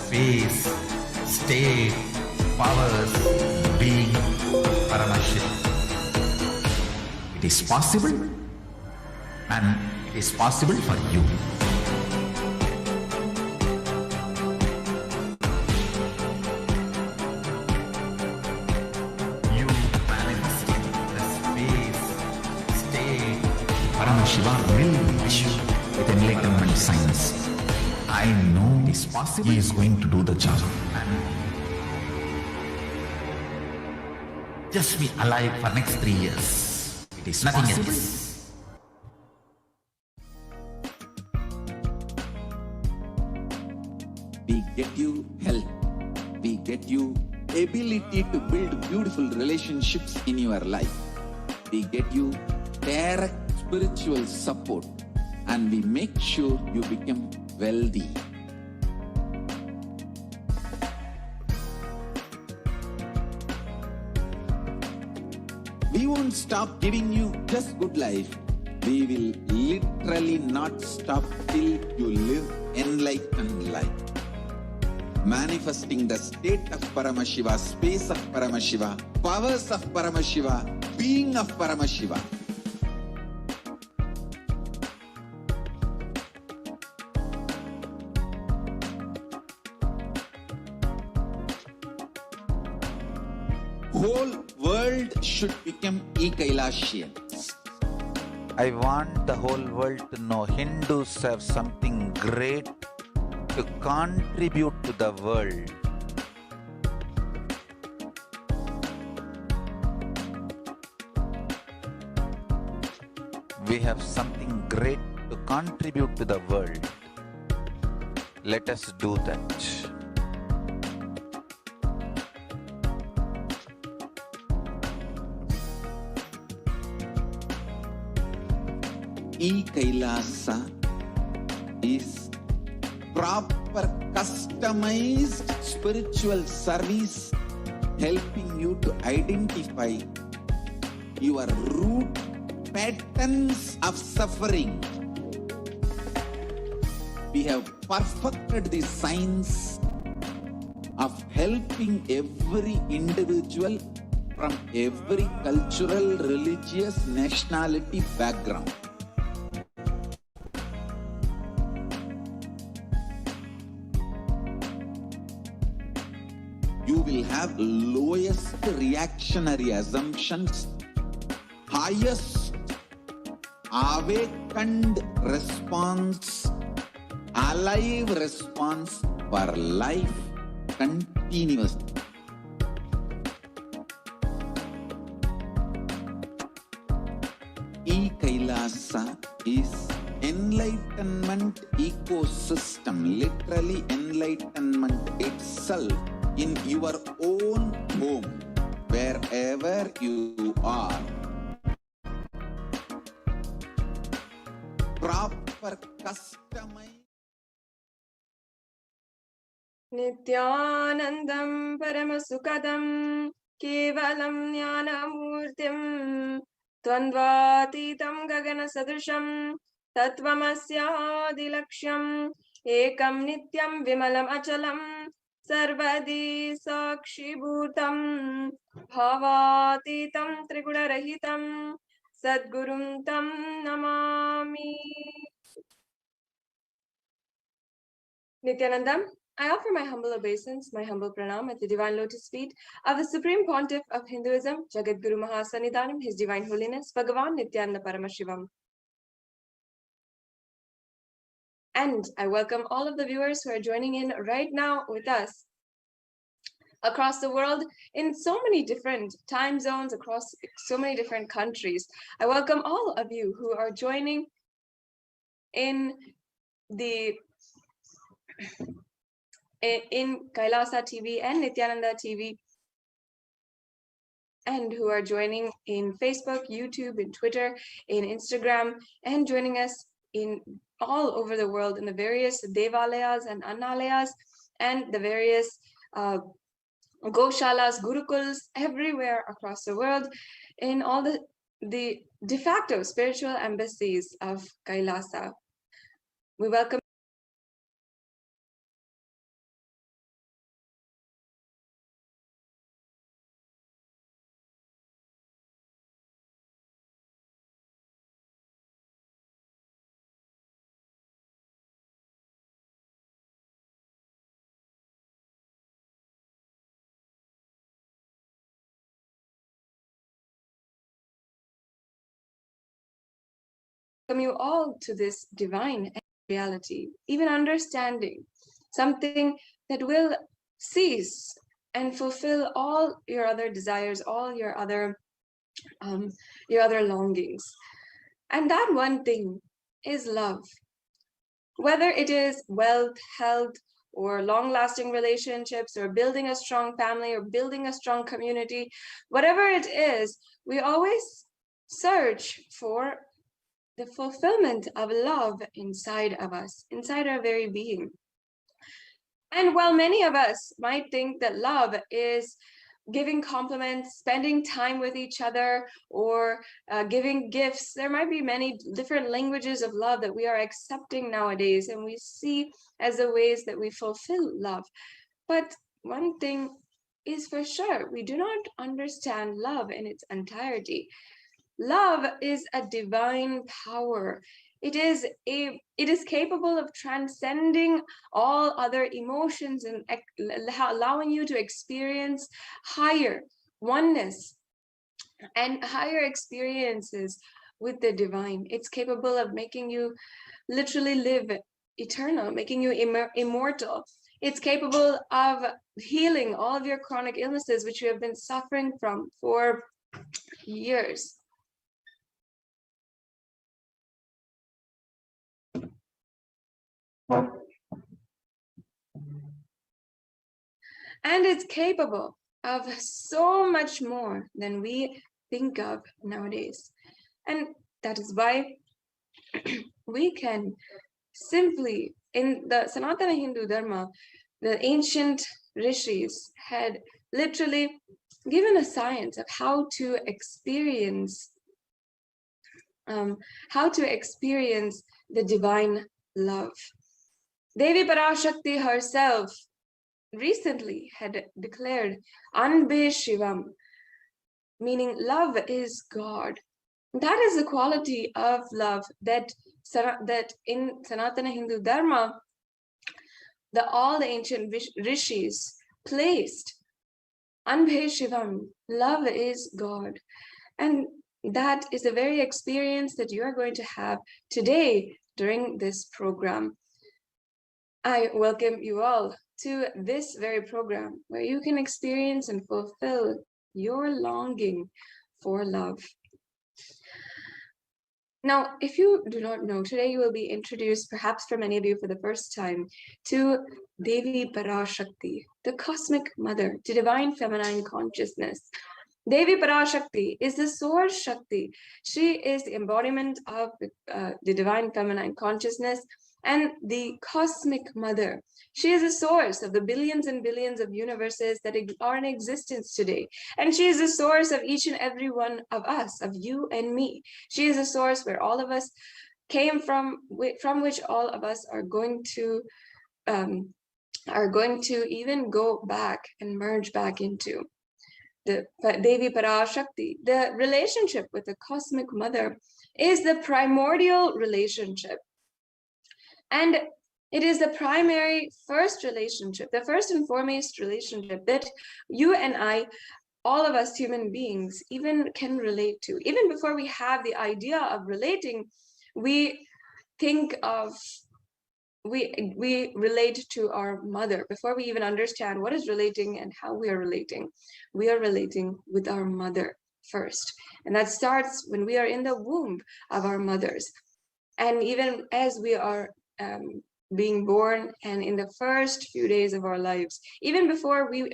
space, state, powers, being, Paramashakti. It is possible, and it is possible for you. You manifest the space, state, Paramashiva will wish you with enlightenment science. I know it is possible. He is going to do the job. Just be alive for next 3 years. It is nothing else. We get you health. We get you ability to build beautiful relationships in your life. We get you direct spiritual support, and we make sure you become wealthy. We won't stop giving you just good life. We will literally not stop till you live enlightened life. Manifesting the state of Paramashiva, space of Paramashiva, powers of Paramashiva, being of Paramashiva. Whole world should become e-Kailashian. I want the whole world to know Hindus have something great to contribute to the world. We have something great to contribute to the world. Let us do that. E-Kailasa is proper customized spiritual service helping you to identify your root patterns of suffering. We have perfected the science of helping every individual from every cultural, religious, nationality background. You will have lowest reactionary assumptions, highest awakened response, alive response for life continuously. E-Kailasa is enlightenment ecosystem, literally enlightenment itself in your own home, wherever you are. Proper customized. Nityanandam Paramasukadam Kevalam Jnanamurtim Tvandvatitam Gagana Sadrisham Tattvamasya Ekam Nityam Vimalam Achalam Sarvadi Sakshi Bhutam Bhavatitam Triguna-rahitam Sadgurum Tam Namami. Nityanandam, I offer my humble obeisance, my humble pranam at the divine lotus feet of the Supreme Pontiff of Hinduism, Jagat Guru Mahasannidhanam, His Divine Holiness, Bhagavan Nityananda Paramashivam. And I welcome all of the viewers who are joining in right now with us across the world in so many different time zones, across so many different countries. I welcome all of you who are joining in Kailasa TV and Nityananda TV, and who are joining in Facebook, YouTube, and Twitter, in Instagram, and joining us in all over the world in the various devalayas and annalayas and the various goshalas, gurukuls, everywhere across the world, in all the de facto spiritual embassies of Kailasa. We welcome you all to this divine reality, even understanding something that will cease and fulfill all your other desires, all your other longings. And that one thing is love. Whether it is wealth, health, or long-lasting relationships, or building a strong family, or building a strong community, whatever it is, we always search for the fulfillment of love inside of us, inside our very being. And while many of us might think that love is giving compliments, spending time with each other, or giving gifts, there might be many different languages of love that we are accepting nowadays, and we see as the ways that we fulfill love. But one thing is for sure, we do not understand love in its entirety. Love is a divine power. It is capable of transcending all other emotions and allowing you to experience higher oneness and higher experiences with the divine. It's capable of making you literally live eternal, making you immortal. It's capable of healing all of your chronic illnesses, which you have been suffering from for years. And it's capable of so much more than we think of nowadays. And that is why we can simply, in the Sanatana Hindu Dharma, the ancient rishis had literally given a science of how to experience the divine love. Devi PARASHAKTI herself recently had declared Anbe Shivam, meaning love is God. That is the quality of love that in Sanatana Hindu Dharma, all the ancient rishis placed. Anbe Shivam, love is God. And that is the very experience that you are going to have today during this program. I welcome you all to this very program where you can experience and fulfill your longing for love. Now, if you do not know, today you will be introduced, perhaps for many of you for the first time, to Devi PARASHAKTI, the cosmic mother, to divine feminine consciousness. Devi PARASHAKTI is the source Shakti. She is the embodiment of the divine feminine consciousness and the cosmic mother. She is the source of the billions and billions of universes that are in existence today. And she is the source of each and every one of us, of you and me. She is the source where all of us came from which all of us are going to even go back and merge back into. The Devi PARASHAKTI, the relationship with the cosmic mother, is the primordial relationship. And it is the primary first relationship, the first and foremost relationship that you and I, all of us human beings, even can relate to. Even before we have the idea of relating, we relate to our mother. Before we even understand what is relating and how we are relating with our mother first. And that starts when we are in the womb of our mothers. And even as we are being born and in the first few days of our lives, even before we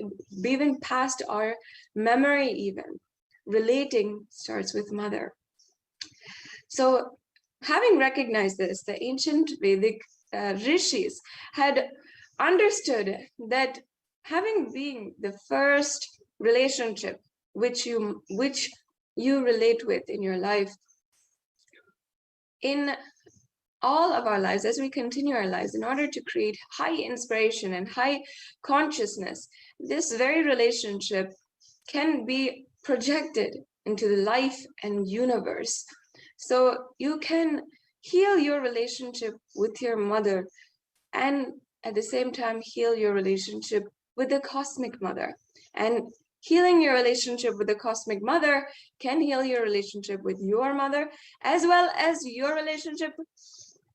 even past our memory, even relating starts with mother. So having recognized this, the ancient Vedic rishis had understood that having been the first relationship which you relate with in your life, in all of our lives, as we continue our lives, in order to create high inspiration and high consciousness, this very relationship can be projected into the life and universe. So you can heal your relationship with your mother and at the same time heal your relationship with the cosmic mother. And healing your relationship with the cosmic mother can heal your relationship with your mother, as well as your relationship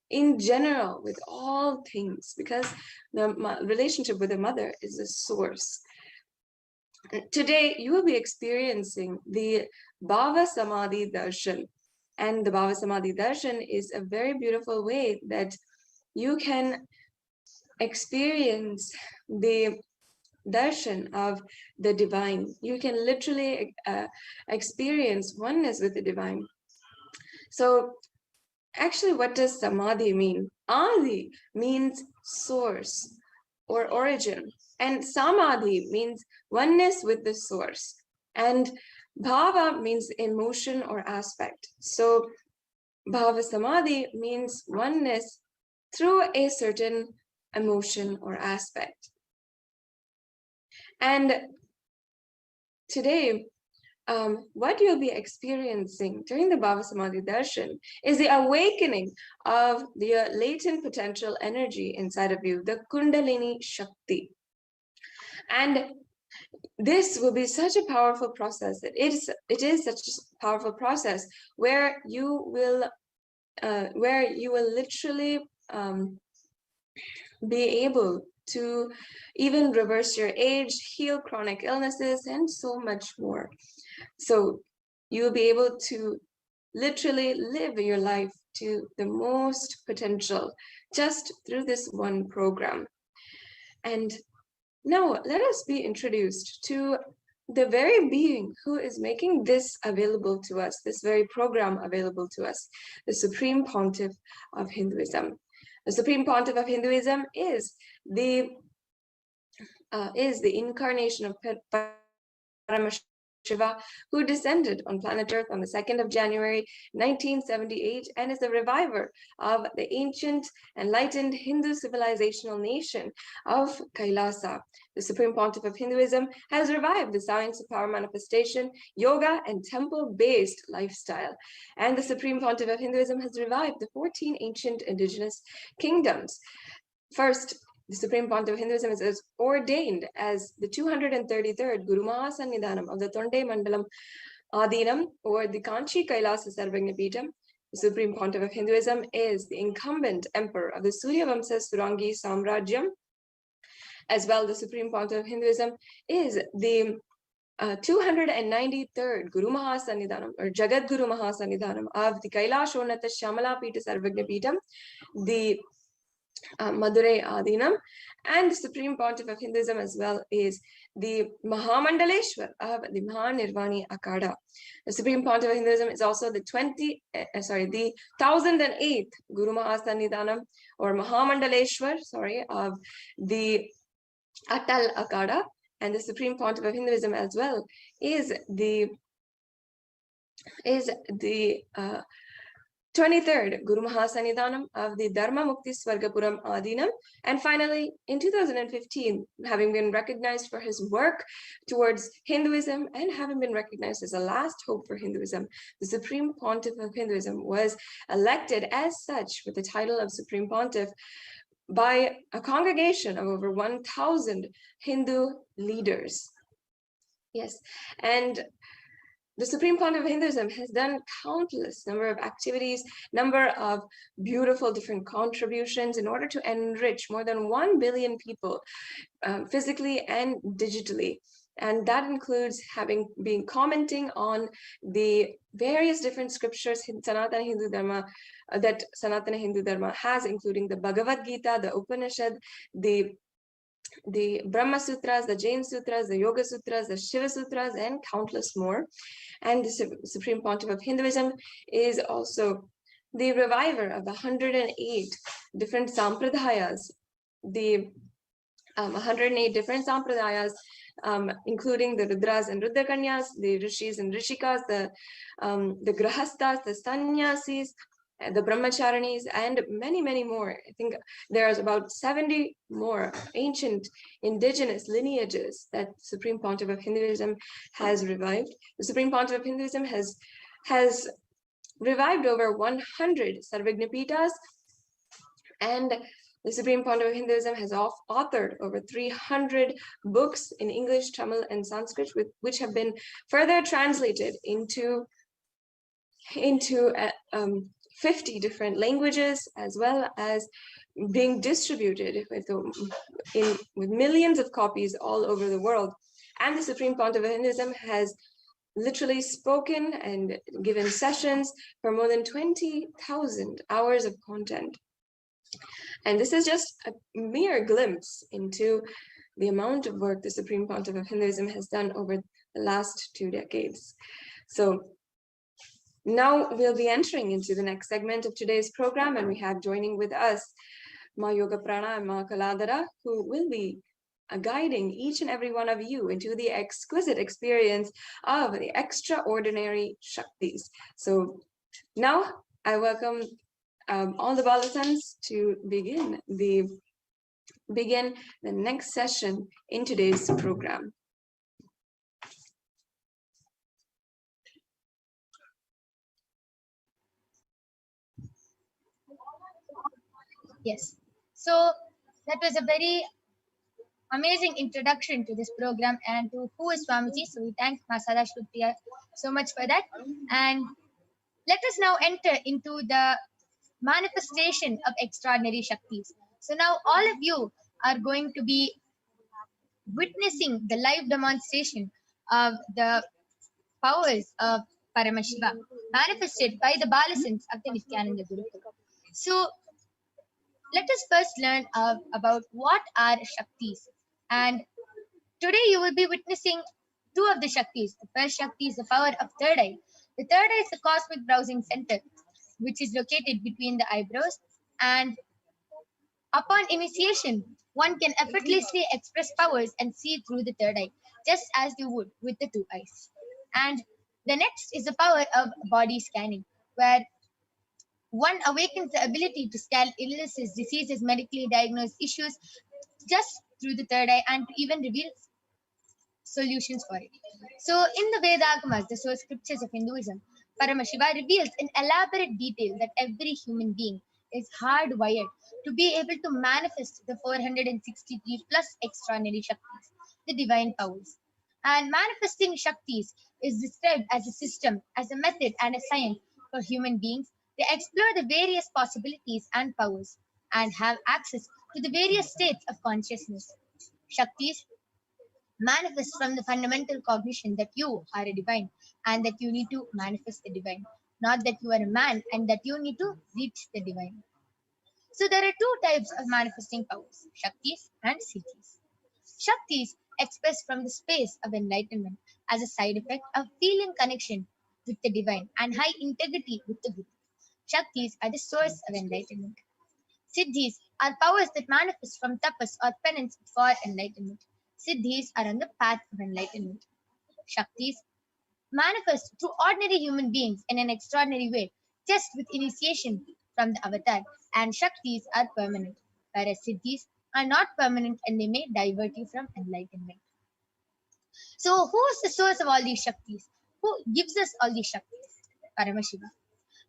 in general with all things, because the relationship with the mother is the source. Today, you will be experiencing the Bhava Samadhi Darshan. And the Bhava Samadhi Darshan is a very beautiful way that you can experience the darshan of the divine. You can literally experience oneness with the divine. So actually, what does samadhi mean? Adi means source or origin, and samadhi means oneness with the source, and bhava means emotion or aspect. So bhava samadhi means oneness through a certain emotion or aspect. And today, what you'll be experiencing during the Bhava Samadhi Darshan is the awakening of the latent potential energy inside of you, the Kundalini Shakti. And this will be such a powerful process. It is such a powerful process where you will literally be able to even reverse your age, heal chronic illnesses, and so much more. So you'll be able to literally live your life to the most potential just through this one program. And now let us be introduced to the very being who is making this available to us, this very program available to us, the Supreme Pontiff of Hinduism. The Supreme Pontiff of Hinduism is the incarnation of Paramashiva, who descended on planet Earth on the 2nd of January 1978, and is the reviver of the ancient enlightened Hindu civilizational nation of Kailasa. The Supreme Pontiff of Hinduism has revived the science of power manifestation, yoga, and temple-based lifestyle. And the Supreme Pontiff of Hinduism has revived the 14 ancient indigenous kingdoms. First, the Supreme Pontiff of Hinduism is ordained as the 233rd Guru Mahasannidhanam of the Tonde Mandalam Adinam, or the Kanchi Kailasa Sarvagna Peetham. The Supreme Pontiff of Hinduism is the incumbent emperor of the Surya Vamsa Surangi Samrajyam. As well, the Supreme Pontiff of Hinduism is the 293rd Guru Mahasannidhanam, or Jagat Guru Mahasannidhanam of the Kailashonata Shamala Peetha Sarvagna Peetham, the Madurai Adinam. And the Supreme Pontiff of Hinduism as well is the Mahamandaleshwar of the Mahanirvani Akada. The Supreme Pontiff of Hinduism is also the 1008th Guru Mahasannidhanam, or Mahamandaleshwar, of the Atal Akada. And the Supreme Pontiff of Hinduism as well is the 23rd Guru Mahasannidhanam of the Dharma Mukti Swargapuram Adinam. And finally, in 2015, having been recognized for his work towards Hinduism and having been recognized as a last hope for Hinduism, the Supreme Pontiff of Hinduism was elected as such with the title of Supreme Pontiff by a congregation of over 1,000 Hindu leaders. Yes, and the Supreme Pontiff of Hinduism has done countless number of activities, number of beautiful different contributions in order to enrich more than 1 billion people physically and digitally. And that includes been commenting on the various different scriptures in Sanatana Hindu Dharma that Sanatana Hindu Dharma has, including the Bhagavad Gita, the Upanishad, the Brahma Sutras, the Jain Sutras, the Yoga Sutras, the Shiva Sutras, and countless more. And the Supreme Pontiff of Hinduism is also the reviver of the 108 different sampradayas, the 108 different sampradayas, including the Rudras and Rudrakanyas, the Rishis and Rishikas, the Grahastas, the Sannyasis, the Brahmacharinis, and many, many more. I think there's about 70 more ancient indigenous lineages that Supreme Pontiff of Hinduism has revived. The Supreme Pontiff of Hinduism has revived over 100 Sarvagna Peethas and The Supreme Pontiff of Hinduism has authored over 300 books in English, Tamil, and Sanskrit, which have been further translated into 50 different languages, as well as being distributed with millions of copies all over the world. And the Supreme Pontiff of Hinduism has literally spoken and given sessions for more than 20,000 hours of content. And this is just a mere glimpse into the amount of work the Supreme Pontiff of Hinduism has done over the last 2 decades. So now we'll be entering into the next segment of today's program, and we have joining with us Ma Yoga Prana and Ma Kaladara, who will be guiding each and every one of you into the exquisite experience of the extraordinary Shaktis. So now I welcome all the Balasans to begin the next session in today's program. Yes, so that was a very amazing introduction to this program and to who is Swamiji. So we thank Masada Shrutriya so much for that. And let us now enter into the manifestation of extraordinary Shaktis. So now all of you are going to be witnessing the live demonstration of the powers of Paramashiva manifested by the Balasans of the Nityananda Gurukul. So let us first learn about what are Shaktis. And today you will be witnessing two of the Shaktis. The first Shakti is the power of third eye. The third eye is the cosmic browsing center, which is located between the eyebrows. And upon initiation, one can effortlessly express powers and see through the third eye, just as you would with the two eyes. And the next is the power of body scanning, where one awakens the ability to scan illnesses, diseases, medically diagnosed issues just through the third eye, and to even reveal solutions for it. So in the Vedagamas, the source scriptures of Hinduism, Paramashiva reveals in elaborate detail that every human being is hardwired to be able to manifest the 463 plus extraordinary Shaktis, the divine powers. And manifesting Shaktis is described as a system, as a method and a science for human beings. They explore the various possibilities and powers and have access to the various states of consciousness. Shaktis manifest from the fundamental cognition that you are a divine and that you need to manifest the divine, not that you are a man and that you need to reach the divine. So there are two types of manifesting powers, Shaktis and Siddhis. Shaktis express from the space of enlightenment as a side effect of feeling connection with the divine and high integrity with the Guru. Shaktis are the source of enlightenment. Siddhis are powers that manifest from tapas or penance for enlightenment. Siddhis are on the path of enlightenment. Shaktis manifest through ordinary human beings in an extraordinary way, just with initiation from the avatar, and Shaktis are permanent, whereas Siddhis are not permanent and they may divert you from enlightenment. So who is the source of all these Shaktis? Who gives us all these Shaktis? Paramashiva.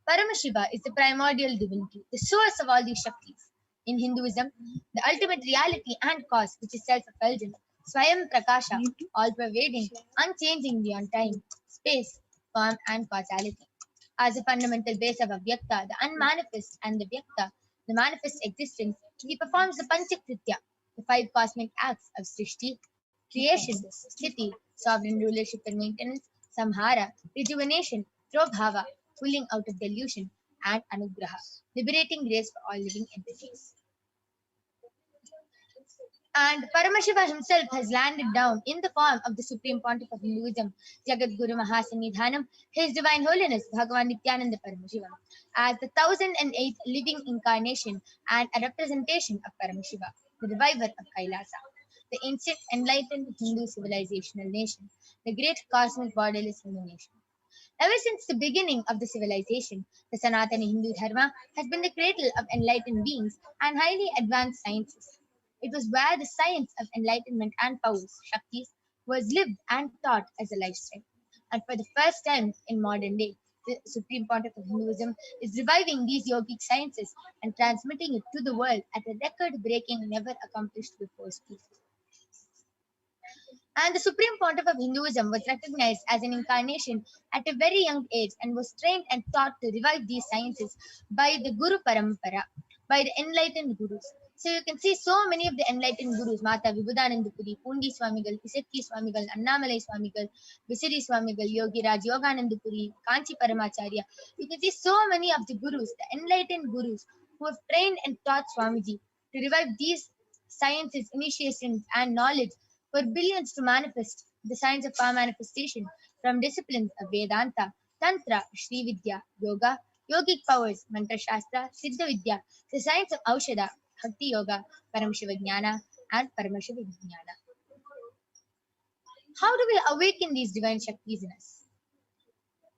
Paramashiva is the primordial divinity, the source of all these Shaktis. In Hinduism, the ultimate reality and cause, which is self-effulgent, Swayam Prakasha, all-pervading, unchanging beyond time, space, form, and causality. As a fundamental base of Avyakta, the unmanifest, and the Vyakta, the manifest existence, he performs the Panchakritya, the 5 cosmic acts of Srishti, creation, Sthiti, sovereign rulership and maintenance, Samhara, rejuvenation, Prabhava, pulling out of delusion, and Anugraha, liberating grace for all living entities. And Paramashiva himself has landed down in the form of the Supreme Pontiff of Hinduism, Jagat Guru Mahasanidhanam, His Divine Holiness Bhagavan Nityananda Paramashiva, as the 1008th living incarnation and a representation of Paramashiva, the reviver of Kailasa, the ancient enlightened Hindu civilizational nation, the great cosmic borderless Hindu nation. Ever since the beginning of the civilization, the Sanatana Hindu Dharma has been the cradle of enlightened beings and highly advanced sciences. It was where the science of enlightenment and powers, Shaktis, was lived and taught as a lifestyle. And for the first time in modern day, the Supreme Pontiff of Hinduism, is reviving these yogic sciences and transmitting it to the world at a record-breaking, never accomplished before speed. And the Supreme Pontiff of Hinduism was recognized as an incarnation at a very young age and was trained and taught to revive these sciences by the Guru Parampara, by the enlightened Gurus. So you can see so many of the enlightened Gurus, Mata Vibhudanandapuri, Pundi Swamigal, Isakki Swamigal, Annamalai Swamigal, Visiri Swamigal, Yogi Raj Yoganandapuri, Kanchi Paramacharya. You can see so many of the Gurus, the enlightened Gurus, who have trained and taught Swamiji to revive these sciences, initiations, and knowledge for billions to manifest the science of power manifestation from disciplines of Vedanta, Tantra, Shri Vidya, Yoga, yogic powers, Mantra Shastra, Siddha Vidya, the science of Aushadha, Bhakti Yoga, Paramashiva Jnana, and Paramashiva Vijnana. How do we awaken these divine Shaktis in us?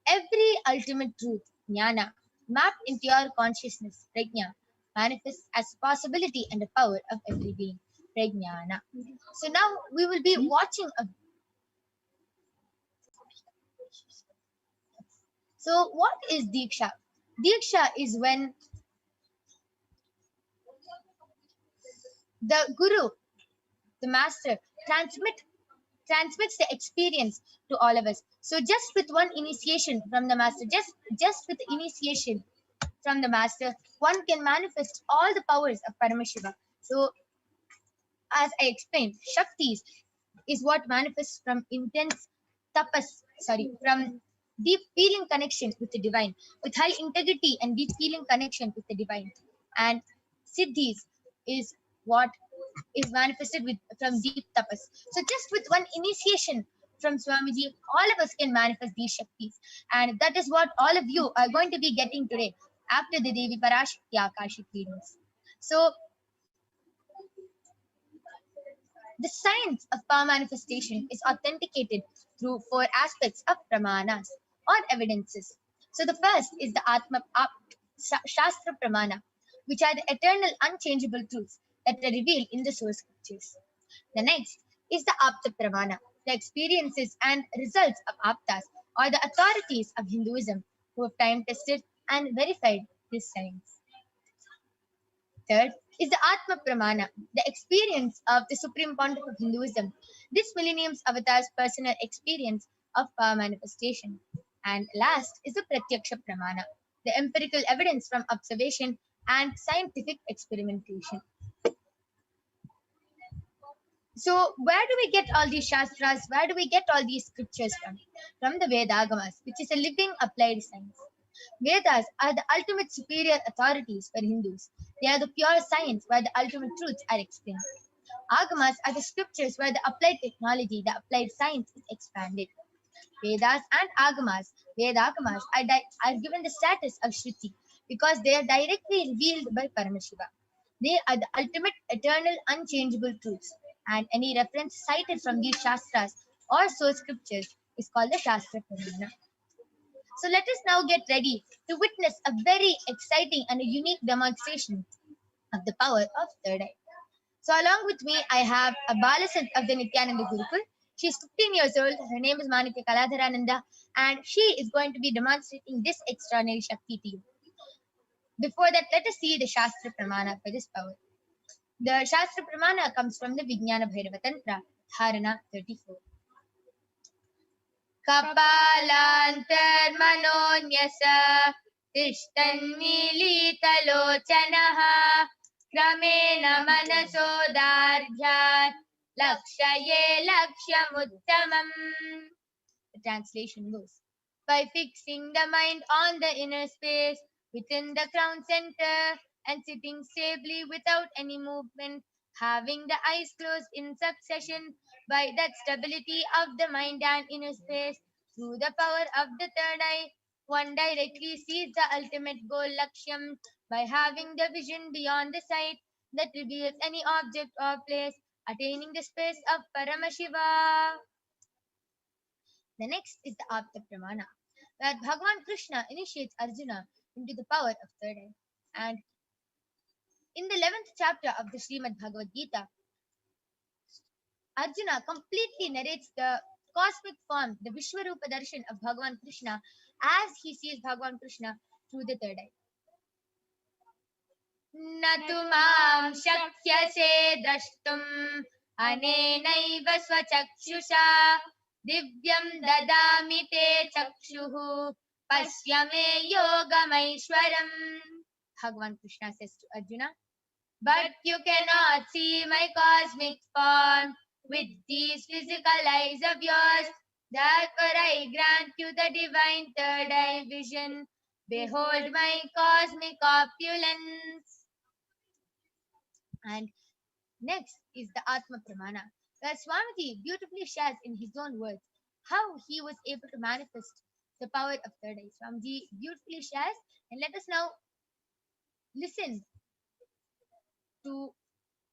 Every ultimate truth, Jnana, mapped into your consciousness, Prajna, manifests as possibility and the power of every being. Prajnana. So now we will be watching a... So what is Diksha? Diksha is when the Guru, the Master, transmits the experience to all of us. So just with one initiation from the Master, just with the initiation from the Master, one can manifest all the powers of Paramashiva. So as I explained, Shaktis is what manifests from intense from deep feeling connection with the divine, with high integrity and deep feeling connection with the divine. And Siddhis is what is manifested from deep tapas. So just with one initiation from Swamiji, all of us can manifest these Shaktis. And that is what all of you are going to be getting today after the Devi PARASHAKTI Akashic readings. So the science of power manifestation is authenticated through 4 aspects of pramanas or evidences. So the first is the Shastra Pramana, which are the eternal unchangeable truths that are revealed in the source scriptures. The next is the Apta Pramana, the experiences and results of Aptas or the authorities of Hinduism who have time tested and verified this science. Third is the Atma Pramana, the experience of the Supreme Pontiff of Hinduism, this millennium's avatar's personal experience of power manifestation. And last is the Pratyaksha Pramana, the empirical evidence from observation and scientific experimentation. So where do we get all these Shastras? Where do we get all these scriptures from? From the Vedagamas, which is a living applied science. Vedas are the ultimate superior authorities for Hindus. They are the pure science where the ultimate truths are explained. Agamas are the scriptures where the applied technology, the applied science is expanded. Vedas and Agamas, Vedagamas are given the status of Shruti because they are directly revealed by Paramashiva. They are the ultimate, eternal, unchangeable truths, and any reference cited from these Shastras or source scriptures is called the Shastra Pramana. So let us now get ready to witness a very exciting and a unique demonstration of the power of third eye. So along with me, I have a Balasant of the Nityananda Gurukul. She is 15 years old. Her name is Manikya Kaladharananda, and she is going to be demonstrating this extraordinary Shakti to you. Before that, let us see the Shastra Pramana for this power. The Shastra Pramana comes from the Vijnana Bhairava Tantra, Dharana 34. Kapalantarmanonyasa tishtannilitalochanaha kramena manasodardhyat lakshaye lakshamuttamam. The translation goes, by fixing the mind on the inner space within the crown center and sitting stably without any movement, having the eyes closed in succession, by that stability of the mind and inner space, through the power of the third eye, one directly sees the ultimate goal Lakshyam by having the vision beyond the sight that reveals any object or place, attaining the space of Paramashiva. The next is the Apta Pramana, where Bhagavan Krishna initiates Arjuna into the power of third eye. And in the 11th chapter of the Srimad Bhagavad Gita, Arjuna completely narrates the cosmic form, the Vishwarupa Darshan of Bhagavan Krishna as he sees Bhagavan Krishna through the third eye. Natu mam shakyase drashtum anenaiva swachakshusha divyam dadami te chakshuhu pasyame yogamaishwaram. Bhagavan Krishna says to Arjuna, but you cannot see my cosmic form with these physical eyes of yours. Therefore I grant you the divine third eye vision. Behold my cosmic opulence. And next is the Atma Pramana, where Swamiji beautifully shares in his own words how he was able to manifest the power of third eye. Swamiji beautifully shares, and let us now listen to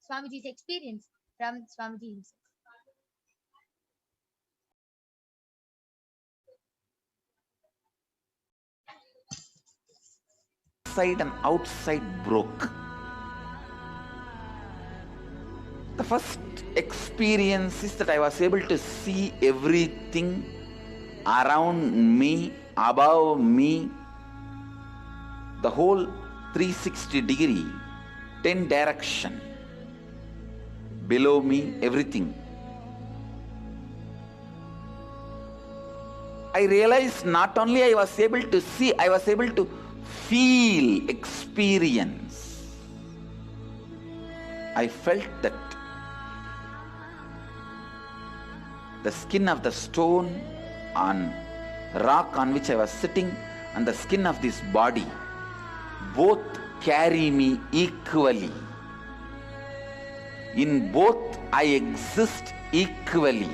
Swamiji's experience from Swamiji himself. Inside and outside broke. The first experience is that I was able to see everything around me, above me, the whole 360 degree, 10 direction, below me, everything. I realized not only I was able to see, I was able to feel, experience. I felt that the skin of the stone on rock on which I was sitting and the skin of this body both carry me equally. In both I exist equally.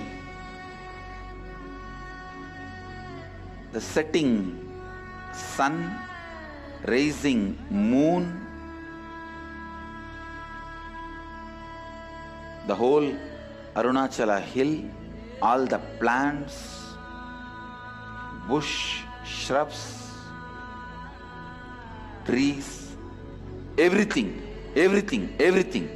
The setting sun, rising moon, the whole Arunachala hill, all the plants, bush, shrubs, trees, everything, everything, everything.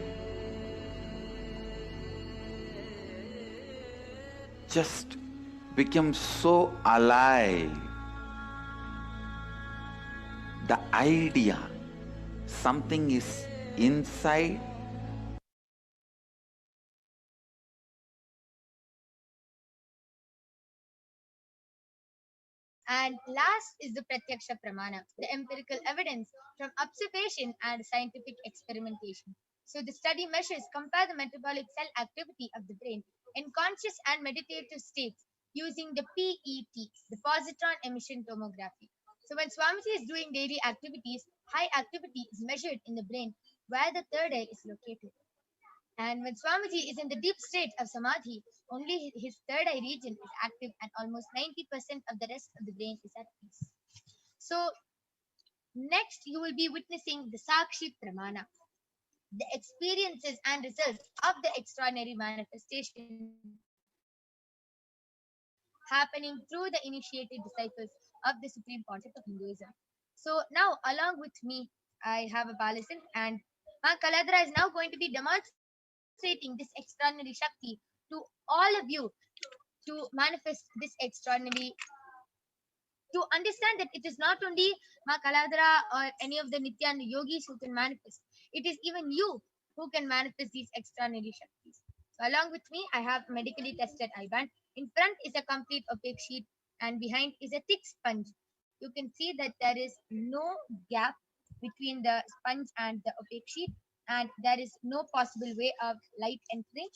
Just became so alive. The idea, something is inside. And last is the Pratyaksha Pramana, the empirical evidence from observation and scientific experimentation. So the study measures compare the metabolic cell activity of the brain in conscious and meditative states using the PET, the positron emission tomography. So when Swamiji is doing daily activities, high activity is measured in the brain where the third eye is located. And when Swamiji is in the deep state of Samadhi, only his third eye region is active and almost 90% of the rest of the brain is at peace. So next you will be witnessing the Sakshi Pramana, the experiences and results of the extraordinary manifestation happening through the initiated disciples of the supreme concept of Hinduism. So now along with me, I have a Balison, and Ma Kaladra is now going to be demonstrating this extraordinary Shakti to all of you to manifest this extraordinary, to understand that it is not only Ma Kaladra or any of the Nityananda yogis who can manifest, it is even you who can manifest these extraordinary Shaktis. So along with me, I have medically tested eye band. In front is a complete opaque sheet and behind is a thick sponge. You can see that there is no gap between the sponge and the opaque sheet, and there is no possible way of light entering.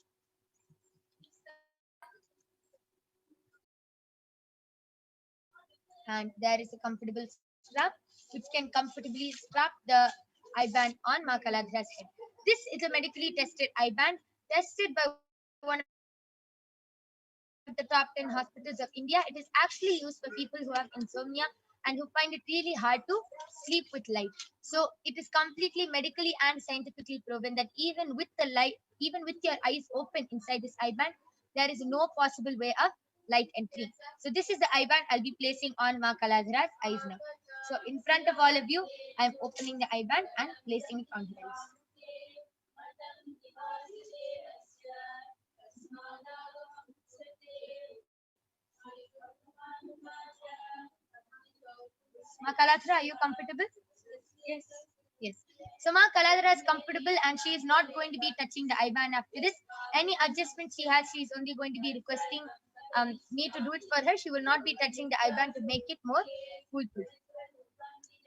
And there is a comfortable strap which can comfortably strap the eye band on Ma Kaladra's head. This is a medically tested eye band tested by one of the top 10 hospitals of India. It is actually used for people who have insomnia and who find it really hard to sleep with light. So it is completely medically and scientifically proven that even with the light, even with your eyes open inside this eye band, there is no possible way of light entry. So this is the eye band I'll be placing on Ma Kaladhara's eyes now. So in front of all of you, I'm opening the eye band and placing it on his eyes. Ma Kaladra, are you comfortable? Yes. Yes. So Ma Kaladra is comfortable and she is not going to be touching the IBAN after this. Any adjustments she has, she is only going to be requesting me to do it for her. She will not be touching the IBAN to make it more foolproof.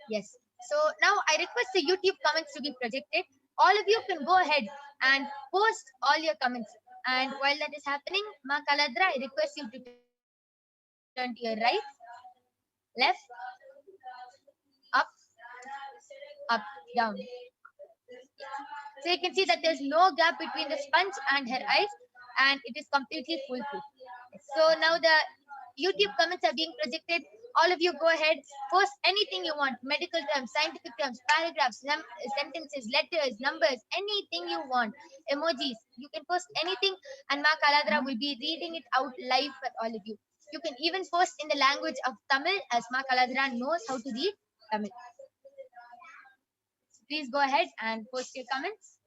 Yes. So now I request the YouTube comments to be projected. All of you can go ahead and post all your comments. And while that is happening, Ma Kaladra, I request you to turn to your right, left, up, up, down. So you can see that there's no gap between the sponge and her eyes, and it is completely foolproof. So now the YouTube comments are being projected. All of you go ahead, post anything you want, medical terms, scientific terms, paragraphs, sentences, letters, numbers, anything you want, emojis. You can post anything and Ma Kaladra will be reading it out live for all of you. You can even post in the language of Tamil as Ma Kaladra knows how to read Tamil. So please go ahead and post your comments.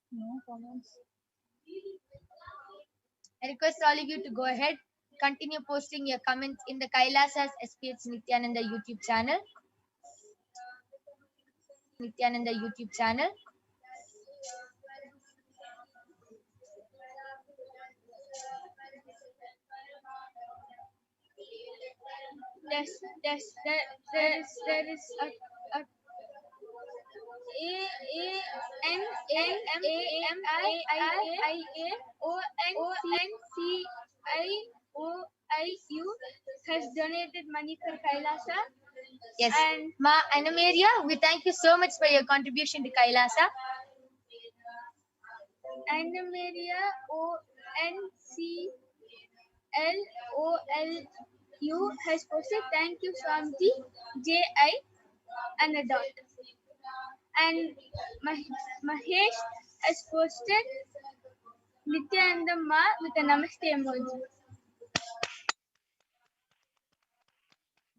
No comments. I request all of you to go ahead, continue posting your comments in the Kailasa's SPH Nityananda YouTube channel. Nityananda YouTube channel. There is a ANMAIIONCIOIU has donated money for Kailasa. Yes. And Ma Anamaria, we thank you so much for your contribution to Kailasa. Anamaria ONCLOLU has posted, thank you Swamiji JI and a dot. And Mahesh has posted Nityananda Ma with a namaste emoji.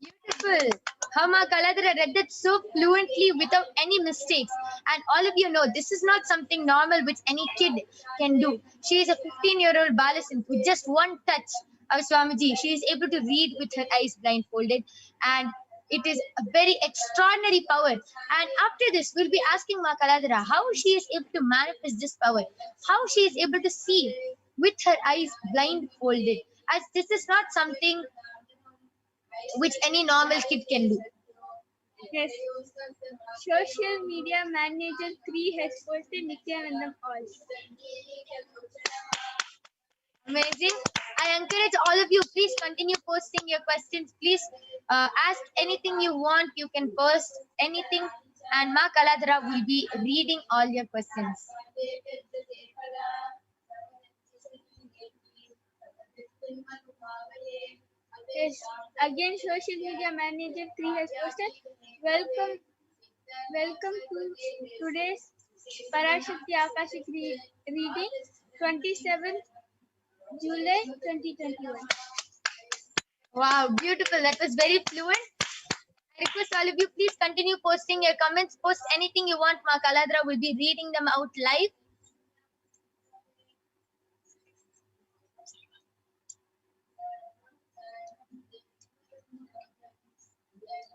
Beautiful. How Ma Kaladra read that so fluently without any mistakes. And all of you know this is not something normal which any kid can do. She is a 15-year-old Balasan with just one touch of Swamiji. She is able to read with her eyes blindfolded. And it is a very extraordinary power. And after this, we'll be asking Ma Kaladra how she is able to manifest this power. How she is able to see with her eyes blindfolded. As this is not something which any normal kid can do. Yes. Social media manager 3 has posted Nityanandam all. Amazing. I encourage all of you, please continue posting your questions. Please ask anything you want. You can post anything and Ma Kaladra will be reading all your questions. Yes, again social media manager 3 has posted, welcome to today's PARASHAKTI Akashic reading 27th July 2021. Wow, beautiful. That was very fluent. I request all of you, please continue posting your comments. Post anything you want. Ma Kaladra will be reading them out live.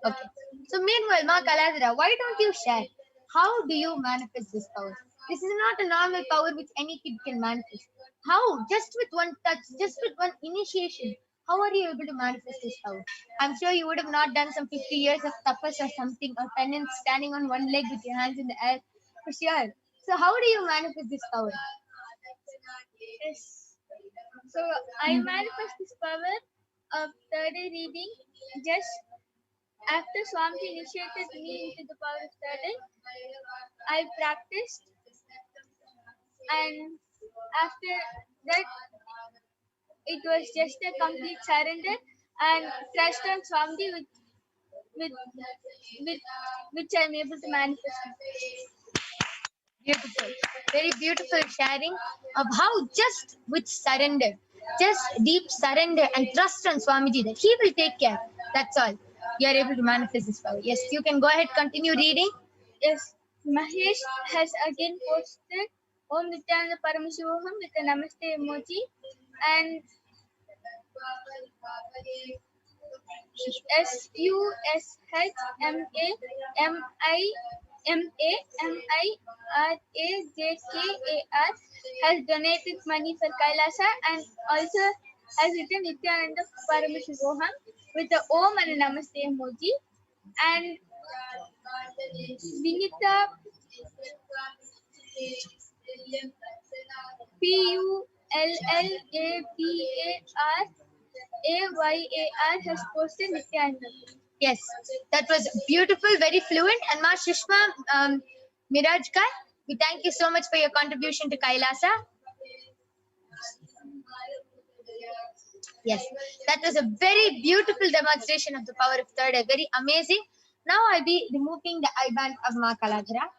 Okay. So meanwhile, Ma Kaladra, why don't you share? How do you manifest this power? This is not a normal power which any kid can manifest. How? Just with one touch, just with one initiation. How are you able to manifest this power? I'm sure you would have not done some 50 years of tapas or something, or penance, standing on one leg with your hands in the air, for sure. So how do you manifest this power? Yes. So I manifest this power of third eye reading just after Swamiji initiated me into the power of third eye. I practiced, and after that it was just a complete surrender and trust on Swamiji with which I'm able to manifest. Beautiful. Very beautiful sharing of how just with surrender, just deep surrender and trust on Swamiji that he will take care. That's all. You are able to manifest this power. Yes, you can go ahead, continue reading. Yes, Mahesh has again posted Om Nityananda Paramashivoham with a Namaste emoji, and SUSHMAMAMIRAJKAR has donated money for Kailasa and also has written Nityananda Paramashivoham with the Om and a Namaste emoji, and Vinita PULLAPARAYAR has posted Nityananda. Yes, that was beautiful, very fluent. And Ma Shrishma Mirajkar, we thank you so much for your contribution to Kailasa. Yes, that was a very beautiful demonstration of the power of third eye, very amazing. Now I'll be removing the eye band of Ma Kaladhara.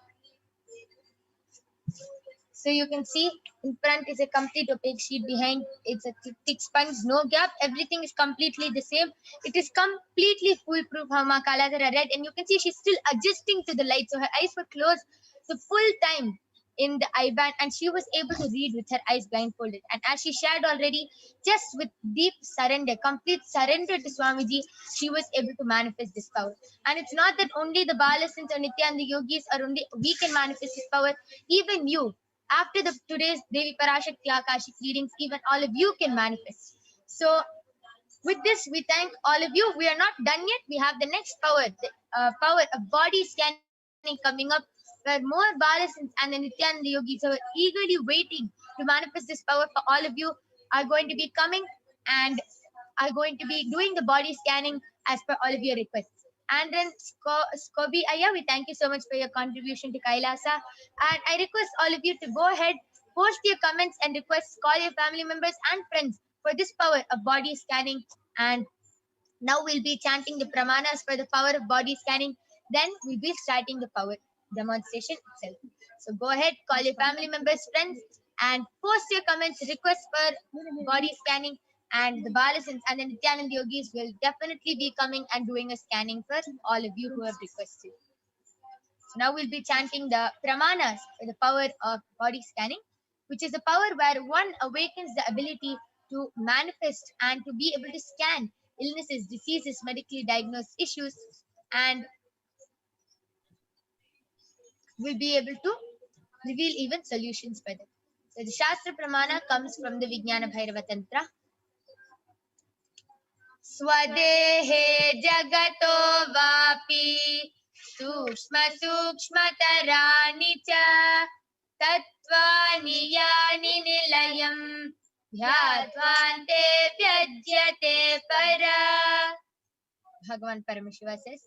So you can see in front is a complete opaque sheet, behind it's a thick sponge, no gap, everything is completely the same. It is completely foolproof how Ma Kaladhara read, and you can see she's still adjusting to the light. So her eyes were closed the full time in the eye band, and she was able to read with her eyes blindfolded. And as she shared already, just with deep surrender, complete surrender to Swamiji, she was able to manifest this power. And it's not that only the Balasins or Nitya and the yogis are only we can manifest this power. Even you, after today's Devi PARASHAKTI Akashic readings, even all of you can manifest. So with this, we thank all of you. We are not done yet. We have the next power, the power of body scanning coming up, where more Balasins and the Nitya and the yogis who are eagerly waiting to manifest this power for all of you are going to be coming and are going to be doing the body scanning as per all of your requests. And then Skobi Aya, we thank you so much for your contribution to Kailasa. And I request all of you to go ahead, post your comments and requests, call your family members and friends for this power of body scanning. And now we'll be chanting the pramanas for the power of body scanning. Then we'll be starting the power demonstration itself. So go ahead, call your family members, friends, and post your comments, requests for body scanning. And the Balasins and the Nityanand yogis will definitely be coming and doing a scanning for all of you who have requested. So now we'll be chanting the pramanas for the power of body scanning, which is a power where one awakens the ability to manifest and to be able to scan illnesses, diseases, medically diagnosed issues, and will be able to reveal even solutions for them. So the Shastra Pramana comes from the Vijnana Bhairava Tantra. Swadehe jagato vapi sukshma sukshmatarani cha tattvani yani nilayam dhyattvante vyajyate para. Bhagavan Paramashiva says,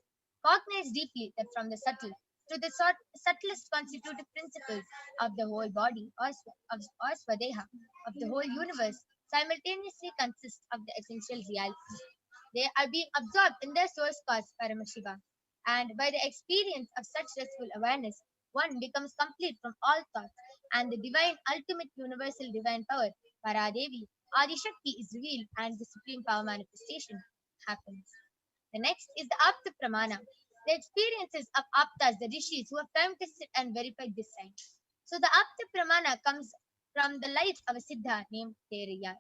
cognize deeply that from the subtle to the subtlest constitutive principles of the whole body or swadeha, of the whole universe, simultaneously consist of the essential reality. They are being absorbed in their source cause, Paramashiva, and by the experience of such restful awareness, one becomes complete from all thoughts, and the divine, ultimate, universal divine power, Paradevi, Adi-Shakti, is revealed, and the supreme power manifestation happens. The next is the Apta Pramana, the experiences of Aptas, the rishis who have time-tested and verified this science. So the Apta Pramana comes from the life of a Siddha named Teriyar.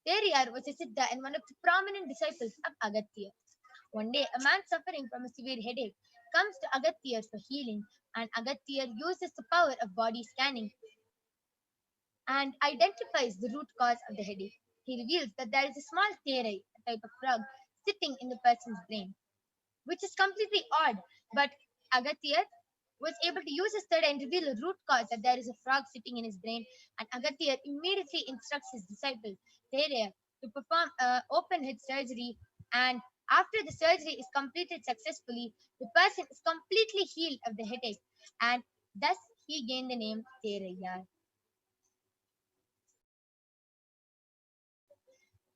Teriyar was a Siddha and one of the prominent disciples of Agatya. One day, a man suffering from a severe headache comes to Agatya for healing, and Agatya uses the power of body scanning and identifies the root cause of the headache. He reveals that there is a small terai, a type of frog, sitting in the person's brain, which is completely odd, but Agatya was able to use his third eye and reveal the root cause that there is a frog sitting in his brain, and Agatya immediately instructs his disciple, Teraya, to perform open head surgery, and after the surgery is completed successfully, the person is completely healed of the headache, and thus he gained the name Teraya.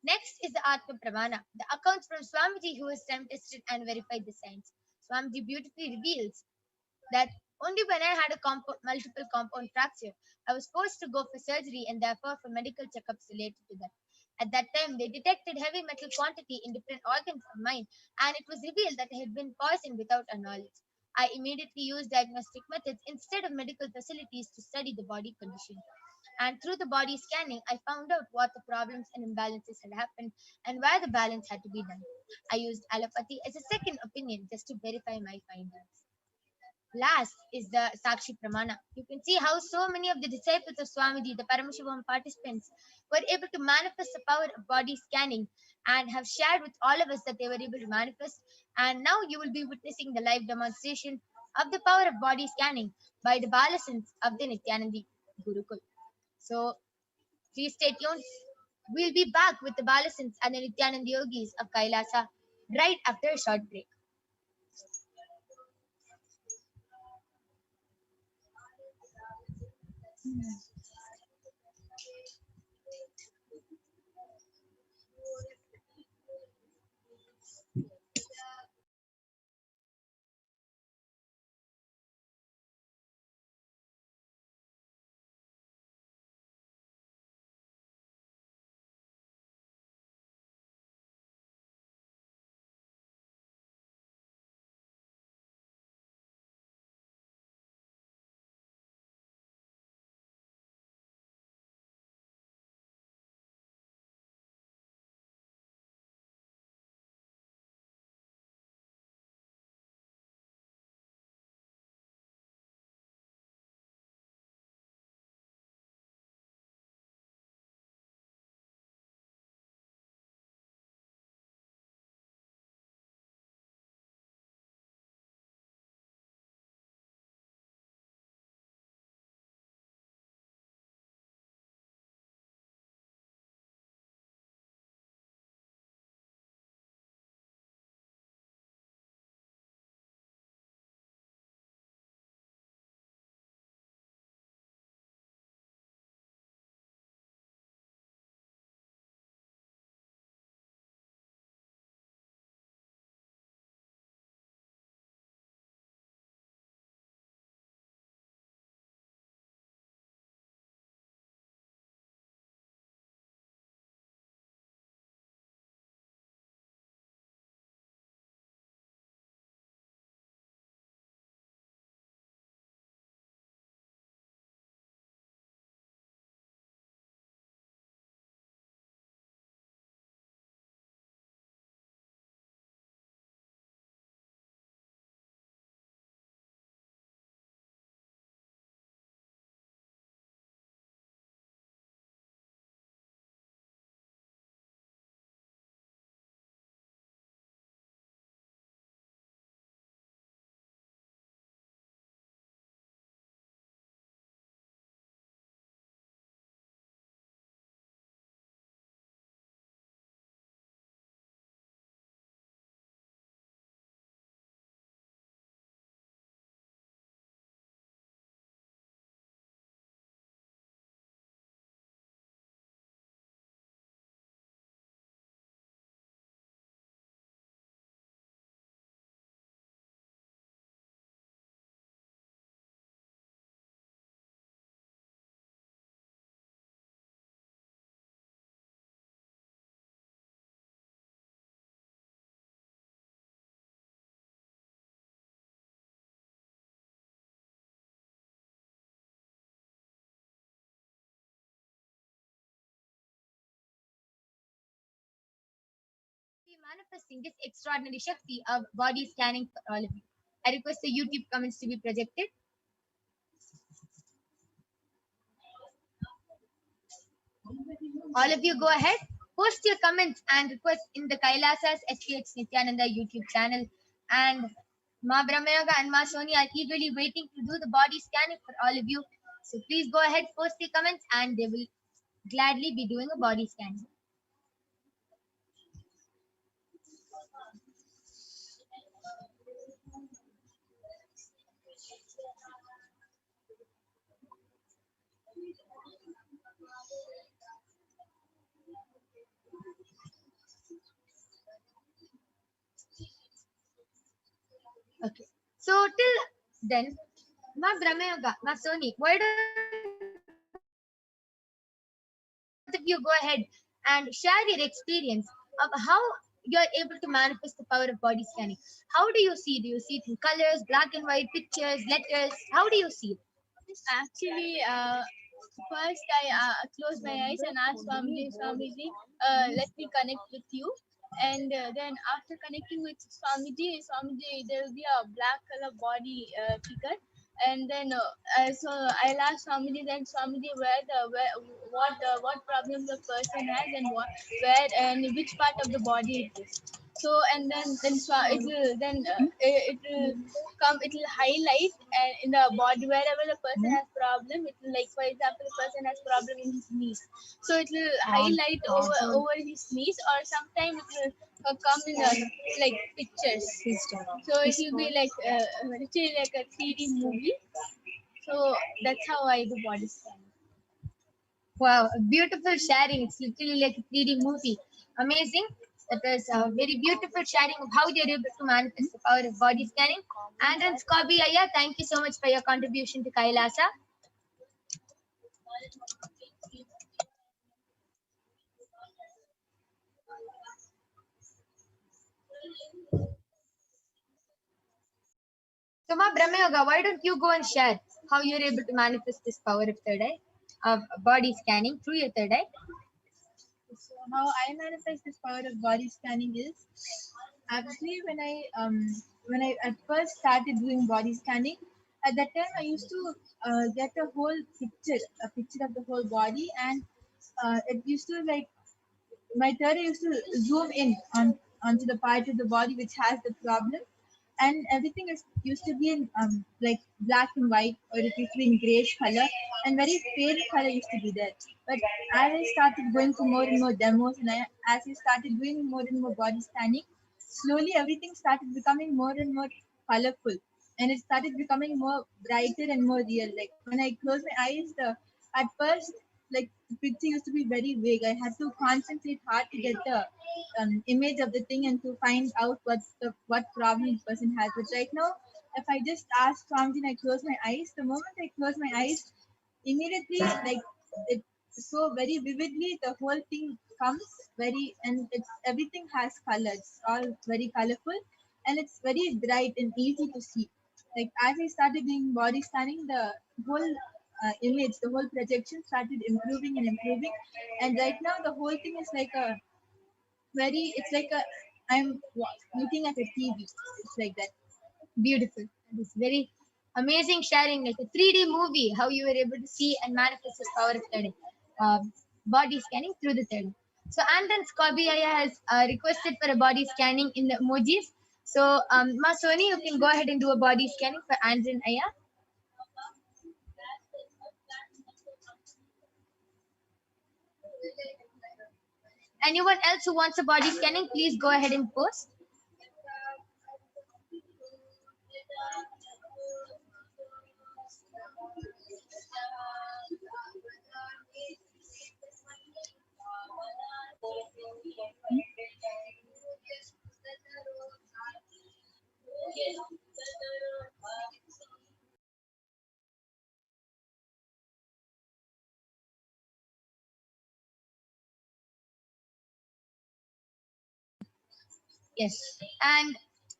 Next is the Atma Pramana, the accounts from Swamiji who has time-tested and verified the science. Swamiji beautifully reveals that only when I had a multiple compound fracture, I was forced to go for surgery and therefore for medical checkups related to that. At that time, they detected heavy metal quantity in different organs of mine, and it was revealed that I had been poisoned without a knowledge. I immediately used diagnostic methods instead of medical facilities to study the body condition. And through the body scanning, I found out what the problems and imbalances had happened and where the balance had to be done. I used allopathy as a second opinion just to verify my findings. Last is the Sakshi Pramana. You can see how so many of the disciples of Swamiji, the Paramashivam participants, were able to manifest the power of body scanning and have shared with all of us that they were able to manifest. And now you will be witnessing the live demonstration of the power of body scanning by the Balasins of the Nityanandi Gurukul. So please stay tuned. We'll be back with the Balasins and the Nityananda Yogis of Kailasa right after a short break. Manifesting this extraordinary Shakti of body scanning for all of you. I request the YouTube comments to be projected. All of you go ahead, post your comments and requests in the Kailasa's SPH Nityananda YouTube channel. And Ma Brahmayoga and Ma Soni are eagerly waiting to do the body scanning for all of you. So please go ahead, post your comments, and they will gladly be doing a body scan. Okay, so till then, Ma Brahmayoga, Ma Soni, why don't you go ahead and share your experience of how you're able to manifest the power of body scanning. How do you see? Do you see it in colors, black and white, pictures, letters? How do you see it? Actually, first I closed my eyes and asked Swamiji, let me connect with you. And then after connecting with Swamiji, there will be a black color body figure. And then so I'll ask Swamiji, then Swamiji, what problem the person has and where and which part of the body it is. So and then it will come. It will highlight in the body wherever the person has problem. It will, like for example, the person has problem in his knees. So it will highlight over his knees, or sometimes it will come in like pictures. So it will be like literally like a 3D movie. So that's how I do body scanning. Wow, a beautiful sharing. It's literally like a 3D movie. Amazing. That was a very beautiful sharing of how you're able to manifest the power of body scanning. And then Skobi Aya, thank you so much for your contribution to Kailasa. So, Ma Brahma Yoga, why don't you go and share how you're able to manifest this power of third eye, of body scanning through your third eye? So how I manifest this power of body scanning is actually when I at first started doing body scanning, at that time I used to get a picture of the whole body, and it used to like my third eye used to zoom in onto the part of the body which has the problem, and everything used to be in like black and white, or it used to be in grayish color, and very pale color used to be there. But as I started going for more and more demos, and as I started doing more and more body scanning, slowly everything started becoming more and more colorful, and it started becoming more brighter and more real. Like when I closed my eyes, at first, like the picture used to be very vague. I had to concentrate hard to get the image of the thing and to find out what problem the person has. But right now, if I just ask Swamiji and I close my eyes, the moment I close my eyes, immediately like it so very vividly, the whole thing comes and everything has colors, all very colorful, and it's very bright and easy to see. Like as I started doing body scanning, the whole image, the whole projection started improving, and right now the whole thing is like I'm looking at a TV. It's like that. Beautiful. That is very amazing sharing, like a 3D movie, how you were able to see and manifest this power of third eye, body scanning through the third eye. So, and then Skobi Aya has requested for a body scanning in the emojis. So, Ma Soni, you can go ahead and do a body scanning for Andren Aya. Anyone else who wants a body scanning, please go ahead and post. Yes, and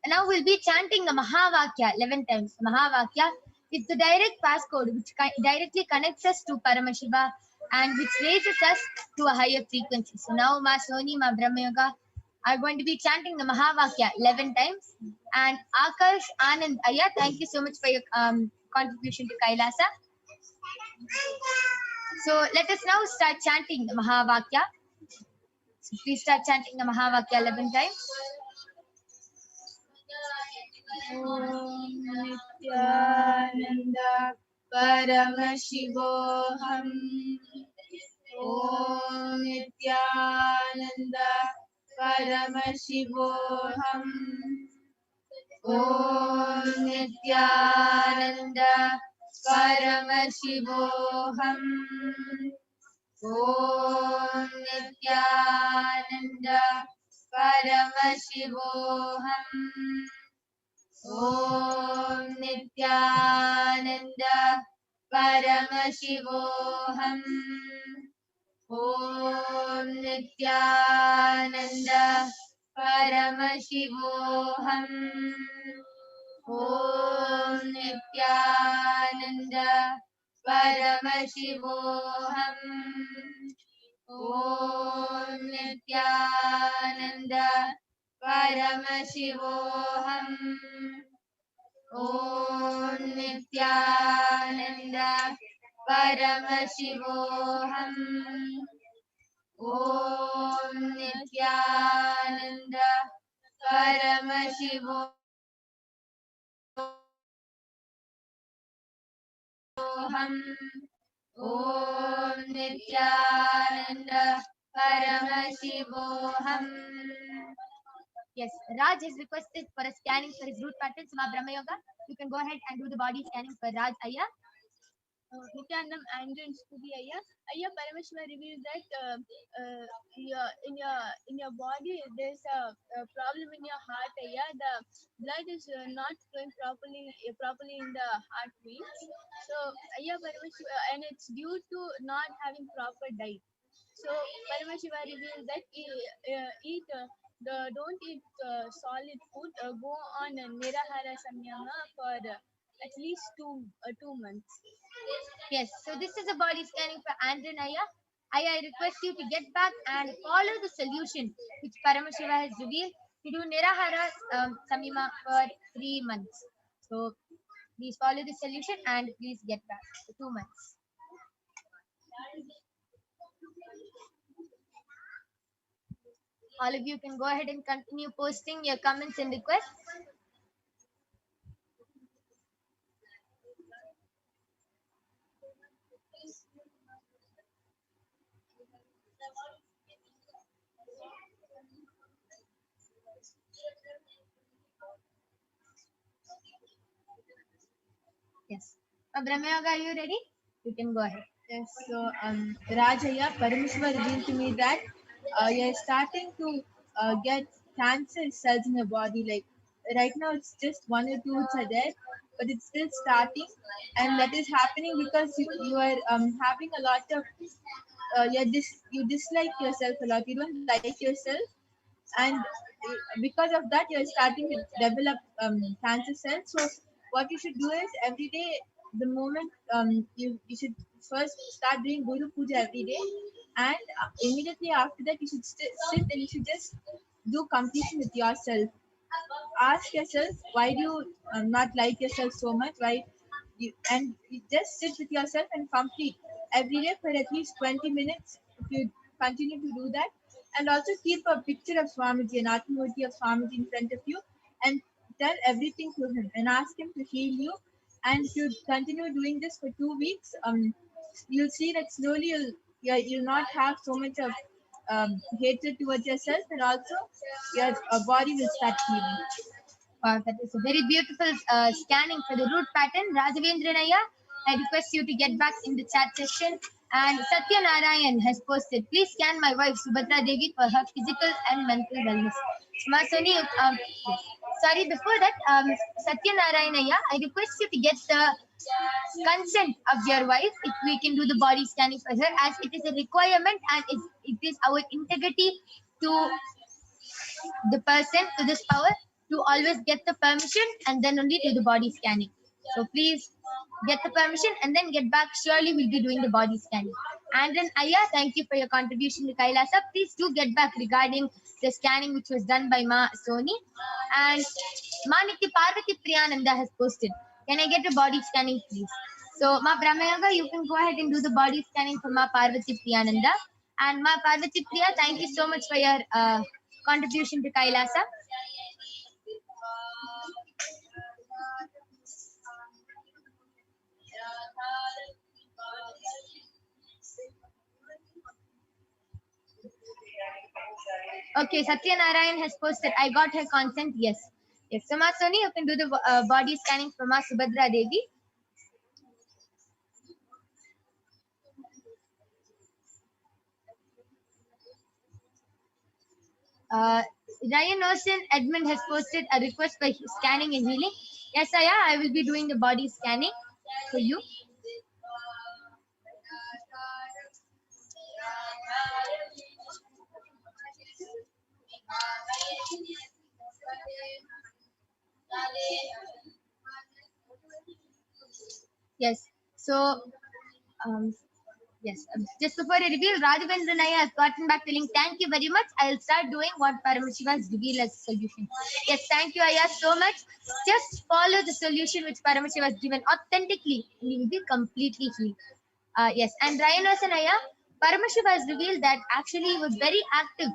now we'll be chanting the Mahavakya 11 times. Mahavakya is the direct passcode which directly connects us to Paramashiva and which raises us to a higher frequency. So now Ma Soni, Ma Brahma Yoga are going to be chanting the Mahavakya 11 times. And Akash, Anand, Aya, thank you so much for your contribution to Kailasa. So let us now start chanting the Mahavakya. So please start chanting the Mahavakya 11 times. Om Nityananda Paramashivoham. Om Nityananda Paramashivoham. Om Nityananda Paramashivoham. Om Nityananda Paramashivoham. Om Nityananda Paramashivoham. Om Nityananda Paramashivoham. Paramashivoham. Om Nityananda Paramashivoham. Om Nityananda Paramashivoham. Om Nityananda Paramashivoham. Om Nityananda Paramashivoham. Om Nityananda Paramashivoham. Yes, Raj is requested for a scanning for his root pattern. So, Brahma Yoga, you can go ahead and do the body scanning for Raj Ayya. Nityanam Andrew Stuti Ayya. Ayya Parameshwar revealed that in your body there's a problem in your heart. Ayya, the blood is not flowing properly in the heart veins. So Ayya Parameshwar, and it's due to not having proper diet. So Parameshwar revealed that don't eat solid food. Go on Nirahara Samyama for at least two months. Yes, so this is a body scanning for Andrew and Ayya. Ayya, I request you to get back and follow the solution which Paramashiva has revealed to do Nirahara Samyama for 3 months. So please follow the solution and please get back for 2 months. All of you can go ahead and continue posting your comments and requests. Yes. Brahmayoga, are you ready? You can go ahead. Yes, so Rajaya, Parameshwar revealed to me that you're starting to get cancer cells in your body. Like right now, it's just 1 or 2 which are there, but it's still starting, and that is happening because you are having a lot of you dislike yourself a lot. You don't like yourself, and because of that, you're starting to develop cancer cells. So what you should do is every day, the moment you should first start doing Guru Puja every day, and immediately after that you should sit and you should just do completion with yourself. Ask yourself, why do you not like yourself so much? You just sit with yourself and complete every day for at least 20 minutes if you continue to do that. And also keep a picture of Swamiji, an Atmamurti of Swamiji in front of you, and tell everything to him and ask him to heal you. And if you continue doing this for 2 weeks, you'll see that slowly you'll not have so much of hatred towards yourself, and also your body will start healing. Wow, that is a very beautiful scanning for the root pattern. Rajavendranaya, I request you to get back in the chat session. And Satya Narayan has posted, please scan my wife Subhadra Devi for her physical and mental wellness. Masoni, sorry, before that, Satya Narayanaya, I request you to get the consent of your wife if we can do the body scanning for her, as it is a requirement and it is our integrity to the person, to this power, to always get the permission and then only do the body scanning. So please get the permission and then get back. Surely we'll be doing the body scanning. And then Ayya, thank you for your contribution to Kailasa. Please do get back regarding the scanning which was done by Ma Soni. And Ma Nitya Parvati Priyananda has posted, can I get a body scanning please? So Ma Brahmayoga, you can go ahead and do the body scanning for Ma Parvati Priyananda. And Ma Parvati Priya, thank you so much for your contribution to Kailasa. Okay, Satya Narayan has posted, I got her consent. Yes. Yes. So, Ma Soni, you can do the body scanning for Ma Subhadra Devi. Ryan Ocean Edmund has posted a request for scanning and healing. Yes, I will be doing the body scanning for you. Yes. So, yes. Just before I reveal, Raghavendra Naya has gotten back telling, thank you very much. I'll start doing what Paramashiva has revealed as a solution. Yes, thank you, Aya, so much. Just follow the solution which Paramashiva has given authentically, and you will be completely healed. Yes, and Ryan and Aya, Paramashiva has revealed that actually you were very active.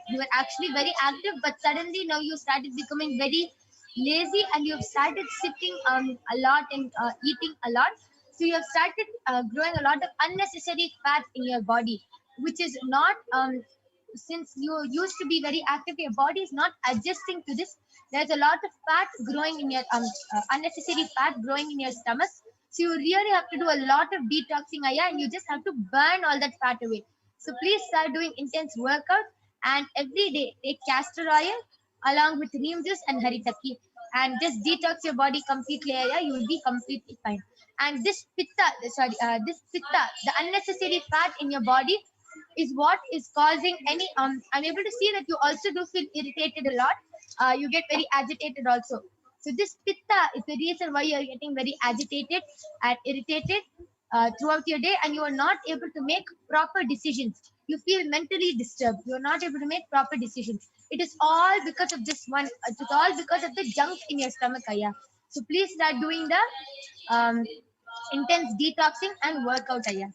You were actually very active, but suddenly now you started becoming very lazy and you have started sitting a lot and eating a lot. So you have started growing a lot of unnecessary fat in your body, which is not, since you used to be very active, your body is not adjusting to this. There's a lot of fat growing in your, unnecessary fat growing in your stomach. So you really have to do a lot of detoxing, Aya, and you just have to burn all that fat away. So please start doing intense workout, and every day take castor oil along with neem juice and haritaki, and just detox your body completely, Aya. You will be completely fine. And this pitta, the unnecessary fat in your body is what is causing any, I'm able to see that you also do feel irritated a lot. You get very agitated also. So this pitta is the reason why you are getting very agitated and irritated throughout your day, and you are not able to make proper decisions. You feel mentally disturbed. You are not able to make proper decisions. It is all because of this one. It is all because of the junk in your stomach, Aya. So please start doing the intense detoxing and workout, Aya,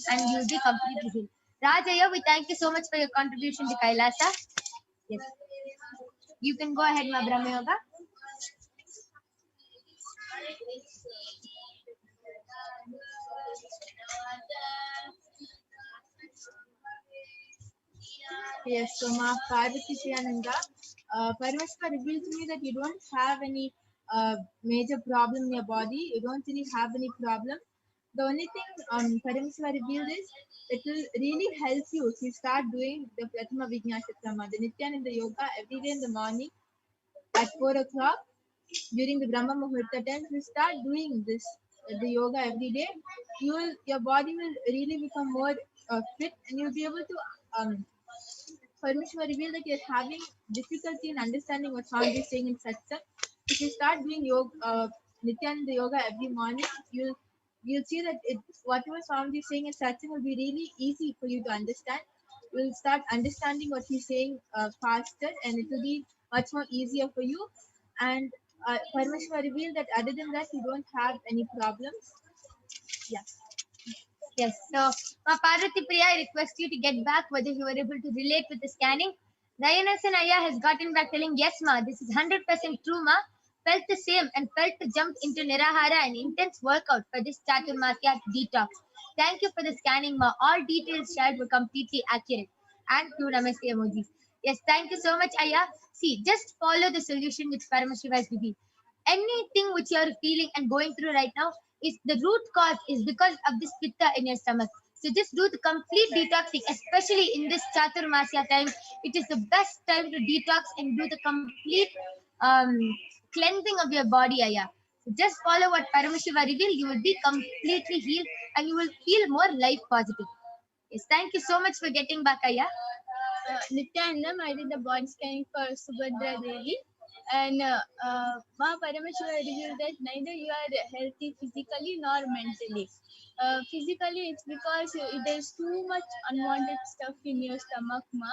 and you'll be completely healed. Raj, Aya, we thank you so much for your contribution to Kailasa. Yes, you can go ahead, Ma Brahma Yoga. Yes, so Ma Parvati Priyananda, Paramashiva revealed to me that you don't have any major problem in your body. You don't really have any problem. The only thing Paramashiva revealed is it will really help you if you start doing the Prathama Vijnashakrama, the Nityananda Yoga every day in the morning at 4 o'clock during the Brahma Muhurta time. If you start doing this, the yoga every day, your body will really become more fit, and you'll be able to Parmeshwar revealed that you're having difficulty in understanding what Swami is saying in satsang. If you start doing yoga, Nityananda yoga every morning, you'll see that whatever Swami is saying in satsang will be really easy for you to understand. You'll start understanding what he's saying faster, and it will be much more easier for you. And Parmeshwar revealed that other than that, you don't have any problems. Yeah. Yes, so Ma Parvati Priya, I request you to get back whether you were able to relate with the scanning. Dayanasan Aya has gotten back telling, yes, Ma, this is 100% true, Ma. Felt the same and felt to jump into Nirahara and intense workout for this Chaturmasya detox. Thank you for the scanning, Ma. All details shared were completely accurate. And 2 namaste emojis. Yes, thank you so much, Aya. See, just follow the solution which Paramashiva has revealed. Anything which you are feeling and going through right now, is the root cause is because of this pitta in your stomach. So just do the complete detoxing, especially in this Chaturmasya time. It is the best time to detox and do the complete cleansing of your body, Aya. So just follow what Paramashiva revealed. You will be completely healed and you will feel more life positive. Yes, thank you so much for getting back, Aya. Nityanandam, I did the body scanning for Subhadra Devi, and Ma Parameshwara revealed that neither you are healthy physically nor mentally. Physically, it's because there's too much unwanted stuff in your stomach, Ma.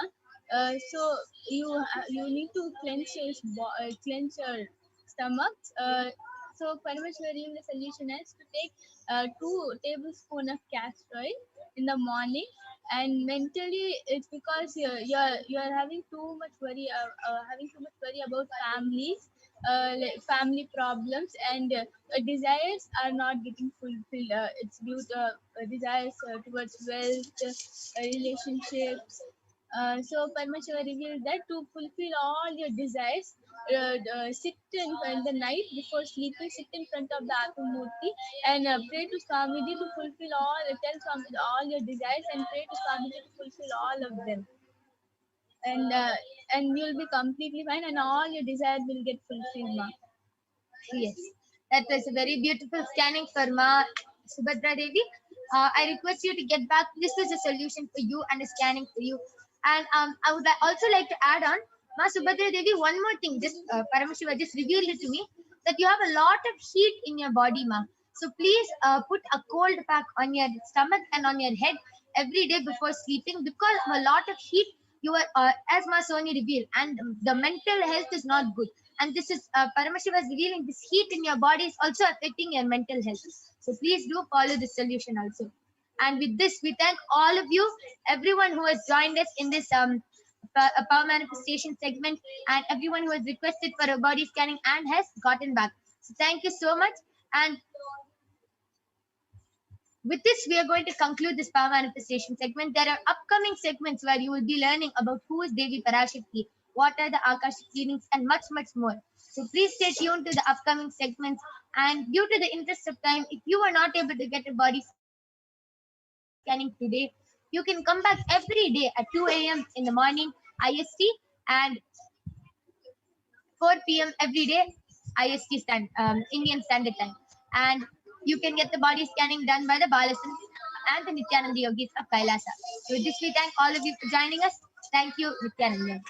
So you need to cleanse your stomach. So Parameshwara revealed the solution is to take 2 tablespoons of castor oil in the morning. And mentally, it's because you're having too much worry, about families, like family problems, and desires are not getting fulfilled. It's due to desires towards wealth, relationships. So Parmeshwara revealed that to fulfill all your desires, sit in the night before sleeping, sit in front of the Atmamurti and pray to Swamiji to fulfill tell Swamiji all your desires and pray to Swamiji to fulfill all of them. And you'll be completely fine and all your desires will get fulfilled, Ma. Yes, that was a very beautiful scanning for Ma Subhadra Devi. I request you to get back. This was a solution for you and a scanning for you. And I would also like to add on, Ma Subhadra Devi, one more thing, just Paramashiva just revealed it to me, that you have a lot of heat in your body, ma. So please put a cold pack on your stomach and on your head every day before sleeping, because of a lot of heat, you are, as Ma Soni revealed, and the mental health is not good. And this is, Paramashiva is revealing this heat in your body is also affecting your mental health. So please do follow this solution also. And with this, we thank all of you, everyone who has joined us in this power manifestation segment, and everyone who has requested for a body scanning and has gotten back. So thank you so much. And with this, we are going to conclude this power manifestation segment. There are upcoming segments where you will be learning about who is Devi PARASHAKTI, what are the Akashic readings, and much, much more. So please stay tuned to the upcoming segments. And due to the interest of time, if you are not able to get a body scanning today, you can come back every day at 2 a.m. in the morning IST and 4 p.m. every day IST Indian Standard Time. And you can get the body scanning done by the Balasan and the Nityananda Yogis of Kailasa. So with this, we thank all of you for joining us. Thank you, Nityananda.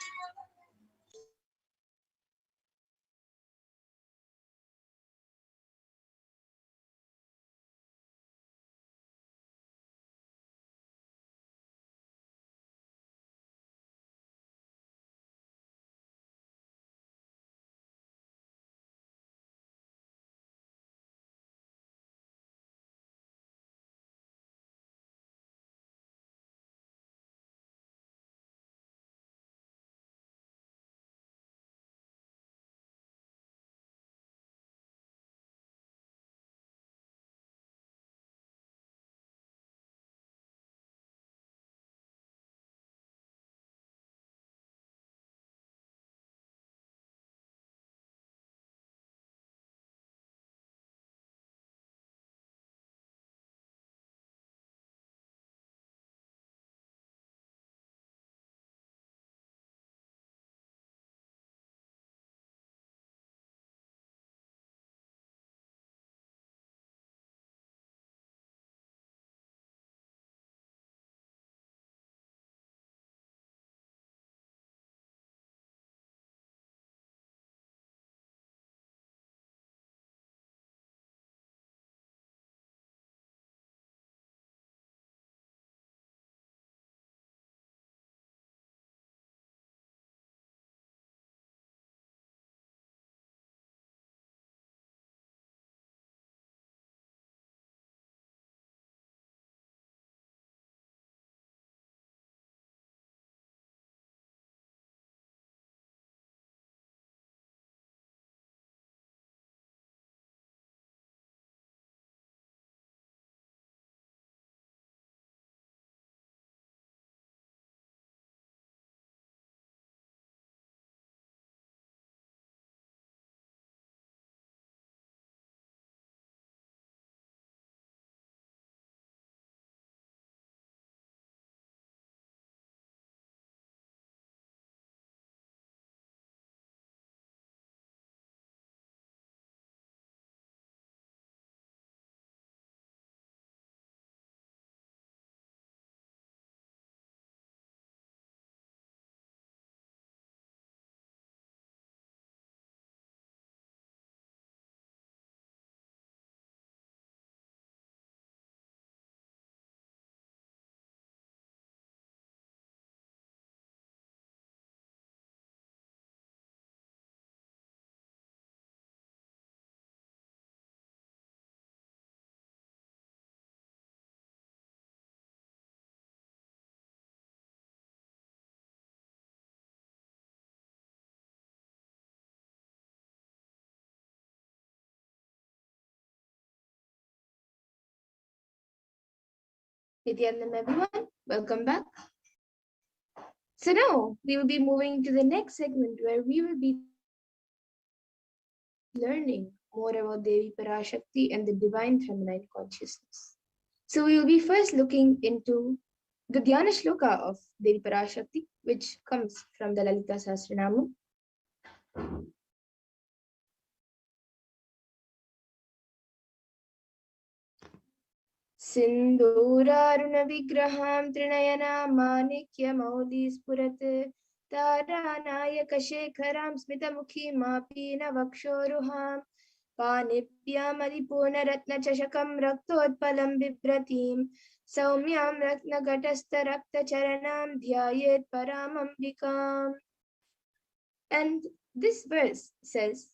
Nityananda, everyone, welcome back. So now we will be moving to the next segment where we will be learning more about Devi PARASHAKTI and the divine feminine consciousness. So we will be first looking into the Dhyana Shloka of Devi PARASHAKTI, which comes from the Lalita Sahasranama. Sindhuraruna vigraham trinayana manikya maudi spurat तारानायकशेखरां स्मितमुखीमापीनवक्षोरुहां पाणिभ्यामलिपूर्णरत्नचषकं रक्तोत्पलं बिभ्रतीं सौम्यां रत्नघटस्थरक्तचरणां ध्यायेत् परामम्बिकाम्. And this verse says,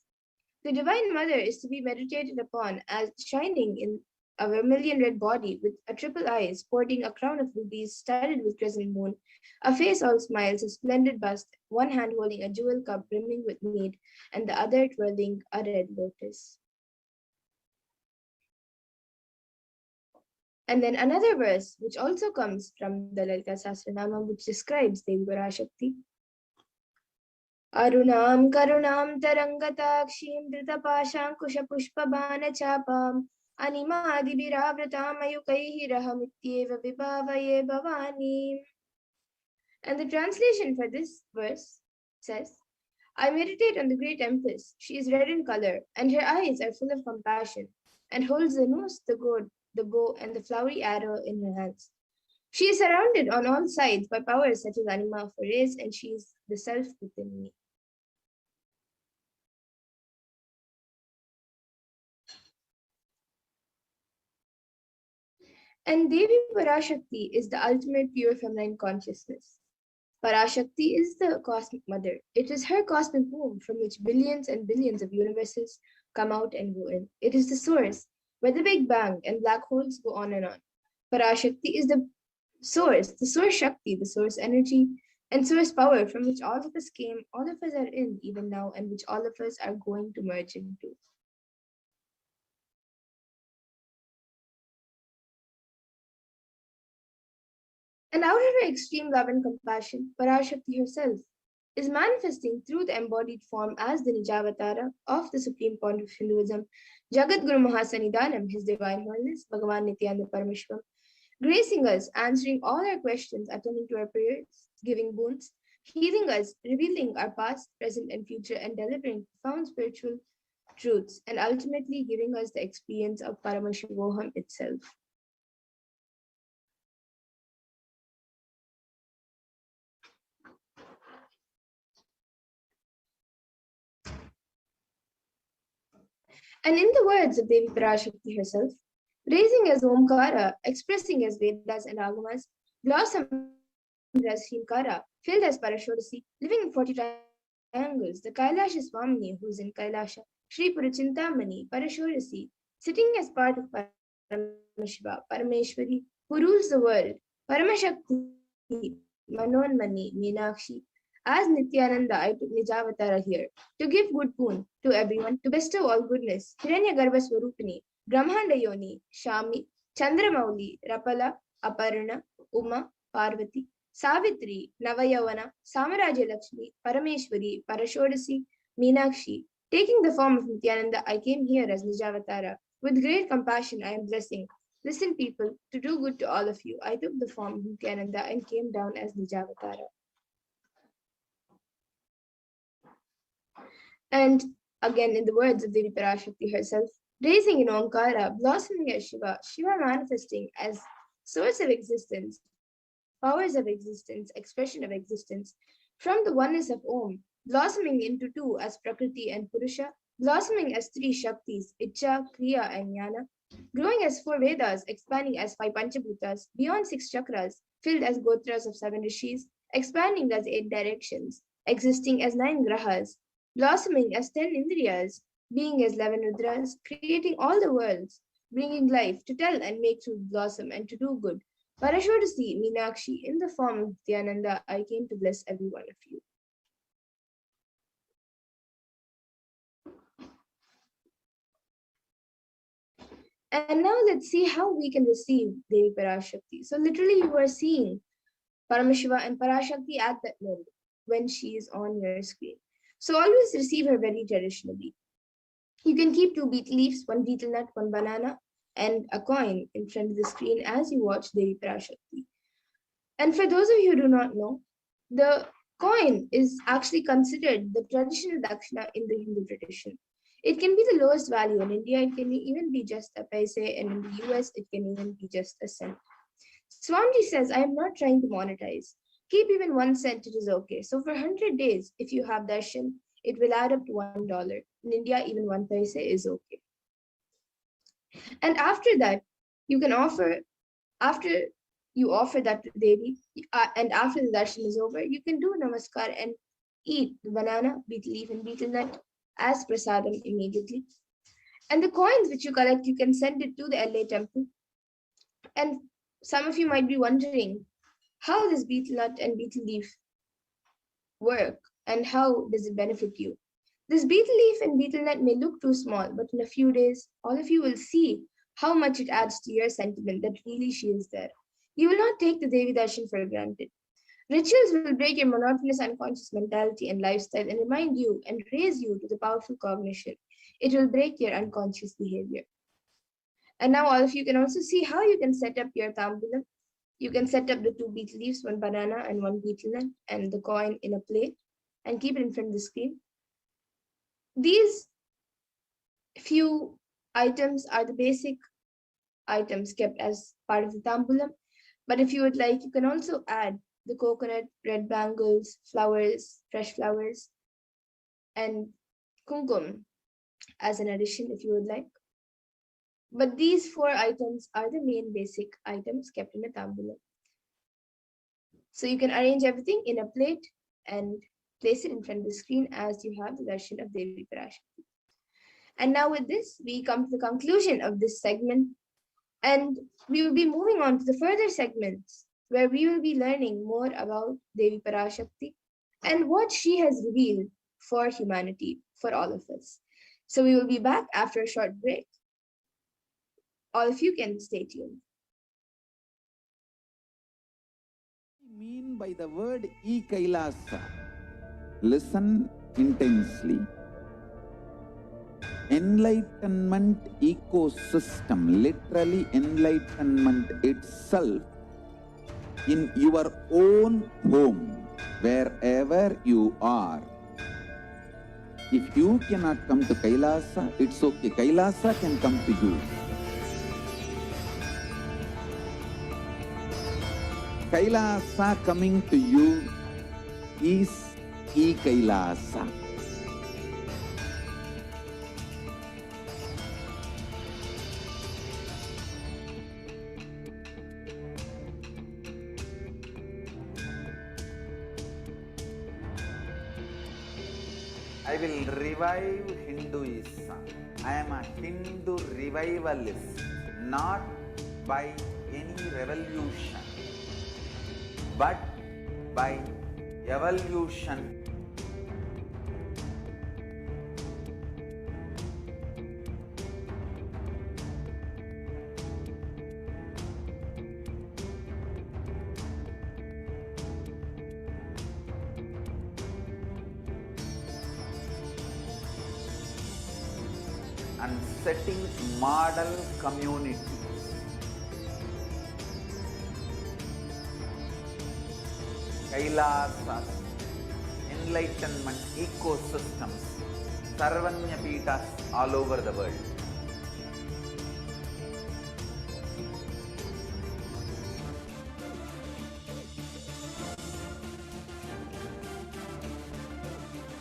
the Divine Mother is to be meditated upon as shining in a vermilion red body with a triple eye, sporting a crown of rubies studded with crescent moon, a face all smiles, a splendid bust, one hand holding a jewel cup brimming with mead, and the other twirling a red lotus. And then another verse, which also comes from the Lalita Sahasranama, which describes Devi PARASHAKTI. Arunam karunam tarangatakshim dritapashankushapushpabanachapam animadibhiravratam ayukaihi rahamityeva vibhavaye bhavani. And the translation for this verse says, I meditate on the great Empress. She is red in color, and her eyes are full of compassion, and holds the noose, the gourd, the bow, and the flowery arrow in her hands. She is surrounded on all sides by powers such as Anima for rays, and she is the self within me. And Devi PARASHAKTI is the ultimate pure feminine consciousness. PARASHAKTI is the cosmic mother. It is her cosmic womb from which billions and billions of universes come out and go in. It is the source where the Big Bang and black holes go on and on. PARASHAKTI is the source Shakti, the source energy, and source power from which all of us came, all of us are in even now, and which all of us are going to merge into. And out of her extreme love and compassion, PARASHAKTI herself is manifesting through the embodied form as the Nijavatara of the Supreme Point of Hinduism, Jagat Guru Mahasanidanam, His Divine Holiness, Bhagavan Nityananda Parameshwaram, gracing us, answering all our questions, attending to our prayers, giving boons, healing us, revealing our past, present, and future, and delivering profound spiritual truths, and ultimately giving us the experience of Paramashivoham itself. And in the words of Devi PARASHAKTI herself, raising as Omkara, expressing as Vedas and Agamas, blossomed as Shinkara, filled as Parashodasi, living in 40 triangles, the Kailasha Swamini, who is in Kailasha, Sri Purachintamani, Parashodasi, sitting as part of Paramashiva, Parameshwari, who rules the world, Paramashakti, Manonmani, Meenakshi. As Nityananda, I took Nijavatara here to give good boon to everyone, to bestow all goodness. Hiranyagarbha Swarupini, Brahmanda Yoni, Shami, Chandramauli, Rapala, Aparna, Uma, Parvati, Savitri, Navayavana, Samaraja Lakshmi, Parameshwari, Parashodasi, Meenakshi. Taking the form of Nityananda, I came here as Nijavatara. With great compassion, I am blessing. Listen, people, to do good to all of you. I took the form of Nityananda and came down as Nijavatara. And again, in the words of Devi PARASHAKTI herself, raising in Omkara, blossoming as Shiva, Shiva manifesting as source of existence, powers of existence, expression of existence, from the oneness of Om, blossoming into two as Prakriti and Purusha, blossoming as three Shaktis, Icha, Kriya, and Jnana, growing as 4 Vedas, expanding as 5 Panchabhutas, beyond 6 chakras, filled as Gotras of 7 Rishis, expanding as 8 directions, existing as 9 Grahas, blossoming as 10 Indriyas, being as 11 Rudras, creating all the worlds, bringing life to tell and make truth blossom and to do good. Parashodasi, Meenakshi, in the form of Nityananda, I came to bless every one of you. And now let's see how we can receive Devi PARASHAKTI. So literally you are seeing Paramashiva and PARASHAKTI at that moment when she is on your screen. So always receive her very traditionally. You can keep 2 betel leaves, 1 betel nut, 1 banana, and a coin in front of the screen as you watch Devi PARASHAKTI. And for those of you who do not know, the coin is actually considered the traditional dakshina in the Hindu tradition. It can be the lowest value in India. It can even be just a paise, and in the US, it can even be just a cent. Swamiji says, I am not trying to monetize. Keep even 1 cent, it is okay. So for 100 days, if you have darshan, it will add up to $1. In India, even 1 paisa is okay. And after that, you can offer, after you offer that to Devi, and after the darshan is over, you can do namaskar and eat the banana, betel leaf, and betel nut as prasadam immediately. And the coins which you collect, you can send it to the LA temple. And some of you might be wondering how this betel nut and betel leaf work and how does it benefit you. This betel leaf and betel nut may look too small, but in a few days, all of you will see how much it adds to your sentiment that really she is there. You will not take the Devi Darshan for granted. Rituals will break your monotonous unconscious mentality and lifestyle and remind you and raise you to the powerful cognition. It will break your unconscious behavior. And now all of you can also see how you can set up your tambulam. You can set up the 2 betel leaves, 1 banana and 1 betel nut, and the coin in a plate and keep it in front of the screen. These few items are the basic items kept as part of the tambulam. But if you would like, you can also add the coconut, red bangles, flowers, fresh flowers, and kumkum as an addition if you would like. But these 4 items are the main basic items kept in a tambulam. So you can arrange everything in a plate and place it in front of the screen as you have the darshan of Devi PARASHAKTI. And now with this, we come to the conclusion of this segment. And we will be moving on to the further segments where we will be learning more about Devi PARASHAKTI and what she has revealed for humanity, for all of us. So we will be back after a short break. All of you can stay tuned. Mean by the word e-Kailasa? Listen intensely. Enlightenment ecosystem, literally enlightenment itself, in your own home, wherever you are. If you cannot come to Kailasa, it's okay. Kailasa can come to you. Kailasa coming to you is e-Kailasa. I will revive Hinduism. I am a Hindu revivalist, not by any revolution, but by evolution. And setting model communities. Kailasas, enlightenment ecosystems, Sarvanya Pitas all over the world.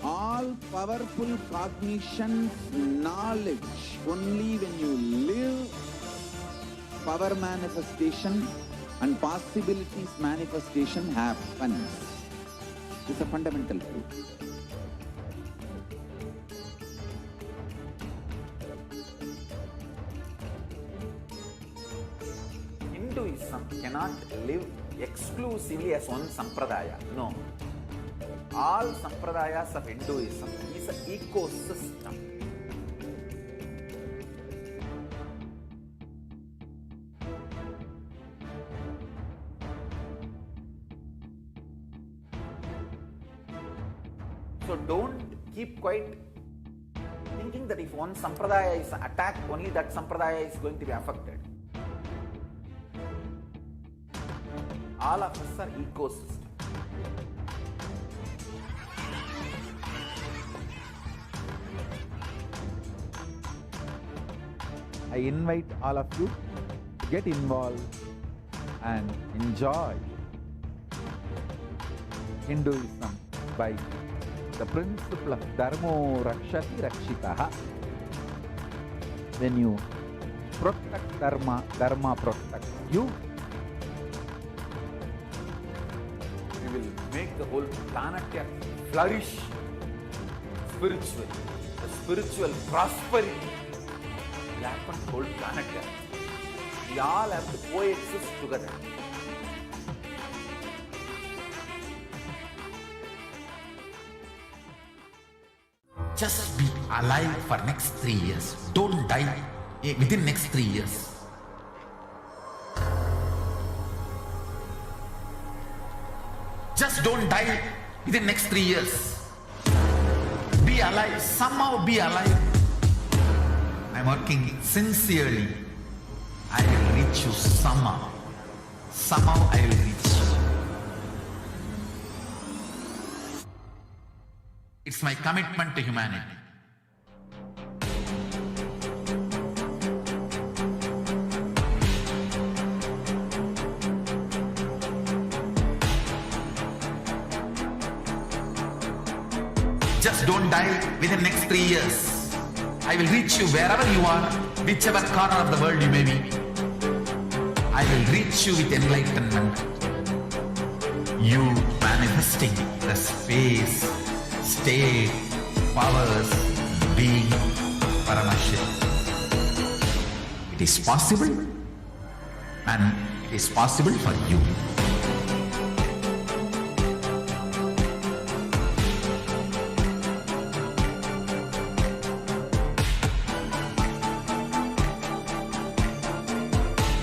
All powerful cognition, knowledge, only when you live, power manifestation and possibilities manifestation happens. It's a fundamental truth. Hinduism cannot live exclusively as one sampradaya. No. All sampradayas of Hinduism is an ecosystem. So don't keep quiet thinking that if one sampradaya is attacked, only that sampradaya is going to be affected. All of us are ecosystems. I invite all of you to get involved and enjoy Hinduism by the principle of Dharmo Rakshati Rakshitaha. When you protect Dharma, Dharma protects you. We will make the whole planet Earth flourish spiritually. The spiritual prosperity will happen to the whole planet Earth. We all have to coexist together. Just be alive for next 3 years. Don't die within next 3 years. Just don't die within next 3 years. Be alive, somehow be alive. I'm working sincerely. I will reach you somehow. Somehow I will reach you. It's my commitment to humanity. Just don't die within the next 3 years. I will reach you wherever you are, whichever corner of the world you may be. I will reach you with enlightenment. You manifesting the space, state, powers, being, Paramashakti. It is possible, and it is possible for you.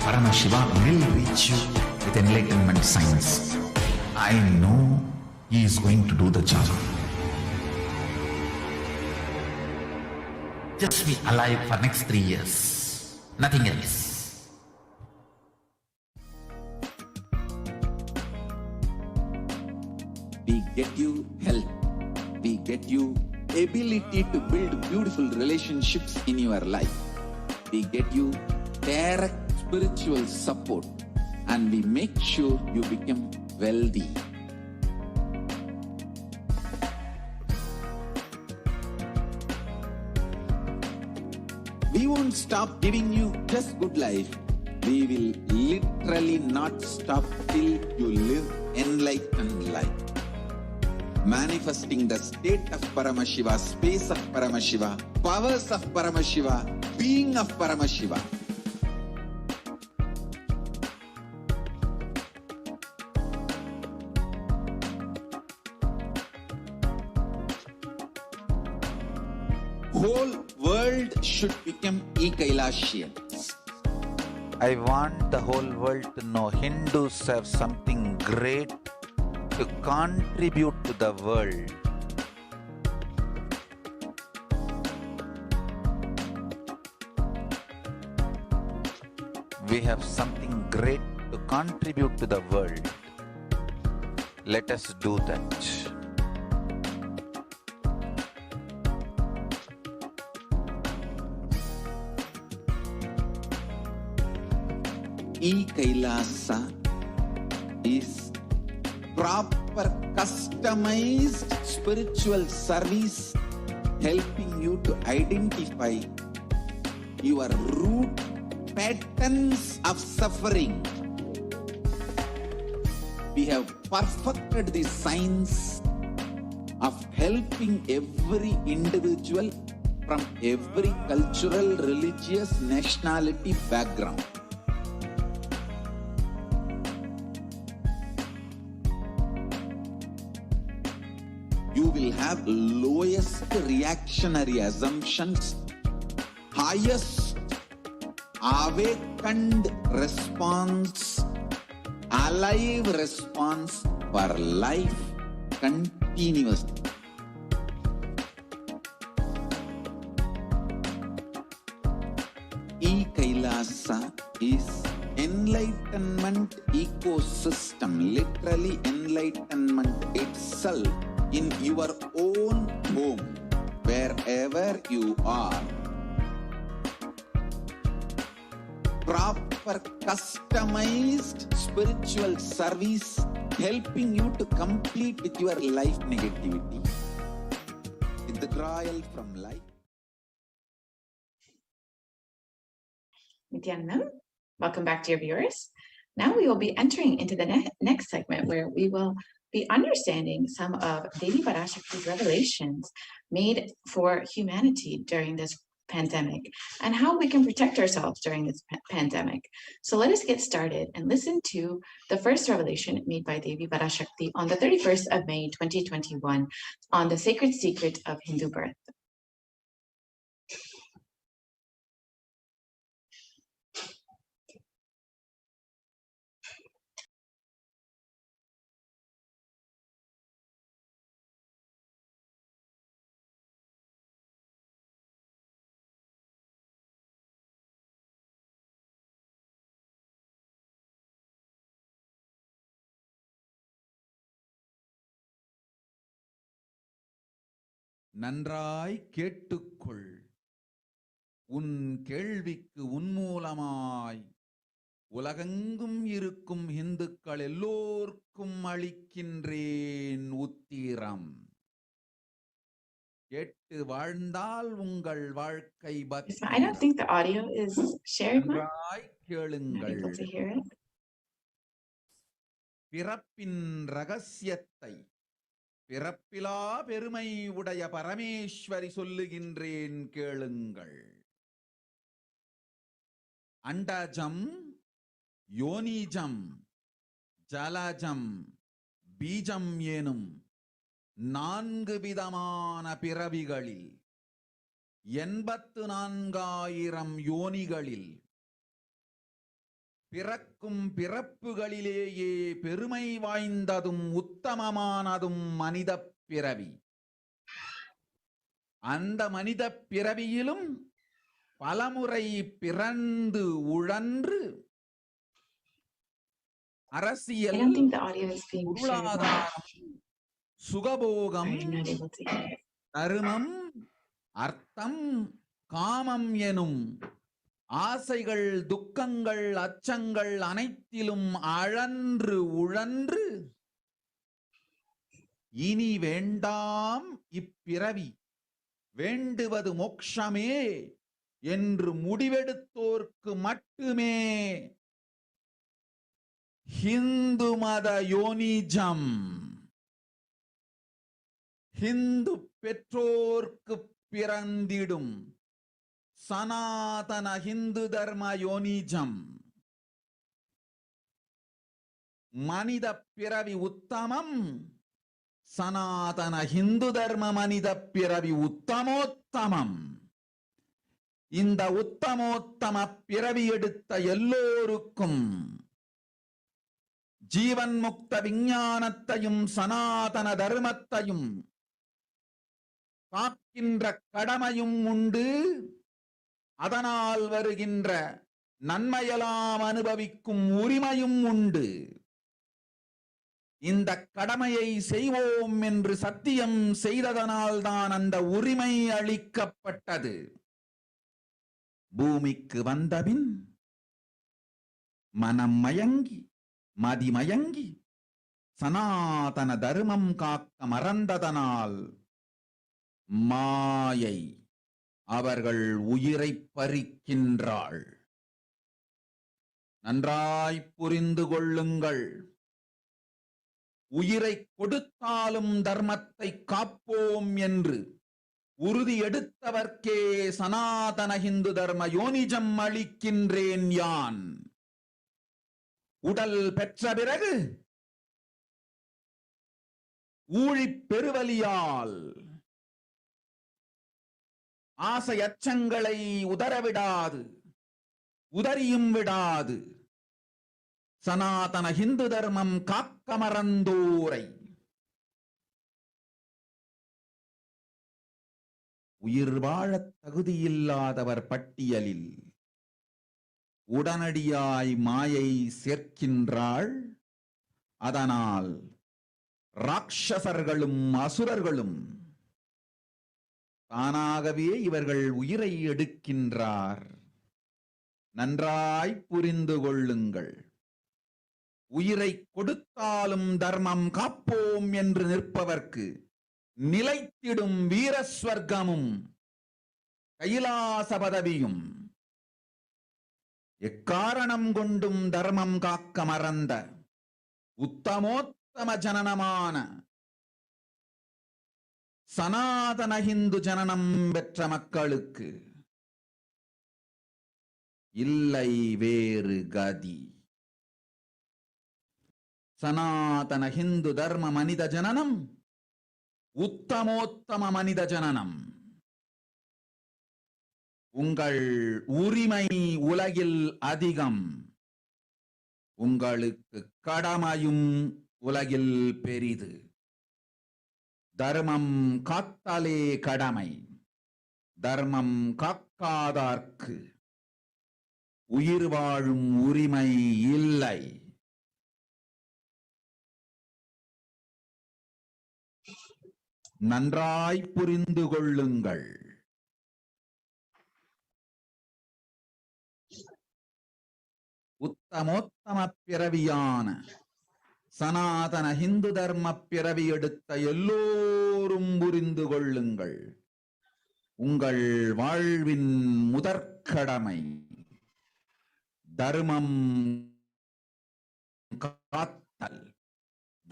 Paramashiva will reach you with enlightenment science. I know he is going to do the job. Just be alive for next 3 years. Nothing else. We get you health. We get you ability to build beautiful relationships in your life. We get you direct spiritual support, and we make sure you become wealthy. We won't stop giving you just good life. We will literally not stop till you live enlightened life. Manifesting the state of Paramashiva, space of Paramashiva, powers of Paramashiva, being of Paramashiva. Whole world should become e-Kailashian. I want the whole world to know Hindus have something great to contribute to the world. We have something great to contribute to the world. Let us do that. E-Kailasa is proper customized spiritual service helping you to identify your root patterns of suffering. We have perfected the science of helping every individual from every cultural, religious, nationality background. You will have lowest reactionary assumptions, highest awakened response, alive response for life continuously. E-Kailasa is enlightenment ecosystem, literally enlightenment itself in your own home, wherever you are. Proper customized spiritual service helping you to complete with your life negativity. Withdrawal from life. Nityanam, welcome back, dear viewers. Now we will be entering into the next segment where we will be understanding some of Devi PARASHAKTI's revelations made for humanity during this pandemic and how we can protect ourselves during this pandemic. So let us get started and listen to the first revelation made by Devi PARASHAKTI on the 31st of May 2021 on the sacred secret of Hindu birth. நன்றாய் கேட்டுக்கொள். உன் கேள்விக்கு உன்மூலமாய் உலகெங்கும் இருக்கும் இந்துக்கள் எல்லோர்க்கும் அளிக்கின்றேன் உத்திரம். கேட்டு வாழ்ந்தால் உங்கள் வாழ்க்கை I don't think the audio is shared. நன்றாய் கேளுங்கள். I'm able to hear it. பிறப்பின் ரகசியத்தை பிறப்பிலா பெருமை உடைய பரமேஸ்வரி சொல்லுகின்றேன் கேளுங்கள். அண்டஜம், யோனிஜம், ஜலஜம், பீஜம் எனும் 4 விதமான பிறவிகளில் 84,000 யோனிகளில் பிறக்கும் பிறப்புகளிலேயே பெருமை வாய்ந்ததும் உத்தமமானதும் மனித பிறவி. அந்த மனித பிறவியிலும் பலமுறை பிறந்து உழன்று அரசியல், பொருளாதாரம், சுகபோகம், தருமம், அர்த்தம், காமம் எனும் ஆசைகள், துக்கங்கள், அச்சங்கள் அனைத்திலும் அழன்று உழன்று இனி வேண்டாம் இப்பிறவி, வேண்டுவது மோட்சமே என்று முடிவெடுத்தோர்க்கு மட்டுமே ஹிந்து மத யோனிஜம், ஹிந்து பெற்றோர்க்கு பிறந்திடும் சனாதன ஹிந்து தர்ம யோனிஜம். மனித பிறவி உத்தமம், சனாதன ஹிந்து தர்ம மனித பிறவி உத்தமோத்தமம். இந்த உத்தமோத்தம பிறவி எடுத்த எல்லோருக்கும் ஜீவன் முக்த விஞ்ஞானத்தையும் சனாதன தர்மத்தையும் காக்கின்ற கடமையும் உண்டு. அதனால் வருகின்ற நன்மையெல்லாம் அனுபவிக்கும் உரிமையும் உண்டு. இந்த கடமையை செய்வோம் என்று சத்தியம் செய்ததனால்தான் அந்த உரிமை அளிக்கப்பட்டது. பூமிக்கு வந்தபின் மனம் மயங்கி மதிமயங்கி சனாதன தர்மம் காக்க மறந்ததனால் மாயை அவர்கள் உயிரை பறிக்கின்றாள். நன்றாய் புரிந்து கொள்ளுங்கள். உயிரை கொடுத்தாலும் தர்மத்தை காப்போம் என்று உறுதி எடுத்தவர்க்கே சனாதன ஹிந்து தர்ம யோனிஜம் அளிக்கின்றேன் யான். உடல் பெற்ற பிறகு ஊழிப் பெருவலியால் ஆசை அச்சங்களை உதறவிடாது, உதறியும் விடாது சனாதன ஹிந்து தர்மம் காக்க மறந்தோரை உயிர் வாழத் தகுதியில்லாதவர் பட்டியலில் உடனடியாய் மாயை சேர்க்கின்றாள். அதனால் ராட்சசர்களும் அசுரர்களும் தானாகவே இவர்கள் உயிரை எடுக்கின்றார். நன்றாய் புரிந்து கொள்ளுங்கள். உயிரை கொடுத்தாலும் தர்மம் காப்போம் என்று நிற்பவர்க்கு நிலைத்திடும் வீரஸ்வர்க்கமும் கைலாச பதவியும் எக்காரணம் கொண்டும் தர்மம் காக்க மறந்த உத்தமோத்தம ஜனனமான சனாதன ஹிந்து ஜனனம் பெற்ற மக்களுக்கு இல்லை வேறு கதி. சனாதன ஹிந்து தர்ம மனித ஜனனம் உத்தமோத்தம மனித ஜனனம். உங்கள் உரிமை உலகில் அதிகம், உங்களுக்கு கடமையும் உலகில் பெரிது. தர்மம் காத்தாலே கடமை, தர்மம் காக்காதார்க்கு உயிர் வாழும் உரிமை இல்லை. நன்றாய் புரிந்து கொள்ளுங்கள். உத்தமோத்தம பிறவியான சனாதன ஹிந்து தர்ம பிறவி எடுத்த எல்லோரும் புரிந்து கொள்ளுங்கள். உங்கள் வாழ்வின் முதற்கடமை தர்மம் காத்தல்.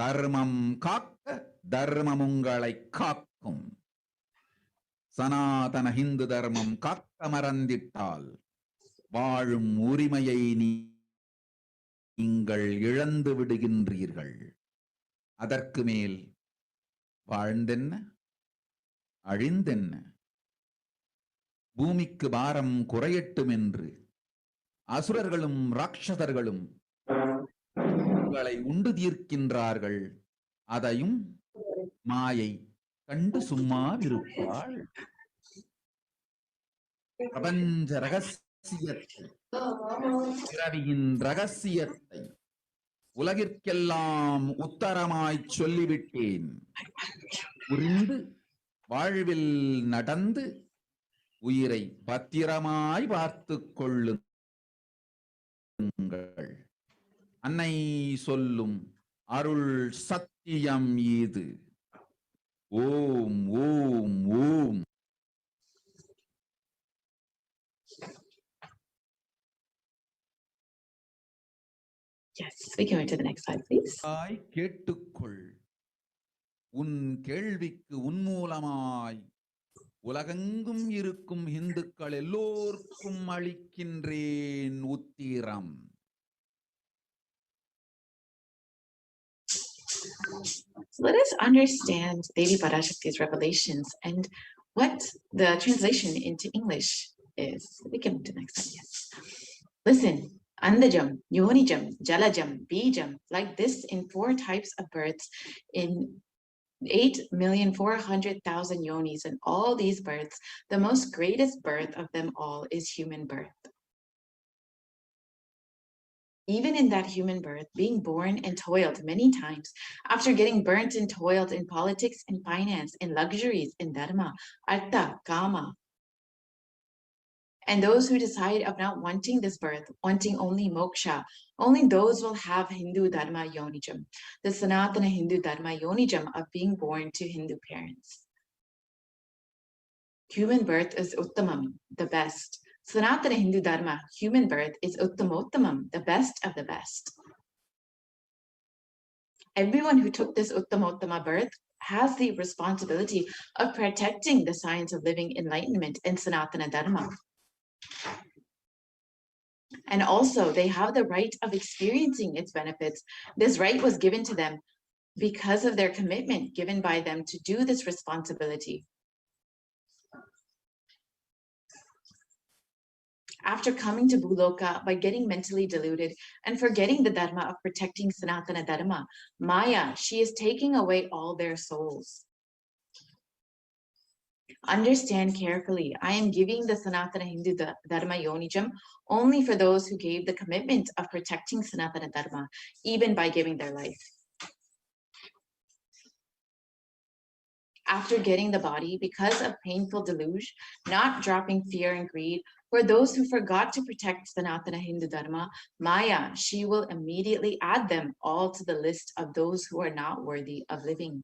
தர்மம் காக்க தர்மம் உங்களை காக்கும். சனாதன ஹிந்து தர்மம் காக்க மறந்திட்டால் வாழும் உரிமையை நீங்கள் இழந்து விடுகின்றீர்கள். அதற்கு மேல் வாழ்ந்தென்ன அழிந்தென்ன? பூமிக்கு பாரம் குறையட்டும் என்று அசுரர்களும் ராட்சதர்களும் உங்களை உண்டு தீர்க்கின்றார்கள். அதையும் மாயை கண்டு சும்மா இருப்பாள். பிரபஞ்ச ரகசியத்தை, பிறவியின் ரகசியத்தை உலகிற்கெல்லாம் உத்தரமாய் சொல்லிவிட்டேன். புரிந்து வாழ்வில் நடந்து உயிரை பத்திரமாய் பார்த்துக் கொள்ளுங்கள். அன்னை சொல்லும் அருள் சத்தியம் இது. ஓம் ஓம் ஓம். Yes, we can go to the next slide, please. கேட்டுக்கொள். உன் கேள்விக்கு உன்மூலமாய் உலகெங்கும் இருக்கும் இந்துக்கள் எல்லோருக்கும் அளிக்கின்றேன் உத்திரம். So let us understand Devi Parashakti's revelations and what the translation into English is. We can move to the next slide. Yes. Listen, Andajam, Yonijam, Jalajam, Bijam, like this in 4 types of births in 8,400,000 yonis, and all these births, the most greatest birth of them all is human birth. Even in that human birth, being born and toiled many times, after getting burnt and toiled in politics and finance, in luxuries, in dharma, artha, kama, and those who decide of not wanting this birth, wanting only moksha, only those will have Hindu dharma yonijam, the Sanatana Hindu dharma yonijam of being born to Hindu parents. Human birth is uttamam, the best. Sanatana Hindu dharma, human birth, is uttamottamam, the best of the best. Everyone who took this uttamottama birth has the responsibility of protecting the science of living enlightenment and Sanatana dharma. And also they have the right of experiencing its benefits. This right was given to them because of their commitment given by them to do this responsibility. After coming to Bhuloka by getting mentally deluded and forgetting the dharma of protecting Sanatana dharma, Maya, she is taking away all their souls. Understand carefully, I am giving the Sanatana Hindu dharma yonijam only for those who gave the commitment of protecting Sanatana dharma, even by giving their life. After getting the body, because of painful deluge, not dropping fear and greed, For those who forgot to protect Sanatana Hindu Dharma, Maya, she will immediately add them all to the list of those who are not worthy of living.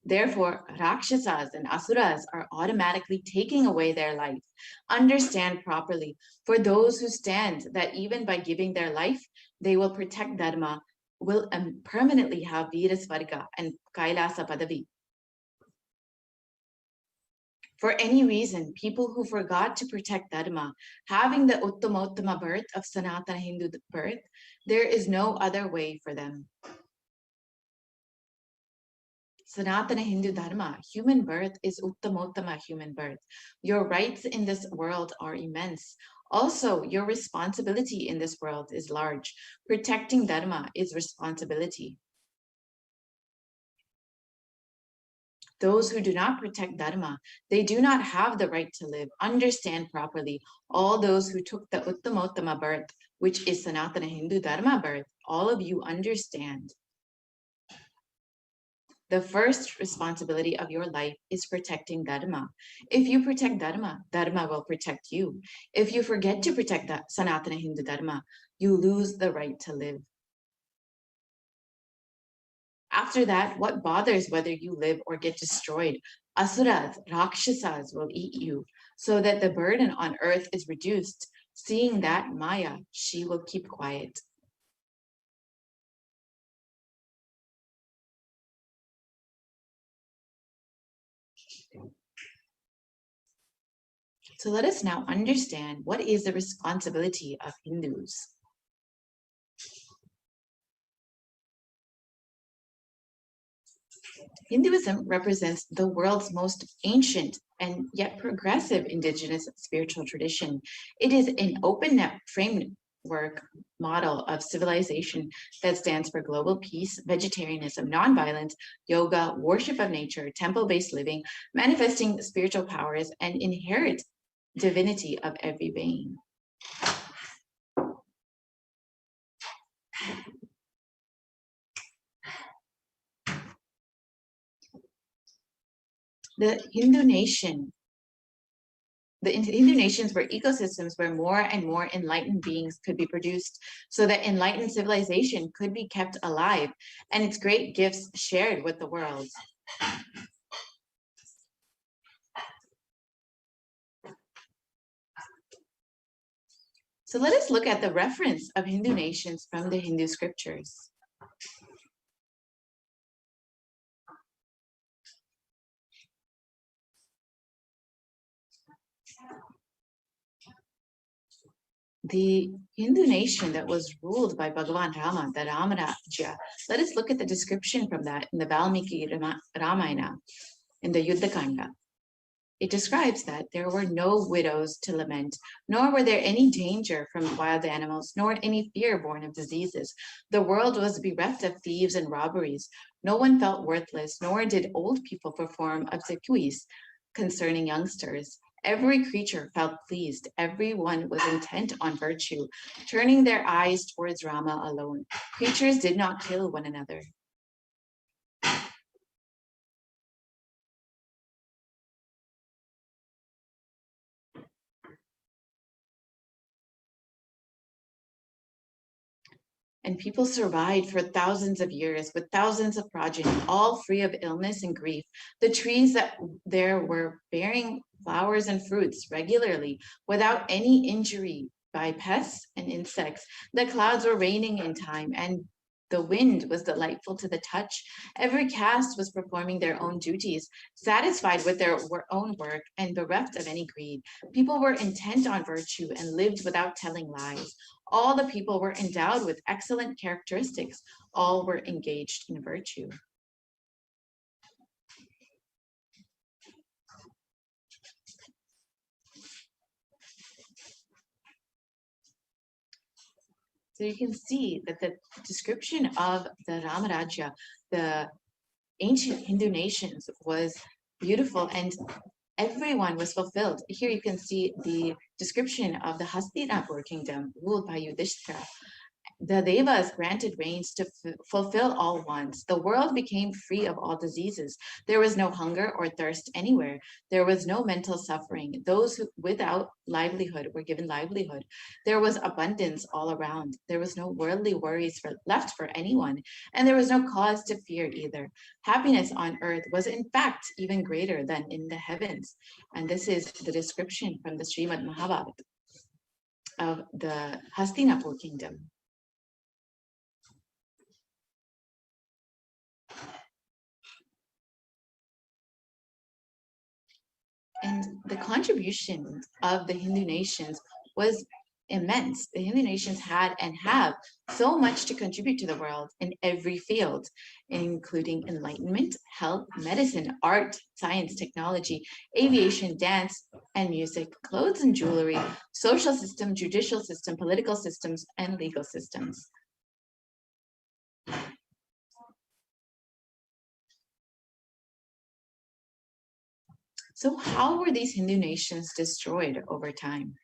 Therefore, Rakshasas and Asuras are automatically taking away their life. Understand properly, for those who stand that even by giving their life, they will protect Dharma, will permanently have Virasvarga and Kailasa Padavi. For any reason, people who forgot to protect Dharma, having the Uttamottama birth of Sanatana Hindu birth, there is no other way for them. Sanatana Hindu Dharma, human birth is Uttamottama human birth. Your rights in this world are immense. Also, your responsibility in this world is large. Protecting Dharma is responsibility. Those who do not protect Dharma, they do not have the right to live. Understand properly. All those who took the Uttamottama birth, which is Sanatana Hindu Dharma birth, all of you understand. The first responsibility of your life is protecting Dharma. If you protect Dharma, Dharma will protect you. If you forget to protect that Sanatana Hindu Dharma, you lose the right to live. After that, what bothers whether you live or get destroyed? Asuras, Rakshasas will eat you, so that the burden on earth is reduced. Seeing that, Maya, she will keep quiet. So let us now understand what is the responsibility of Hindus. Hinduism represents the world's most ancient and yet progressive indigenous spiritual tradition. It is an open framework model of civilization that stands for global peace, vegetarianism, nonviolence, yoga, worship of nature, temple-based living, manifesting spiritual powers, and inherent divinity of every being. The Hindu nations were ecosystems where more and more enlightened beings could be produced, so that enlightened civilization could be kept alive and its great gifts shared with the world. So let us look at the reference of Hindu nations from the Hindu scriptures. The Hindu nation that was ruled by Bhagavan Rama, the Ramarajya, let us look at the description from that in the Valmiki Ramayana, in the Yuddha Kanda. It describes that there were no widows to lament, nor were there any danger from wild animals, nor any fear born of diseases. The world was bereft of thieves and robberies. No one felt worthless, nor did old people perform obsequies concerning youngsters. Every creature felt pleased. Everyone was intent on virtue, turning their eyes towards Rama alone. Creatures did not kill one another. And people survived for thousands of years with thousands of progeny, all free of illness and grief. The trees that there were bearing flowers and fruits regularly without any injury by pests and insects. The clouds were raining in time, and the wind was delightful to the touch. Every caste was performing their own duties, satisfied with their own work and bereft of any greed. People were intent on virtue and lived without telling lies. All the people were endowed with excellent characteristics. All were engaged in virtue. So you can see that the description of the Ramarajya, the ancient Hindu nations, was beautiful and everyone was fulfilled. Here you can see the description of the Hastinapur kingdom ruled by Yudhishthira. the Devas granted rains to fulfill all wants. The world became free of all diseases. There was no hunger or thirst anywhere. There was no mental suffering. Those who without livelihood were given livelihood. There was abundance all around. There was no worldly worries left for anyone, and there was no cause to fear either. Happiness on earth was in fact even greater than in the heavens. And this is the description from the Srimad Mahabharata of the Hastinapur kingdom. And the contribution of the Hindu nations was immense. The Hindu nations had and have so much to contribute to the world in every field, including enlightenment, health, medicine, art, science, technology, aviation, dance, and music, clothes and jewelry, social system, judicial system, political systems, and legal systems. So how were these Hindu nations destroyed over time?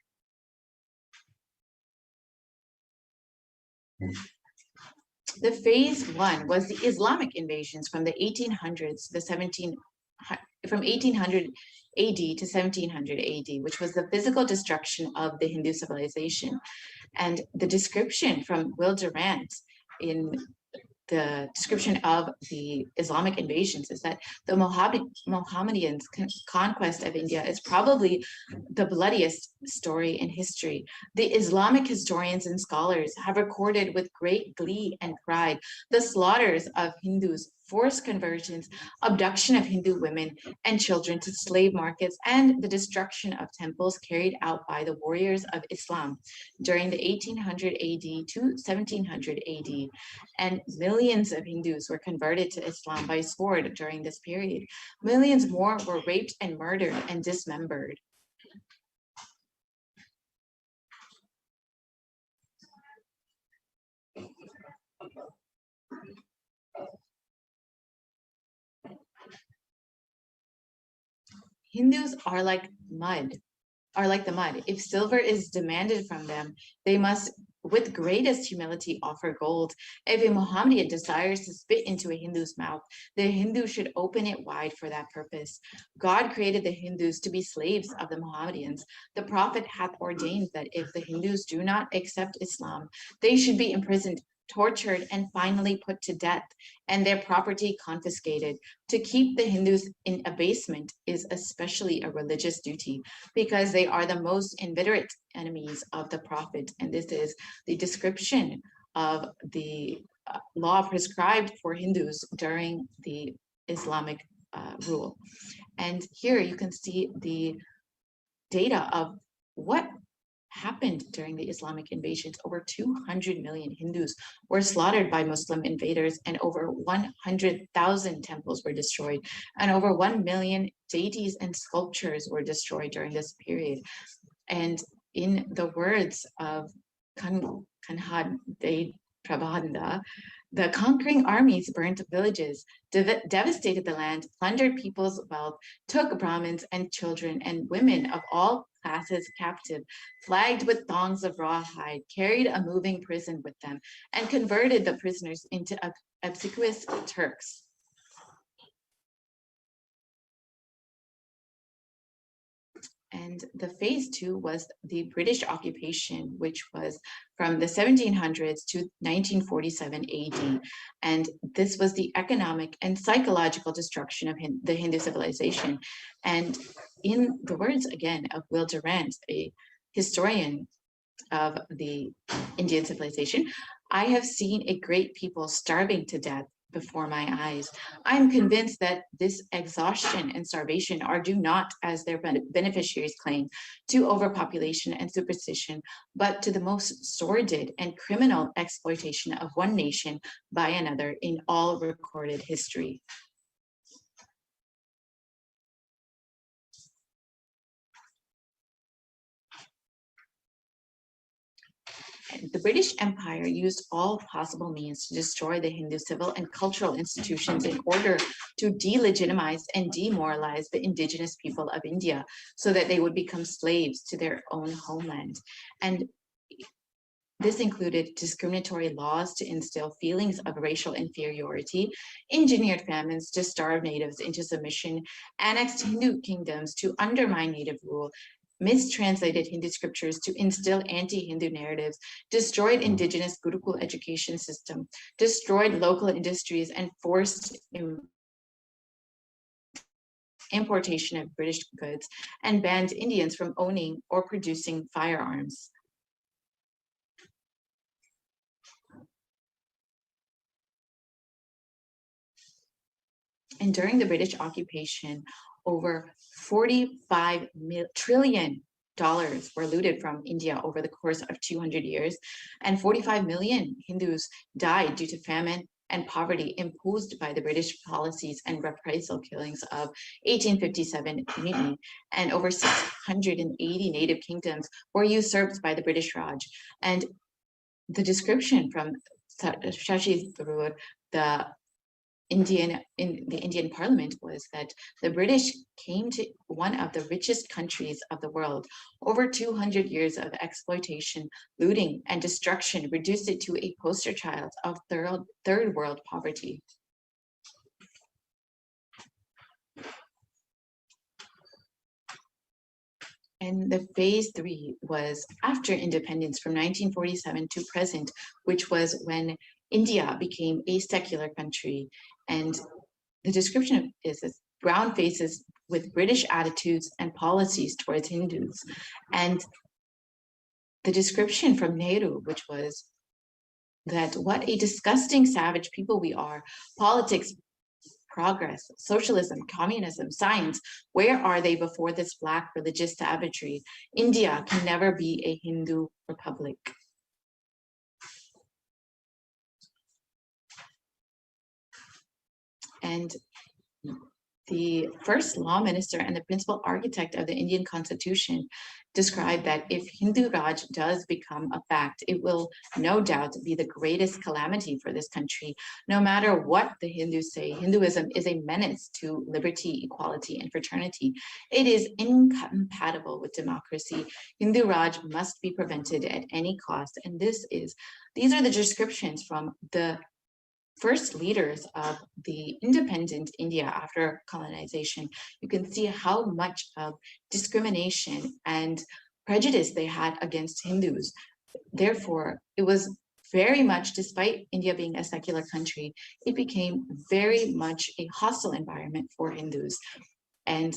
The phase one was the Islamic invasions from the 1800s to from 1800 AD to 1700 AD, which was the physical destruction of the Hindu civilization. And the description from Will Durant in the description of the Islamic invasions is that the Mohammedans' conquest of India is probably the bloodiest story in history. The Islamic historians and scholars have recorded with great glee and pride the slaughters of Hindus, forced conversions, abduction of Hindu women and children to slave markets, and the destruction of temples carried out by the warriors of Islam during the 1800 AD to 1700 AD. And millions of Hindus were converted to Islam by sword during this period. Millions more were raped and murdered and dismembered. Hindus are like the mud. If silver is demanded from them, they must, with greatest humility, offer gold. If a Mohammedan desires to spit into a Hindu's mouth, the Hindu should open it wide for that purpose. God created the Hindus to be slaves of the Mohammedans. The Prophet hath ordained that if the Hindus do not accept Islam, they should be imprisoned, tortured, and finally put to death, and their property confiscated. To keep the Hindus in abasement is especially a religious duty, because they are the most inveterate enemies of the Prophet. And this is the description of the law prescribed for Hindus during the Islamic rule. And here you can see the data of what happened during the Islamic invasions. Over 200 million Hindus were slaughtered by Muslim invaders, and over 100,000 temples were destroyed, and over 1 million deities and sculptures were destroyed during this period. And in the words of Kanhad De Prabhanda, the conquering armies burnt villages, devastated the land, plundered people's wealth, took Brahmins and children and women of all classes captive, flagged with thongs of rawhide, carried a moving prison with them, and converted the prisoners into obsequious Turks. And the phase two was the British occupation, which was from the 1700s to 1947 AD. And this was the economic and psychological destruction of the Hindu civilization. And in the words, again, of Will Durant, a historian of the Indian civilization, I have seen a great people starving to death before my eyes. I am convinced that this exhaustion and starvation are due not, as their beneficiaries claim, to overpopulation and superstition, but to the most sordid and criminal exploitation of one nation by another in all recorded history. The British Empire used all possible means to destroy the Hindu civil and cultural institutions in order to delegitimize and demoralize the indigenous people of India so that they would become slaves to their own homeland. And This included discriminatory laws to instill feelings of racial inferiority, engineered famines to starve natives into submission, annexed Hindu kingdoms to undermine native rule, mistranslated Hindu scriptures to instill anti-Hindu narratives, destroyed indigenous Gurukul education system, destroyed local industries, and forced importation of British goods, and banned Indians from owning or producing firearms. And during the British occupation, over $45 trillion were looted from India over the course of 200 years, and 45 million Hindus died due to famine and poverty imposed by the British policies and reprisal killings of 1857 mutiny, and over 680 native kingdoms were usurped by the British Raj. And the description from Shashi Tharoor, the Indian Parliament, was that the British came to one of the richest countries of the world. Over 200 years of exploitation, looting, and destruction reduced it to a poster child of third world poverty. And the phase 3 was after independence from 1947 to present, which was when India became a secular country. And the description is this: brown faces with British attitudes and policies towards Hindus. And the description from Nehru, which was that what a disgusting savage people we are, politics, progress, socialism, communism, science, where are they before this black religious savagery? India can never be a Hindu republic. And the first law minister and the principal architect of the Indian Constitution described that if Hindu Raj does become a fact, it will no doubt be the greatest calamity for this country. No matter what the Hindus say, Hinduism is a menace to liberty, equality, and fraternity. It is incompatible with democracy. Hindu Raj must be prevented at any cost. And these are the descriptions from the first leaders of the independent India after colonization. You can see how much of discrimination and prejudice they had against Hindus. Therefore, it was very much, despite India being a secular country, it became very much a hostile environment for Hindus. And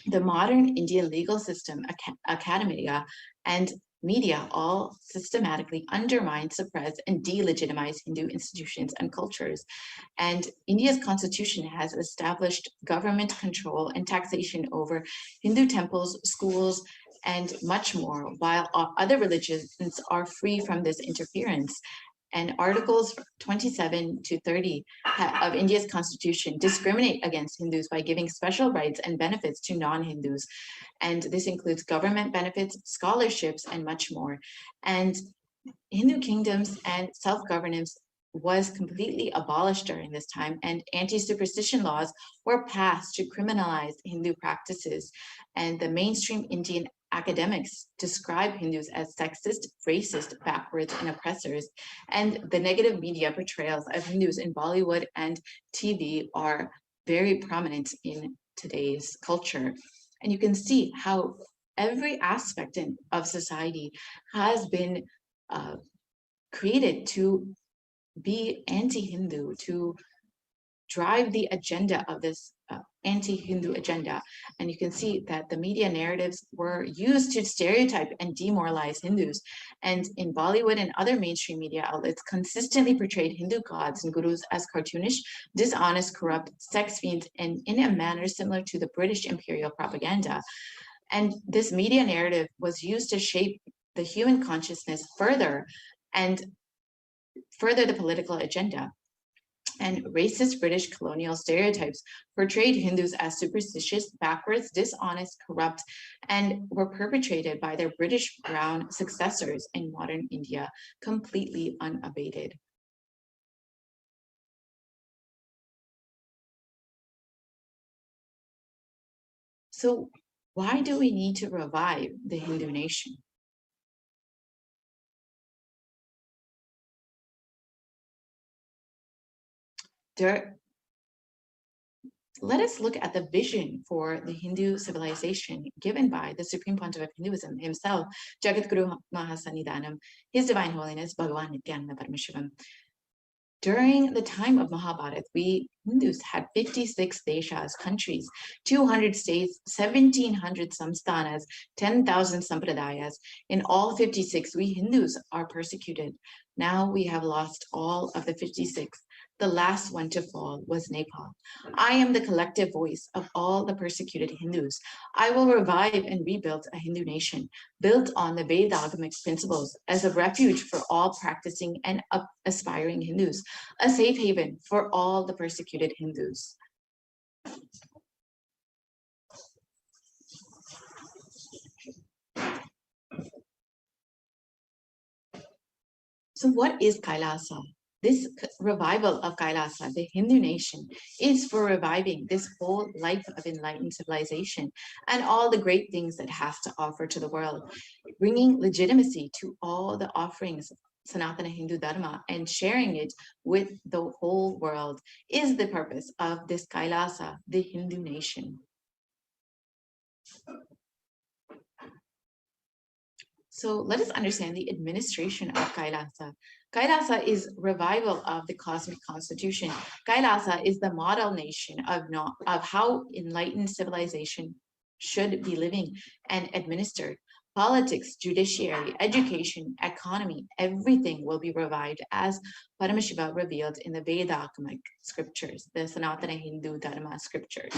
the modern Indian legal system, academia, and media all systematically undermine, suppress, and delegitimize Hindu institutions and cultures. And India's constitution has established government control and taxation over Hindu temples, schools, and much more, while other religions are free from this interference. And Articles 27 to 30 of India's constitution discriminate against Hindus by giving special rights and benefits to non-Hindus. And this includes government benefits, scholarships, and much more. And Hindu kingdoms and self-governance was completely abolished during this time, and anti-superstition laws were passed to criminalize Hindu practices. And the mainstream Indian academics describe Hindus as sexist, racist, backwards, and oppressors. And the negative media portrayals of Hindus in Bollywood and TV are very prominent in today's culture. And you can see how every aspect of society has been created to be anti-Hindu, to drive the agenda of this anti-Hindu agenda. And you can see that the media narratives were used to stereotype and demoralize Hindus. And in Bollywood and other mainstream media outlets consistently portrayed Hindu gods and gurus as cartoonish, dishonest, corrupt, sex fiends, and in a manner similar to the British imperial propaganda. And this media narrative was used to shape the human consciousness further and further the political agenda. And racist British colonial stereotypes portrayed Hindus as superstitious, backwards, dishonest, corrupt, and were perpetrated by their British brown successors in modern India, completely unabated. So why do we need to revive the Hindu nation? let us look at the vision for the Hindu civilization given by the Supreme Pontiff of Hinduism himself, Jagadguru Mahasannidhanam, His Divine Holiness Bhagavan Nityananda Paramashivam. During the time of Mahabharata, we Hindus had 56 deshas, countries, 200 states, 1,700 samsthanas, 10,000 sampradayas. In all 56, we Hindus are persecuted. Now we have lost all of the 56. The last one to fall was Nepal. I am the collective voice of all the persecuted Hindus. I will revive and rebuild a Hindu nation built on the Vedagamic principles as a refuge for all practicing and aspiring Hindus, a safe haven for all the persecuted Hindus. So what is Kailasa? This revival of Kailasa, the Hindu nation, is for reviving this whole life of enlightened civilization and all the great things it has to offer to the world, bringing legitimacy to all the offerings of Sanatana Hindu Dharma and sharing it with the whole world is the purpose of this Kailasa, the Hindu nation. So let us understand the administration of Kailasa. Kailasa is revival of the cosmic constitution. Kailasa is the model nation of how enlightened civilization should be living and administered. Politics, judiciary, education, economy, everything will be revived as Paramashiva revealed in the Vedagamic scriptures, the Sanatana Hindu Dharma scriptures.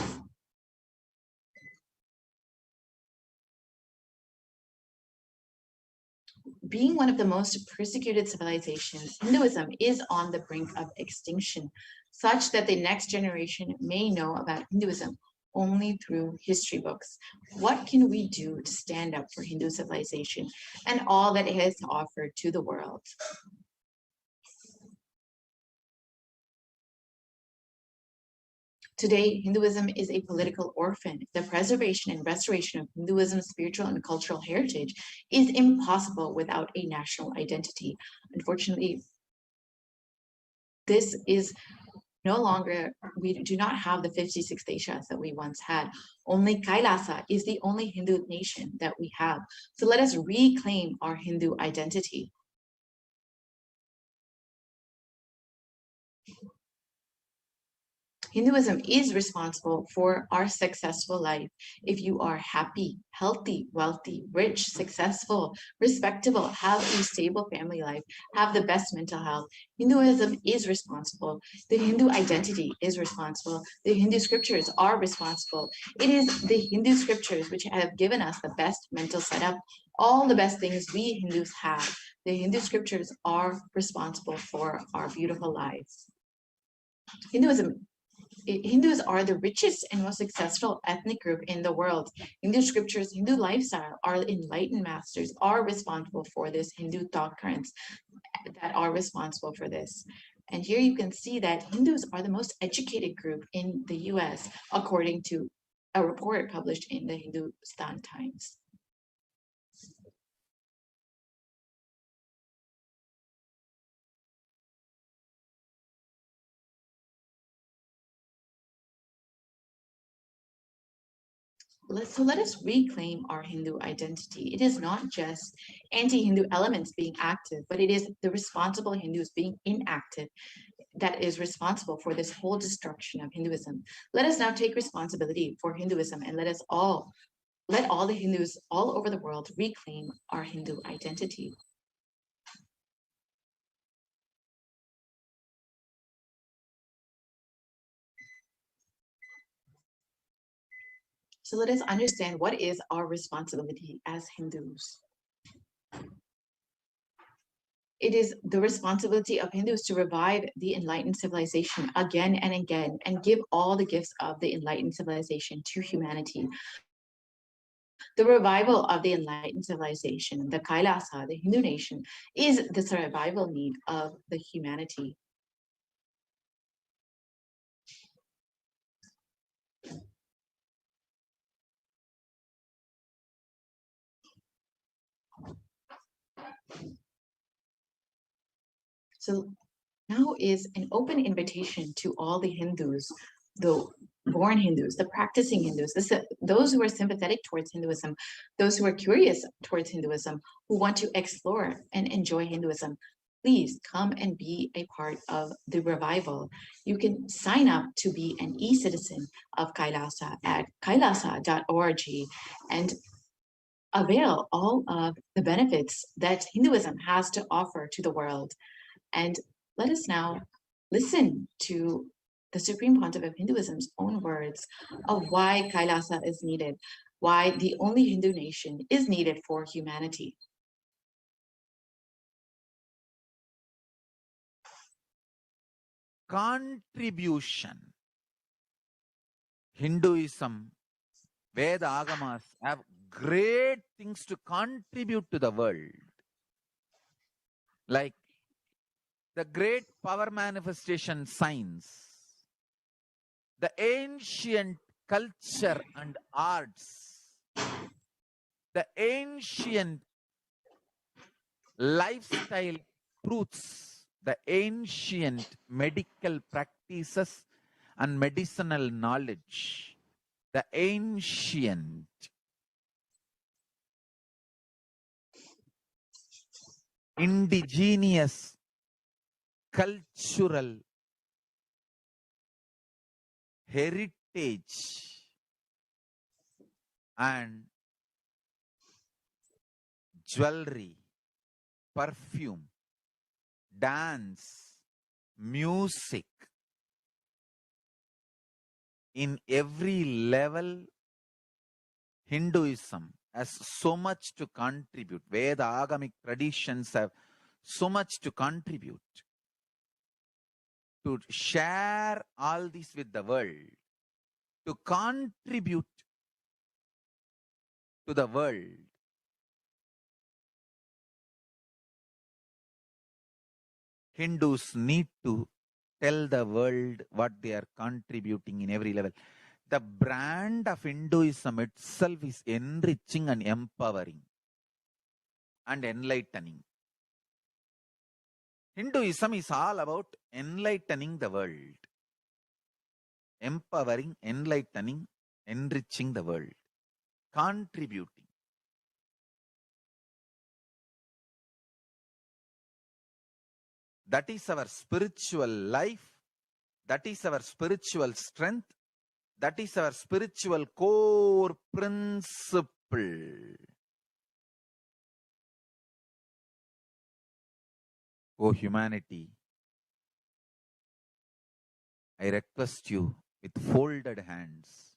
Being one of the most persecuted civilizations, Hinduism is on the brink of extinction, such that the next generation may know about Hinduism only through history books. What can we do to stand up for Hindu civilization and all that it has to offer to the world? Today, Hinduism is a political orphan. The preservation and restoration of Hinduism's spiritual and cultural heritage is impossible without a national identity. Unfortunately, this is no longer, we do not have the 56 deshas that we once had. Only Kailasa is the only Hindu nation that we have. So let us reclaim our Hindu identity. Hinduism is responsible for our successful life. If you are happy, healthy, wealthy, rich, successful, respectable, have a stable family life, have the best mental health, Hinduism is responsible. The Hindu identity is responsible. The Hindu scriptures are responsible. It is the Hindu scriptures which have given us the best mental setup, all the best things we Hindus have. The Hindu scriptures are responsible for our beautiful lives. Hindus are the richest and most successful ethnic group in the world. Hindu scriptures, Hindu lifestyle, our enlightened masters are responsible for this. Hindu thought currents that are responsible for this. And here you can see that Hindus are the most educated group in the US, according to a report published in the Hindustan Times. So let us reclaim our Hindu identity. It is not just anti-Hindu elements being active, but it is the responsible Hindus being inactive that is responsible for this whole destruction of Hinduism. Let us now take responsibility for Hinduism and let all the Hindus all over the world reclaim our Hindu identity. So let us understand what is our responsibility as Hindus. It is the responsibility of Hindus to revive the enlightened civilization again and again and give all the gifts of the enlightened civilization to humanity. The revival of the enlightened civilization, the Kailasa, the Hindu nation, is the survival need of the humanity. So now is an open invitation to all the Hindus, the born Hindus, the practicing Hindus, those who are sympathetic towards Hinduism, those who are curious towards Hinduism, who want to explore and enjoy Hinduism. Please come and be a part of the revival. You can sign up to be an e-citizen of Kailasa at kailasa.org and avail all of the benefits that Hinduism has to offer to the world. And let us now listen to the Supreme Pontiff of Hinduism's own words of why Kailasa is needed, why the only Hindu nation is needed for humanity. Contribution. Hinduism, Veda Agamas have great things to contribute to the world. Like the great power manifestation science, the ancient culture and arts, the ancient lifestyle truths, the ancient medical practices and medicinal knowledge, the ancient indigenous cultural heritage and jewelry, perfume, dance, music. In every level, Hinduism has so much to contribute. Veda Agamic traditions have so much to contribute. To share all this with the world, to contribute to the world. Hindus need to tell the world what they are contributing in every level. The brand of Hinduism itself is enriching and empowering and enlightening. Hinduism is all about enlightening the world. Empowering, enlightening, enriching the world. Contributing. That is our spiritual life. That is our spiritual strength. That is our spiritual core principle. O humanity, I request you with folded hands,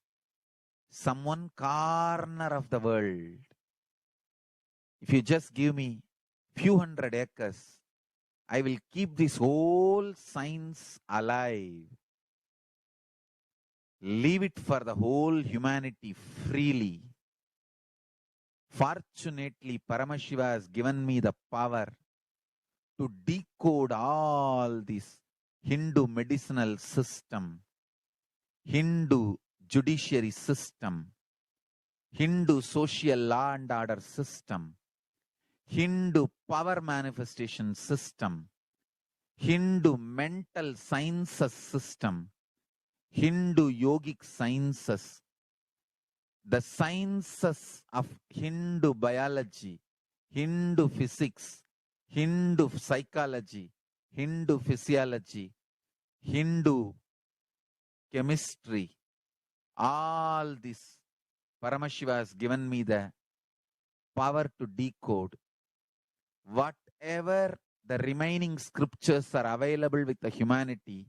some one corner of the world, if you just give me few hundred acres, I will keep this whole science alive. Leave it for the whole humanity freely. Fortunately, Paramashiva has given me the power to decode all this Hindu medicinal system, Hindu judiciary system, Hindu social law and order system, Hindu power manifestation system, Hindu mental sciences system, Hindu yogic sciences, the sciences of Hindu biology, Hindu physics, Hindu psychology, Hindu physiology, Hindu chemistry, all this Paramashiva has given me the power to decode. Whatever the remaining scriptures are available with the humanity,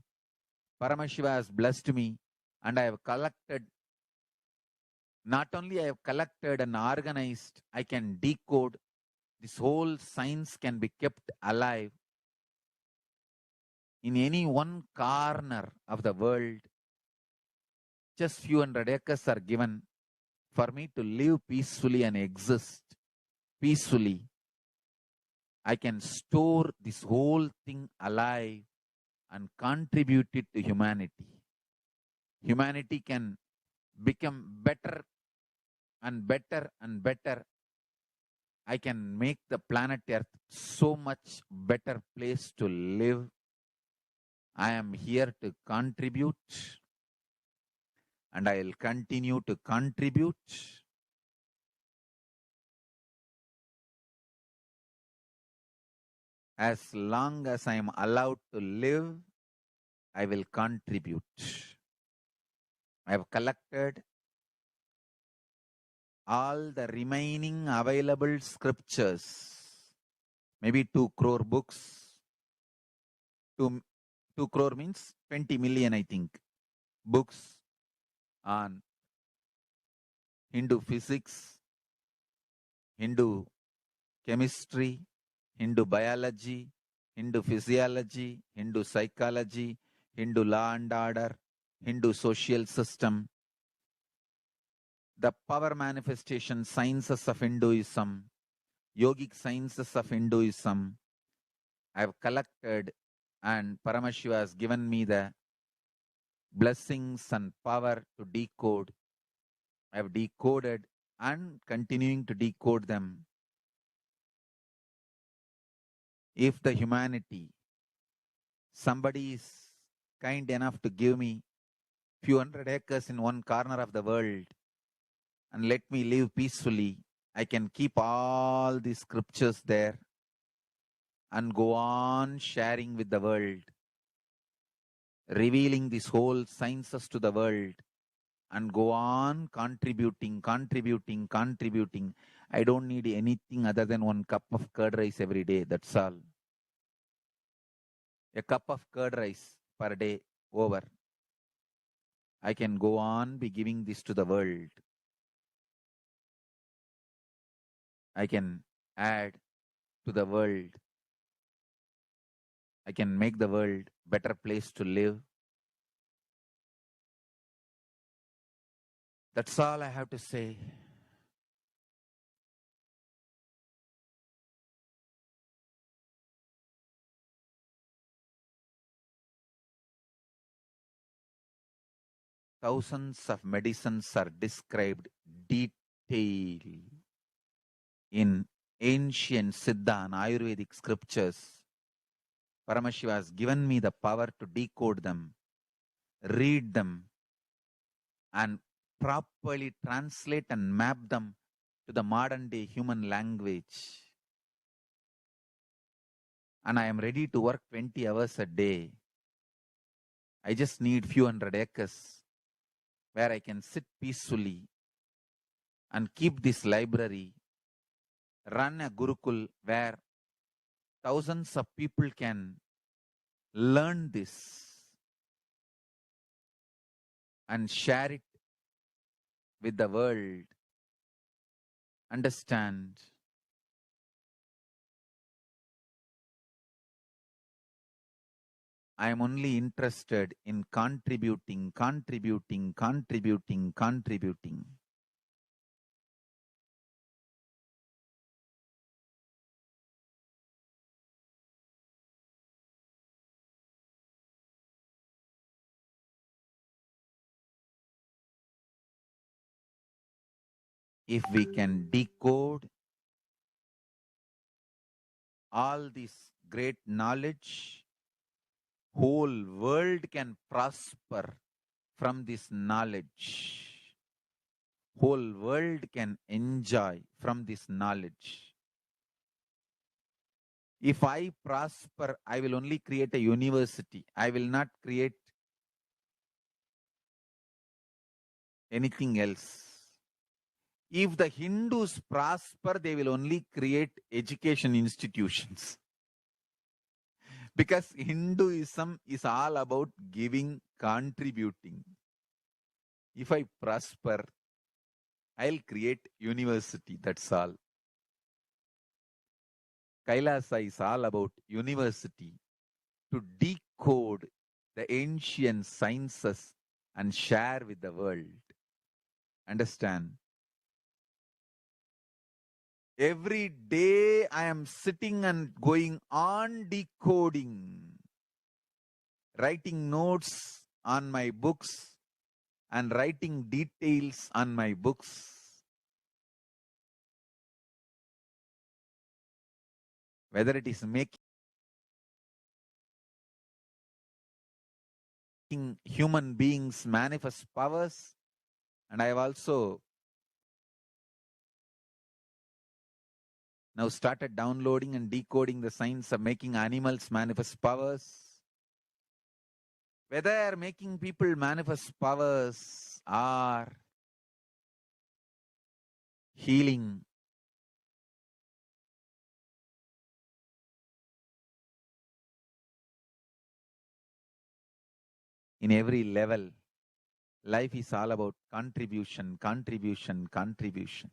Paramashiva has blessed me, and I have collected, not only I have collected and organized, I can decode. This whole science can be kept alive in any one corner of the world. Just few hundred acres are given for me to live peacefully and exist peacefully. I can store this whole thing alive and contribute it to humanity. Humanity can become better and better and better. I can make the planet Earth so much better place to live I am here to contribute, and I will continue to contribute. As long as I am allowed to live, I will contribute. I have collected all the remaining available scriptures, maybe 2 crore books. 2 crore means 20 million, I think, books on Hindu physics, Hindu chemistry, Hindu biology, Hindu physiology, Hindu psychology, Hindu law and order, Hindu social system, the power manifestation sciences of Hinduism, yogic sciences of Hinduism. I have collected, and Paramashiva has given me the blessings and power to decode. I have decoded and continuing to decode them. If the humanity, somebody is kind enough to give me few hundred acres in one corner of the world and let me live peacefully, I can keep all these scriptures there and go on sharing with the world, revealing these whole sciences to the world, and go on contributing. I don't need anything other than 1 cup of curd rice every day. That's all. A cup of curd rice per day over. I can go on be giving this to the world. I can add to the world. I can make the world a better place to live. That's all I have to say. Thousands of medicines are described detail in ancient Siddha and Ayurvedic scriptures. Paramashiva has given me the power to decode them, read them, and properly translate and map them to the modern day human language. And I am ready to work 20 hours a day. I just need few hundred acres where I can sit peacefully and keep this library, run a Gurukul where thousands of people can learn this and share it with the world. Understand? I am only interested in contributing. If we can decode all this great knowledge, whole world can prosper from this knowledge. Whole world can enjoy from this knowledge. If I prosper, I will only create a university. I will not create anything else. If the Hindus prosper, they will only create education institutions. Because Hinduism is all about giving, contributing. If I prosper, I'll create university, that's all. Kailasa is all about university, to decode the ancient sciences and share with the world. Understand? Every day I am sitting and going on decoding, writing notes on my books and writing details on my books. Whether it is making making human beings manifest powers, and I have also now started downloading and decoding the science of making animals manifest powers. Whether making people manifest powers or healing, in every level, life is all about contribution, contribution, contribution.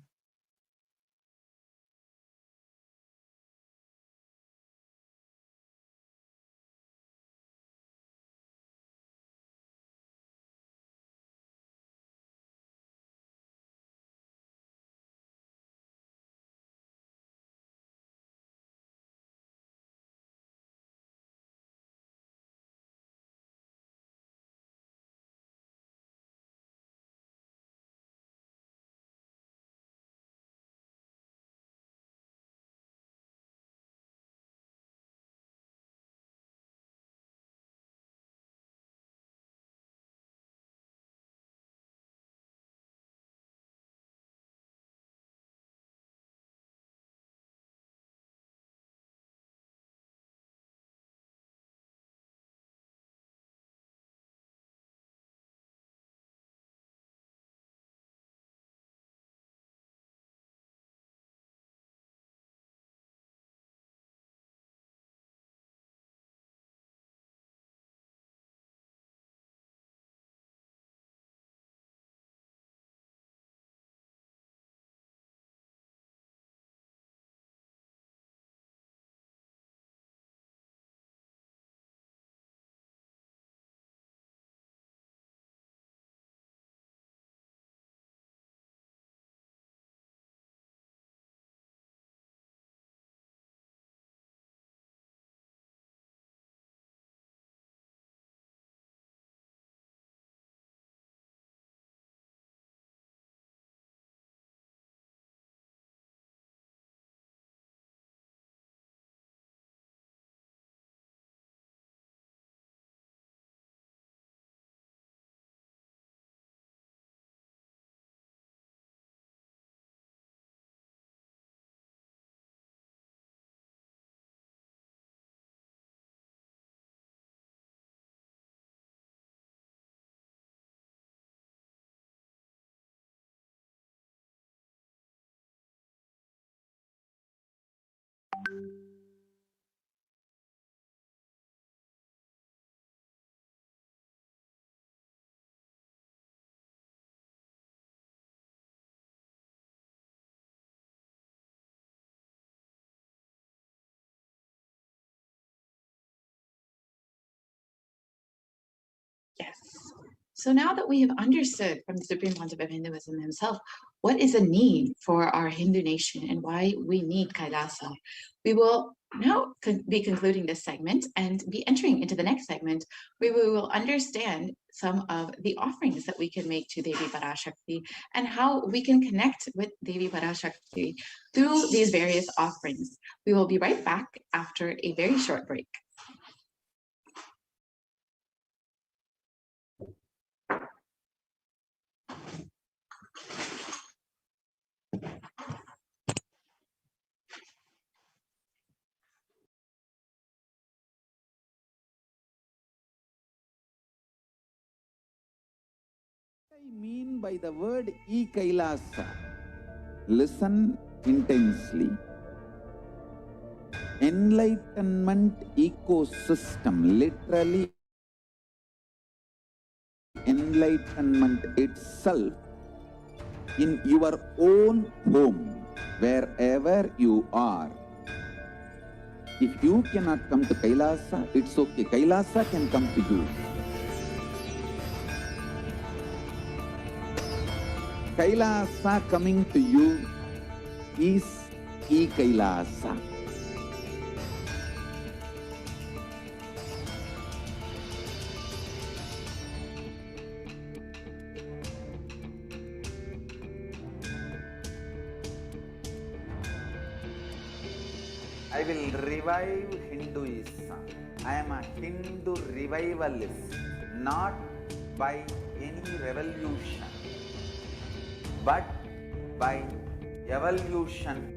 Yes. So now that we have understood from the Supreme Pontiff of Hinduism himself what is a need for our Hindu nation and why we need Kailasa, we will now be concluding this segment and be entering into the next segment where we will understand some of the offerings that we can make to Devi PARASHAKTI and how we can connect with Devi PARASHAKTI through these various offerings. We will be right back after a very short break. I mean by the word e-Kailasa? Listen intensely. Enlightenment ecosystem, literally enlightenment itself in your own home, wherever you are. If you cannot come to Kailasa, it's okay. Kailasa can come to you. Kailasa coming to you is e-Kailasa. I will revive Hinduism. I am a Hindu revivalist, not by any revolution, but by evolution.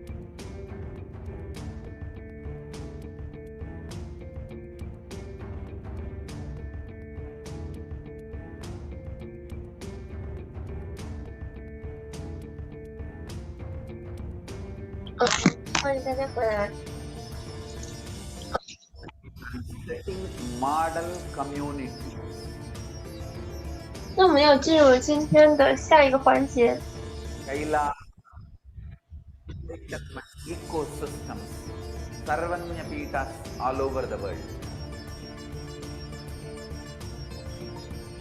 Setting model community. 那我们要进入今天的下一个环节。 Kaila ecosystems, Sarvanya Peethas all over the world.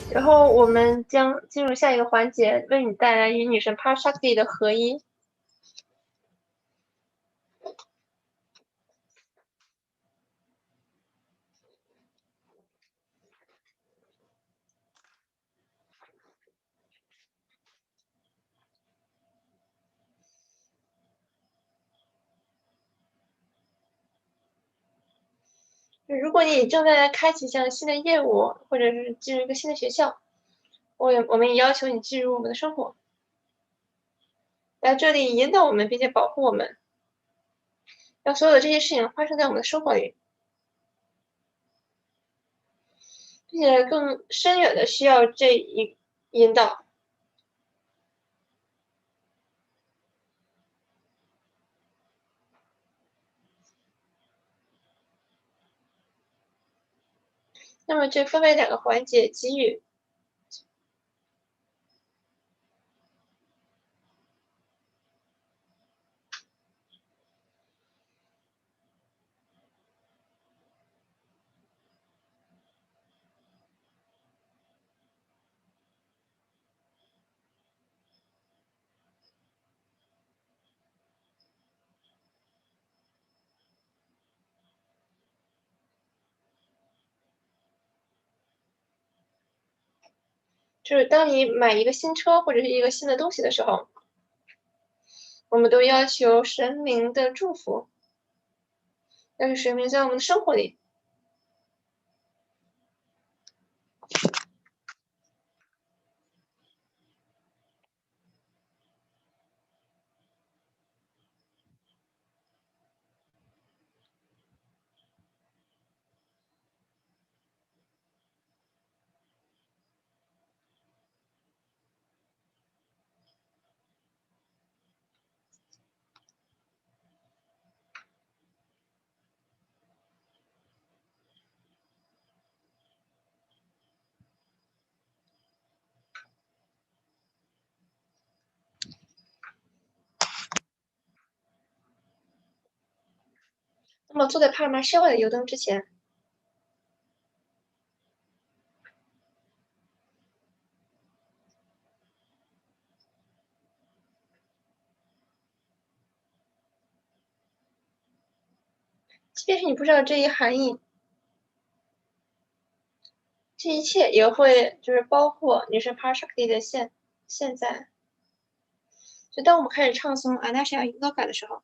然后我们将进入下一个环节，为你带来与女神 PARASHAKTI 的合一。如果你正在开启一项新的业务，或者是进入一个新的学校，我们也要求你进入我们的生活，来这里引导我们，并且保护我们，让所有的这些事情发生在我们的生活里，并且更深远的需要这一引导。那么这分为2个环节，给予。就是当你买一个新车或者是一个新的东西的时候，我们都要求神明的祝福，要是神明在我们的生活里。那么坐在帕尔玛社会的油灯之前，即便是你不知道这一含义，这一切也会就是包括女神 PARASHAKTI 的现在。所以当我们开始唱诵阿那什亚尤嘎的时候，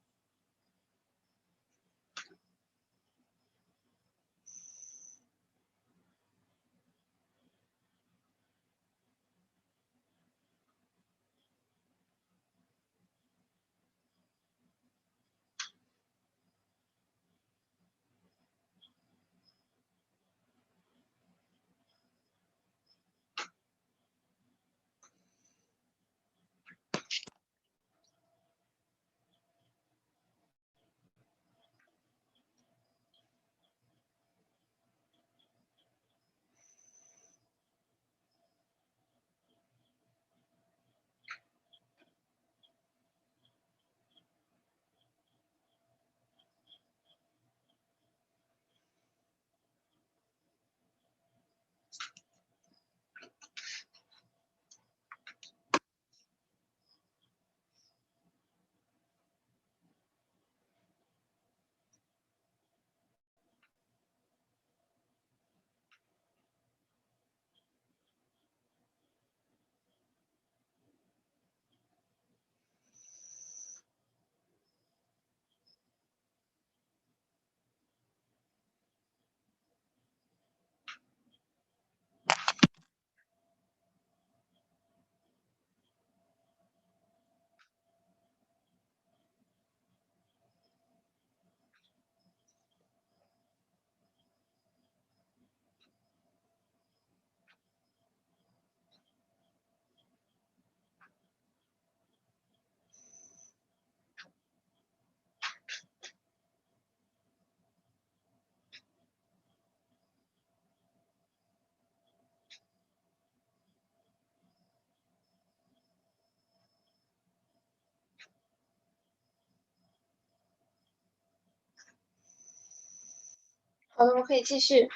好的，我们可以继续。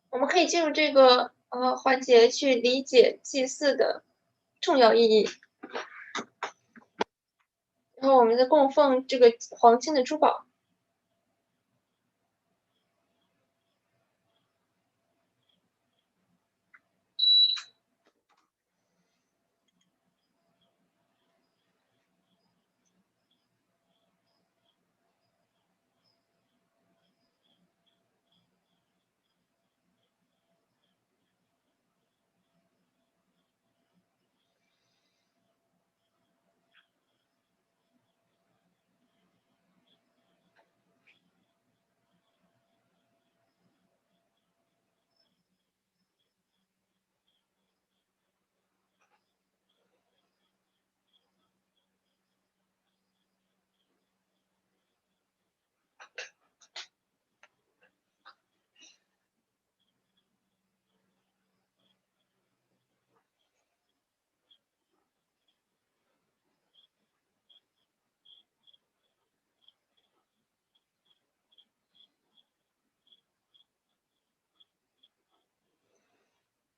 我们可以进入这个环节去理解祭祀的重要意义。然后我们在供奉这个黄金的珠宝。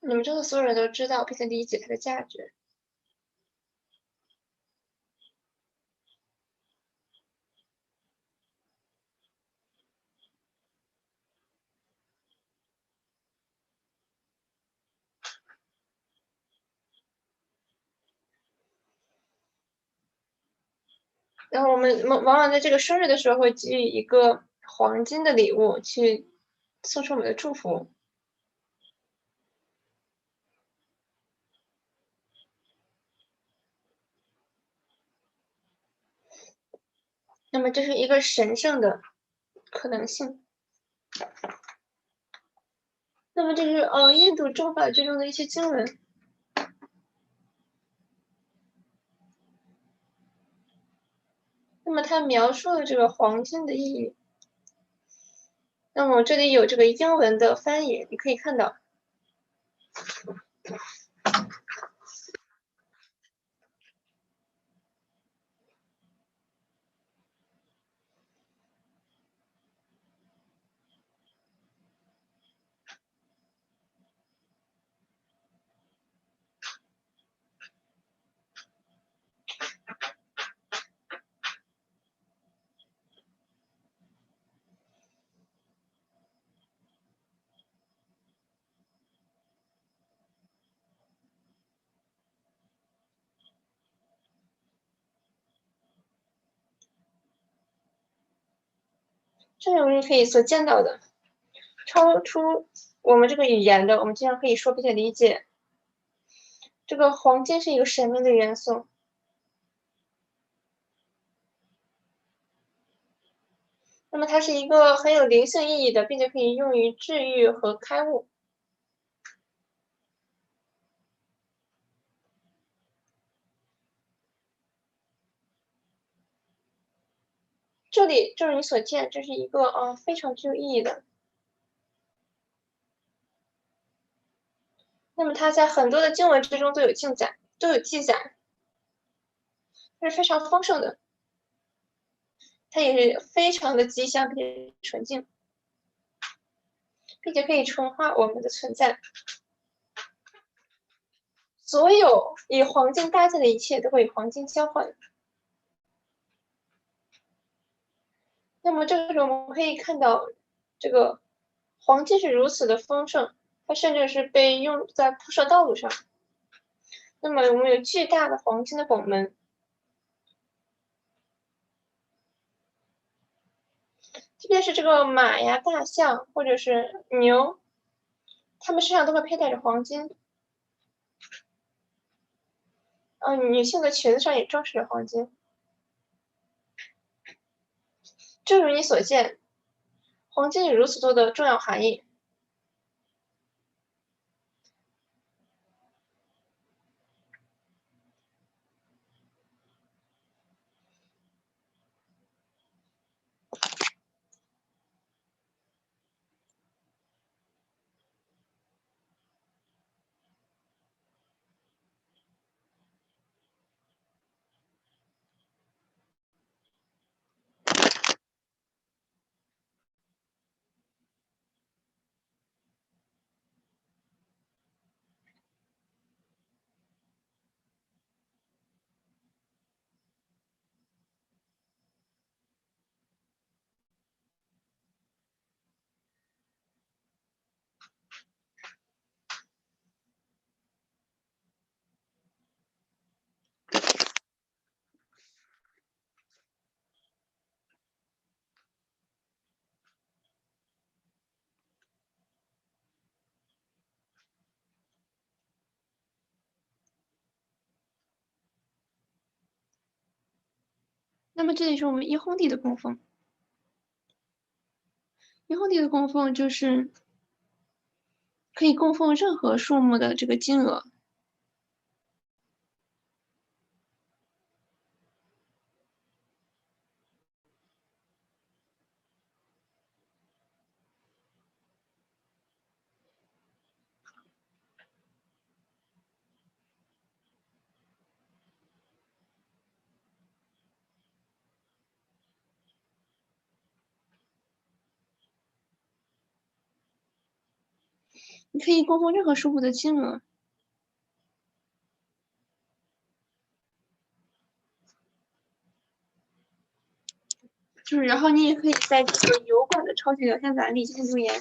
你们中的所有人都知道并且理解它的价值。然后我们往往在这个生日的时候会给予一个黄金的礼物，去送出我们的祝福。那么这是一个神圣的可能性。那么这是印度宗法之中的一些经文。那么它描述了这个黄金的意义。那么这里有这个英文的翻译，你可以看到。这里我们可以所见到的，超出我们这个语言的，我们经常可以说并且理解。这个黄金是一个神秘的元素。那么它是一个很有灵性意义的，并且可以用于治愈和开悟。这里正如你所见，这是一个非常具有意义的。那么它在很多的经文之中都有记载，它是非常丰盛的，它也是非常的吉祥并且纯净，并且可以纯化我们的存在。所有以黄金搭建的一切都会与黄金交换。那么这个时候我们可以看到，这个黄金是如此的丰盛，它甚至是被用在铺设道路上。那么我们有巨大的黄金的拱门，即便是这个马呀、大象或者是牛，它们身上都会佩戴着黄金。女性的裙子上也装饰着黄金。正如你所见，黄金有如此多的重要含义。那么这里是我们一烘地的供奉。一烘地的供奉就是可以供奉任何数目的这个金额。你可以供奉任何数目的金额。就是，然后你也可以在这个油管的超级聊天栏里进行留言。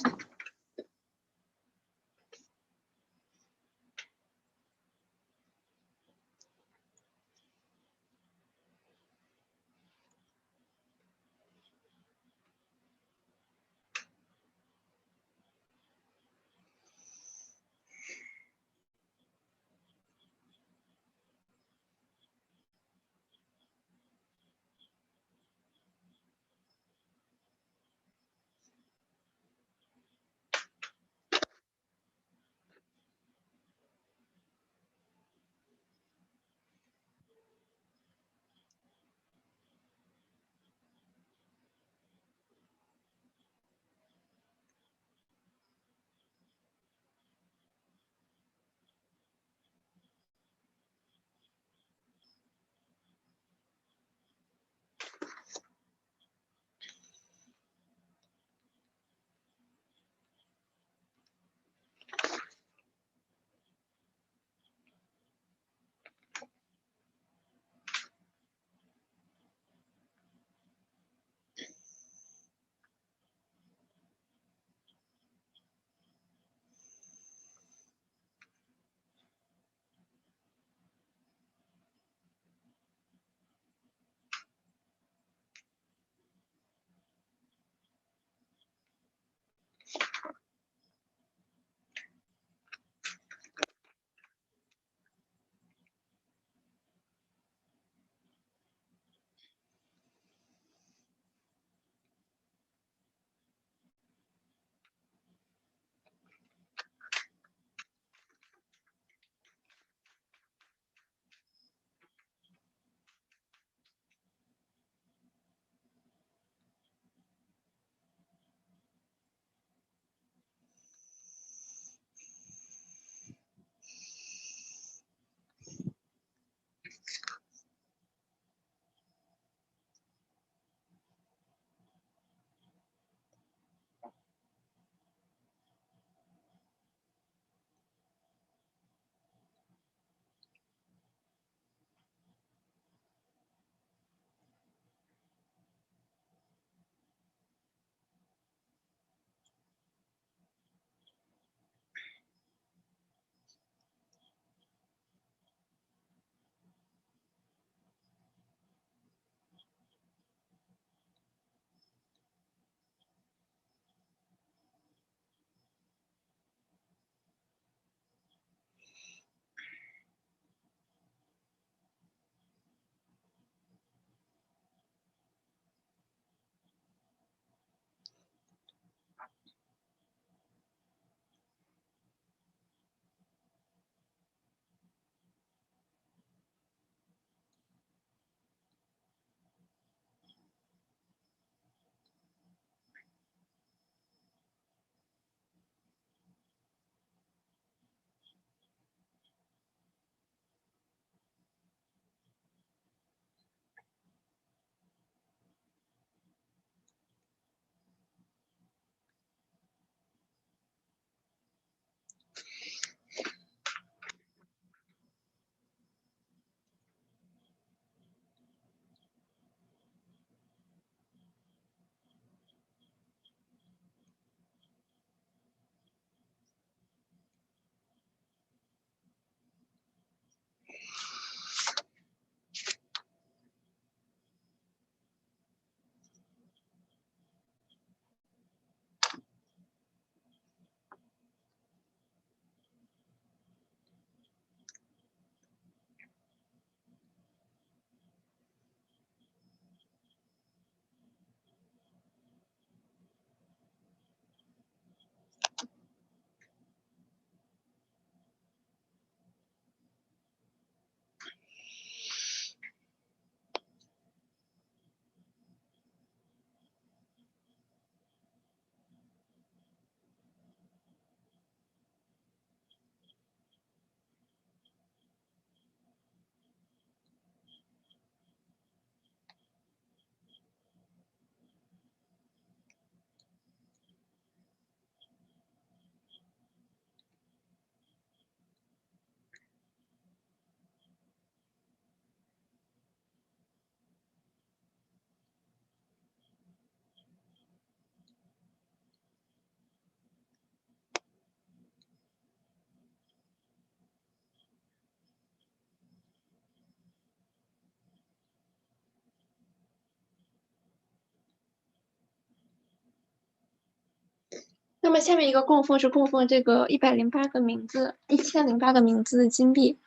那么下面一个供奉是供奉这个1008个名字的金币。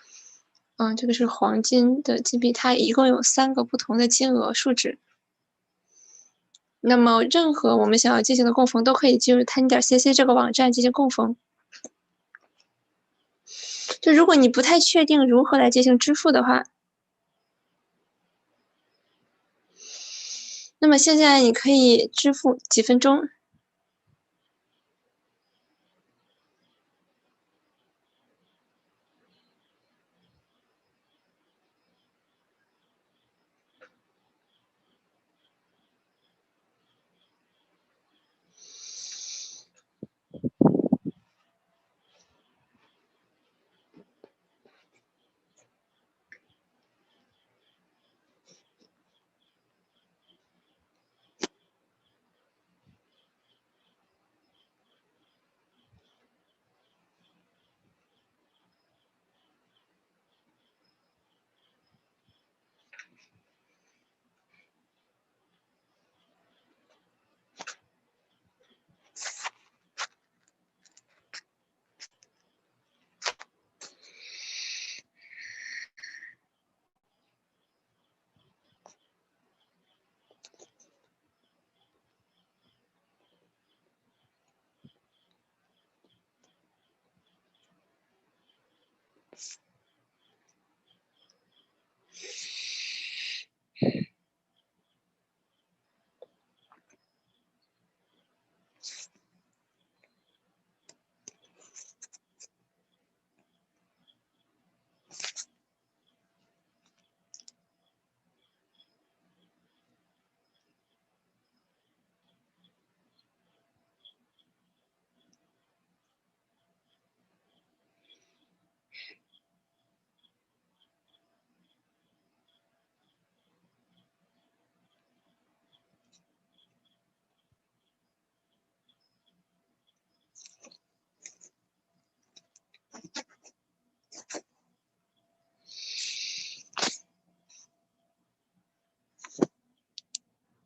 这个是黄金的金币，它一共有3个不同的金额数值。那么任何我们想要进行的供奉都可以进入Pindanda这个网站进行供奉。就如果你不太确定如何来进行支付的话，那么现在你可以支付几分钟。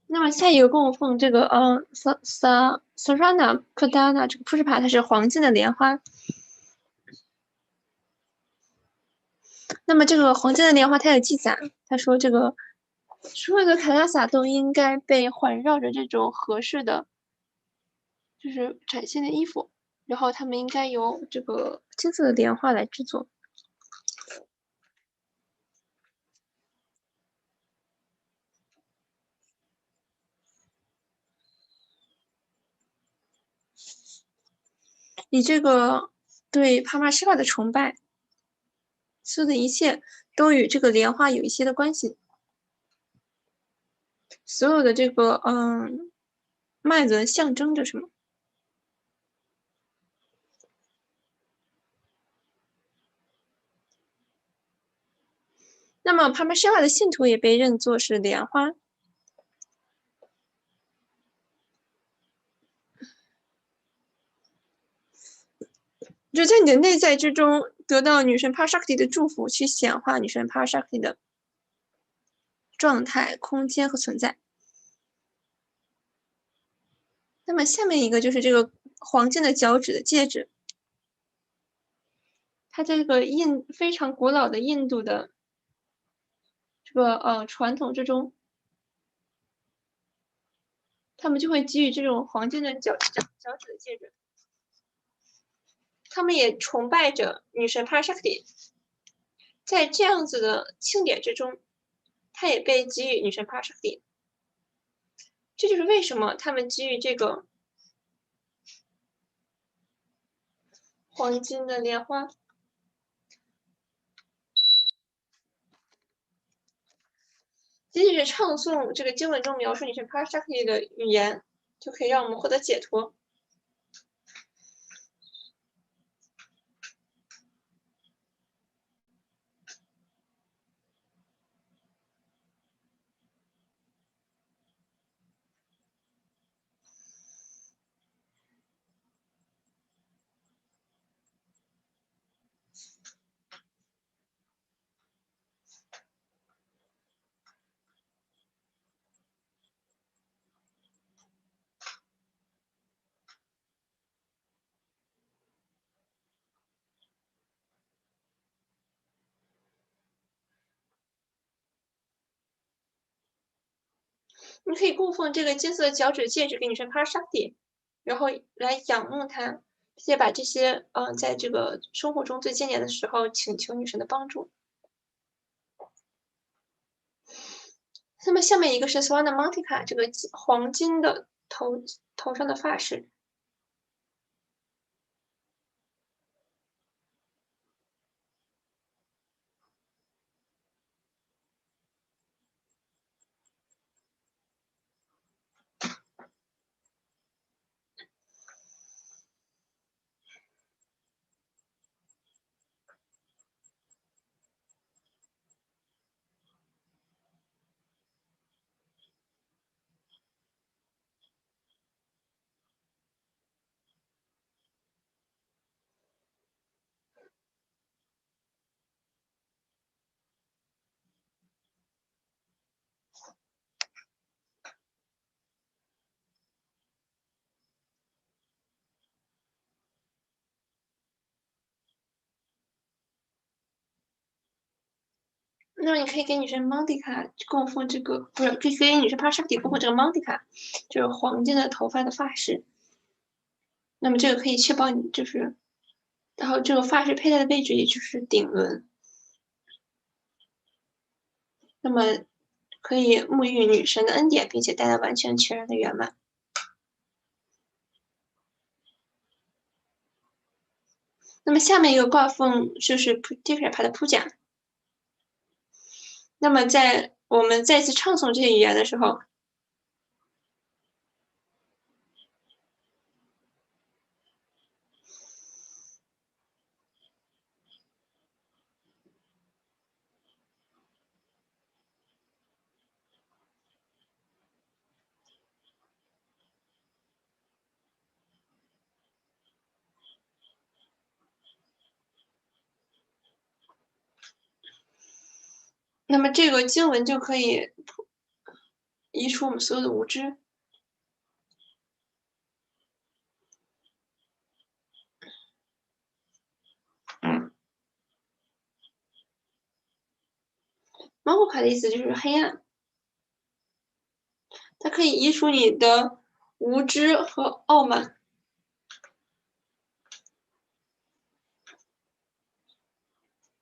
那么下一个供奉这个Sarana Pradana 这个 Pushpa 它是黄金的莲花。那么这个黄金的莲花它有记载，他说这个所有的卡拉萨都应该被环绕着这种合适的就是崭新的衣服，然后他们应该由这个金色的莲花来制作。以这个对帕玛施瓦的崇拜，所有的一切都与这个莲花有一些的关系。所有的这个麦子象征着什么？那么帕玛施瓦的信徒也被认作是莲花。就在你的内在之中得到女神 PARASHAKTI 的祝福，去显化女神 PARASHAKTI 的状态、空间和存在。那么下面一个就是这个黄金的脚趾的戒指，它在这个非常古老的印度的这个传统之中，他们就会给予这种黄金的脚趾的戒指。他们也崇拜着女神 PARASHAKTI， 在这样子的庆典之中，它也被给予女神 PARASHAKTI。这就是为什么他们给予这个黄金的莲花。仅仅是唱诵这个经文中描述女神 PARASHAKTI 的语言，就可以让我们获得解脱。你可以供奉这个金色脚趾戒指给女神PARASHAKTI，然后来仰慕她，并且把这些在这个生活中最艰难的时候请求女神的帮助。那么下面一个是 Swana Mantika 这个黄金的头上的发饰。那么你可以给女神 Mantika 供奉这个，不是可以给女神 PARASHAKTI 供奉这个 Mantika，就是黄金的头发的发饰。那么这个可以确保你就是，然后这个发饰佩戴的位置也就是顶轮。那么可以沐浴女神的恩典，并且带来完全全然的圆满。那么下面一个挂奉就是 Pradipra 帕的铺甲。那么在我们再次唱诵这些语言的时候，那么这个经文就可以移除我们所有的无知。芒果卡的意思就是黑暗，它可以移除你的无知和傲慢。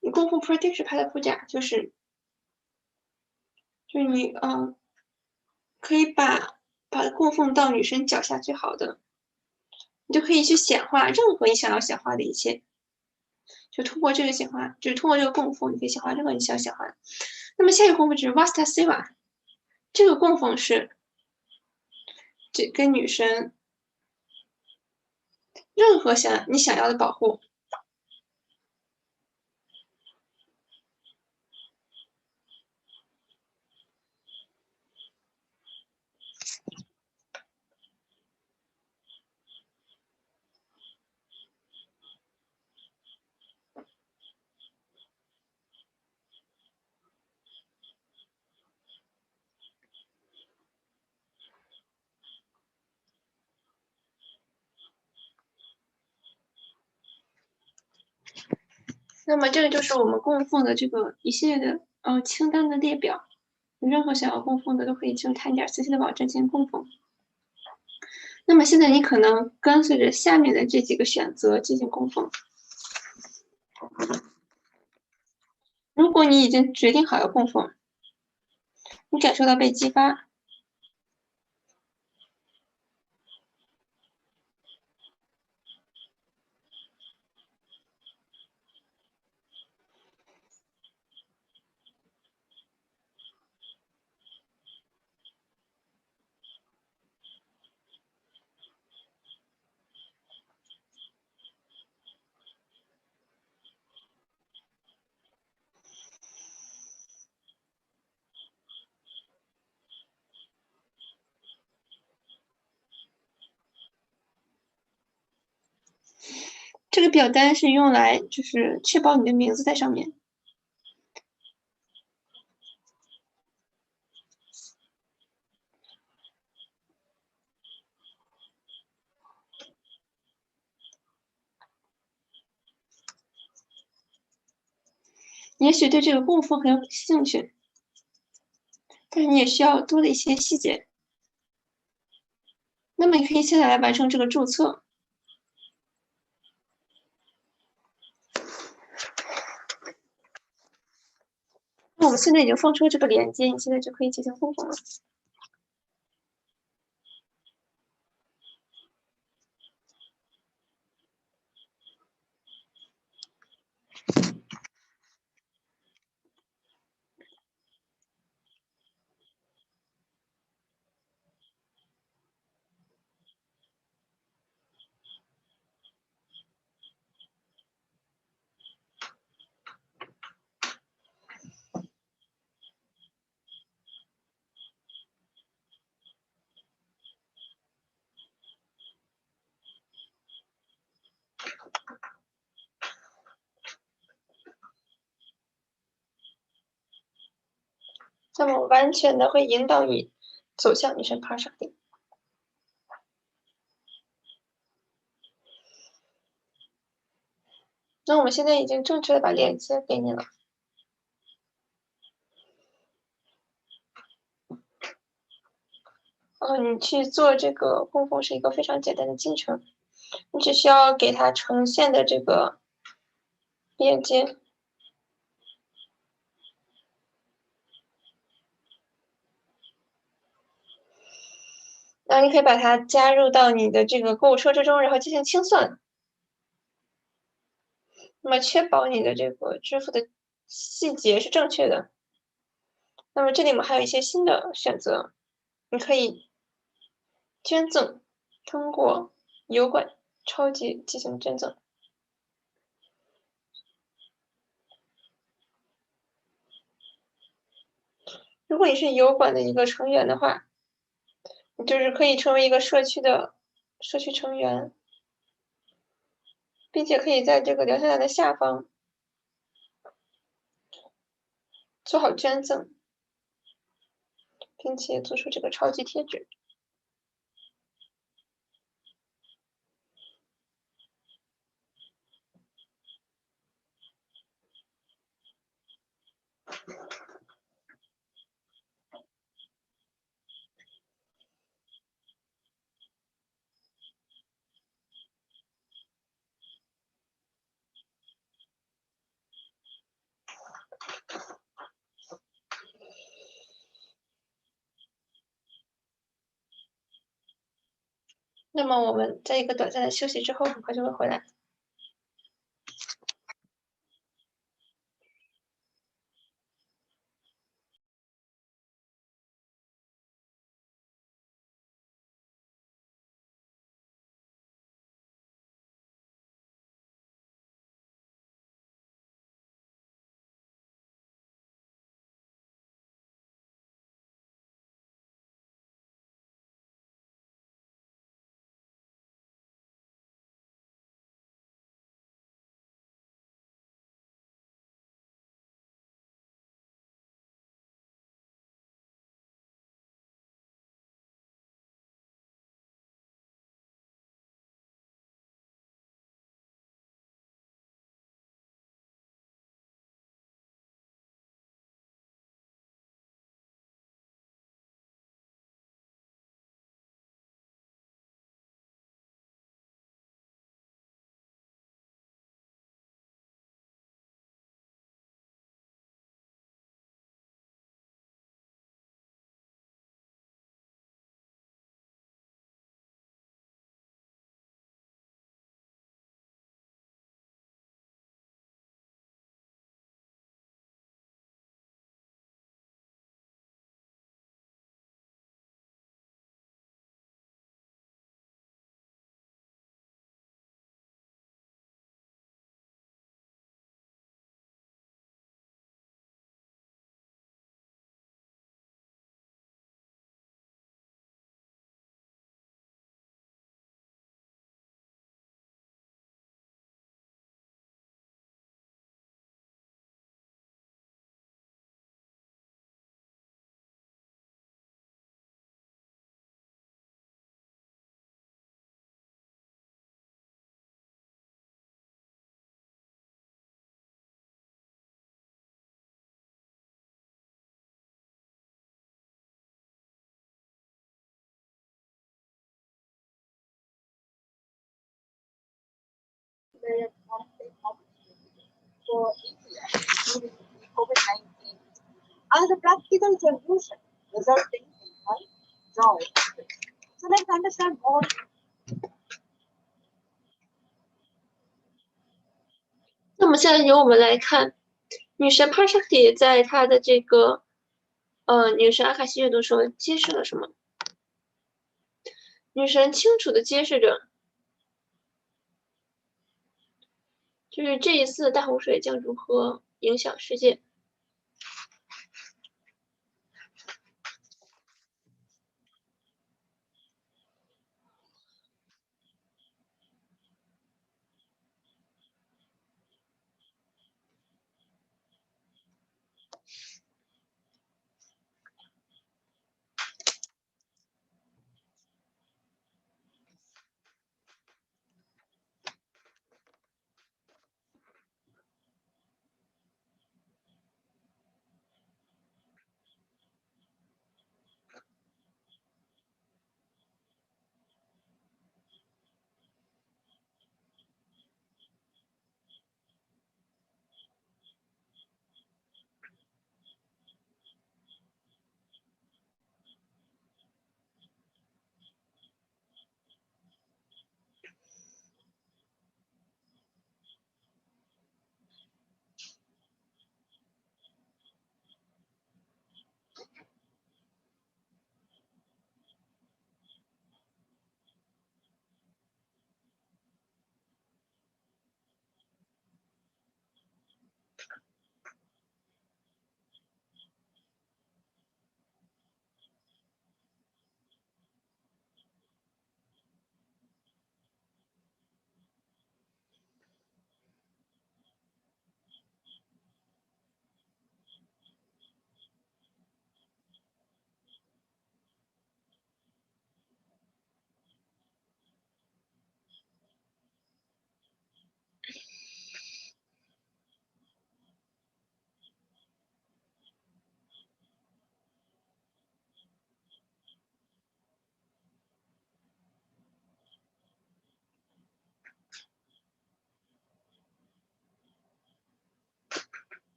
你供奉 Protection 派的铺甲就是你可以把它供奉到女神脚下最好的，你就可以去显化任何你想要显化的一切，就通过这个显化，就是通过这个供奉，你可以显化任何你想要显化的。那么下一个供奉就是 Vasta Seva， 这个供奉是这跟女神任何你想要的保护。那么这个就是我们供奉的这个一系列的清单的列表，有任何想要供奉的都可以进入探点磁器的网站进行供奉。那么现在你可能跟随着下面的这几个选择进行供奉。如果你已经决定好要供奉，你感受到被激发，这个表单是用来就是确保你的名字在上面。也许对这个供奉很有兴趣，但是你也需要多的一些细节。那么你可以现在来完成这个注册。那我们现在已经放出了这个链接，你现在就可以进行分享了。那么完全的会引导你走向女神帕沙蒂。那我们现在已经正确的把链接给你了。你去做这个供奉是一个非常简单的进程，你只需要给它呈现的这个链接。然后你可以把它加入到你的这个购物车之中，然后进行清算。那么确保你的这个支付的细节是正确的。那么这里面还有一些新的选择，你可以捐赠，通过油管超级进行捐赠。如果你是油管的一个成员的话，你就是可以成为一个社区的社区成员，并且可以在这个聊天栏的下方做好捐赠，并且做出这个超级贴纸。那么我们在一个短暂的休息之后，很快就会回来。declared conflict opportunity for India during the COVID-19 as a practical solution resulting in health, joy. So let's understand more. 那么现在由我们来看，女神 PARASHAKTI 在她的这个女神阿卡西阅读时候揭示了什么？女神清楚的揭示着，就是这一次大洪水将如何影响世界。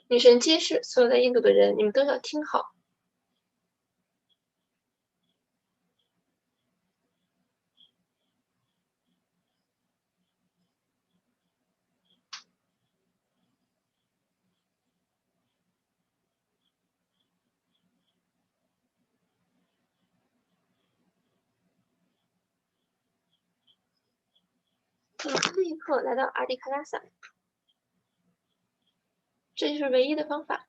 女神揭示，所有在印度的人，你们都要听好。我们立刻来到阿迪卡拉萨，这就是唯一的方法。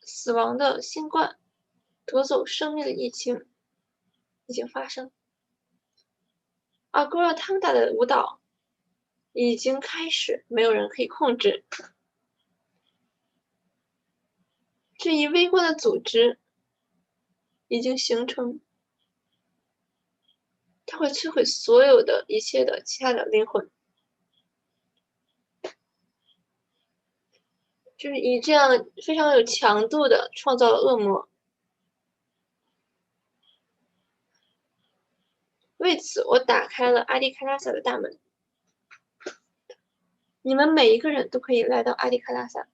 死亡的新冠夺走生命的疫情已经发生，阿古尔汤达的舞蹈已经开始，没有人可以控制。这一微观的组织已经形成，它会摧毁所有的一切的其他的灵魂，就是以这样非常有强度的创造了恶魔。为此，我打开了阿迪卡拉萨的大门。你们每一个人都可以来到阿迪卡拉萨，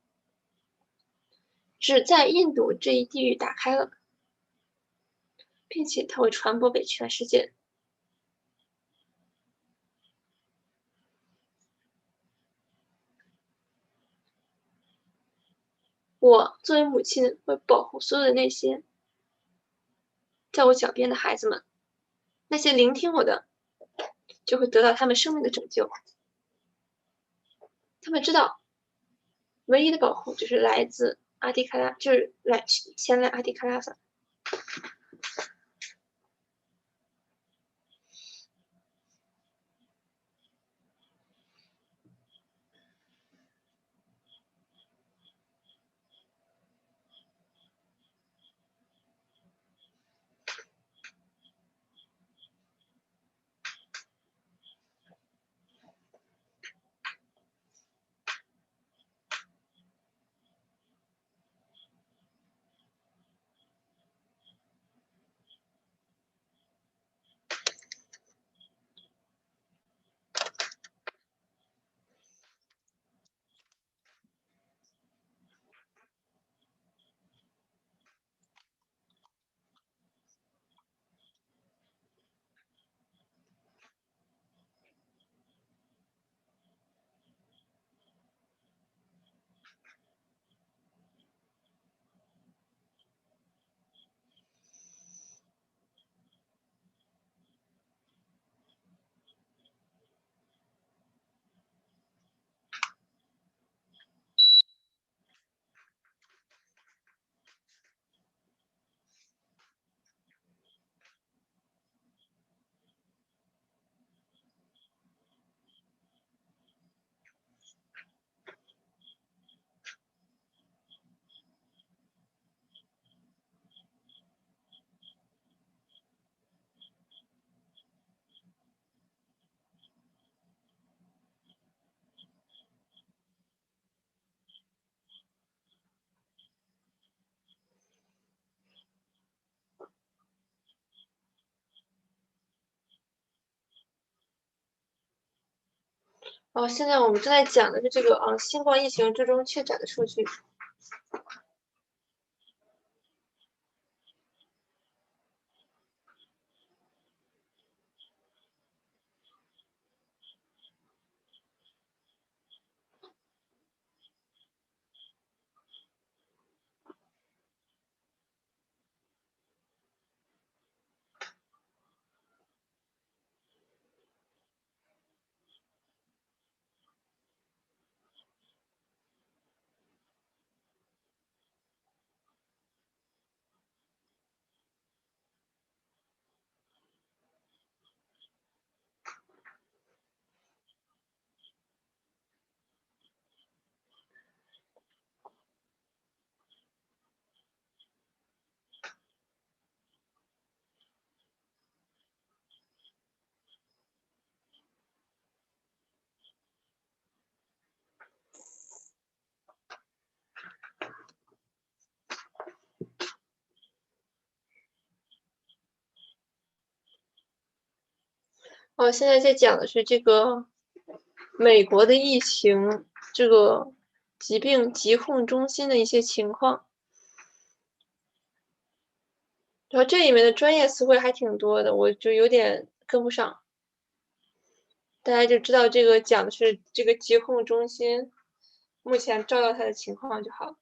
只在印度这一地域打开了，并且它会传播给全世界。我作为母亲会保护所有的那些在我脚边的孩子们，那些聆听我的就会得到他们生命的拯救。他们知道唯一的保护就是来自阿迪卡拉，就是前来阿迪卡拉萨。现在我们正在讲的是这个新冠疫情之中确诊的数据。现在在讲的是这个美国的疫情，这个疾病疾控中心的一些情况。然后这里面的专业词汇还挺多的，我就有点跟不上。大家就知道这个讲的是这个疾控中心目前照料它的情况就好。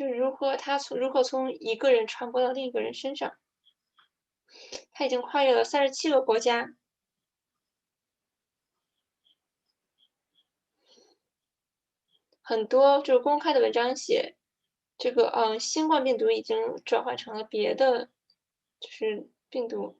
就是如何从一个人传播到另一个人身上。他已经跨越了37个国家。很多就是公开的文章写，这个新冠病毒已经转换成了别的，就是病毒。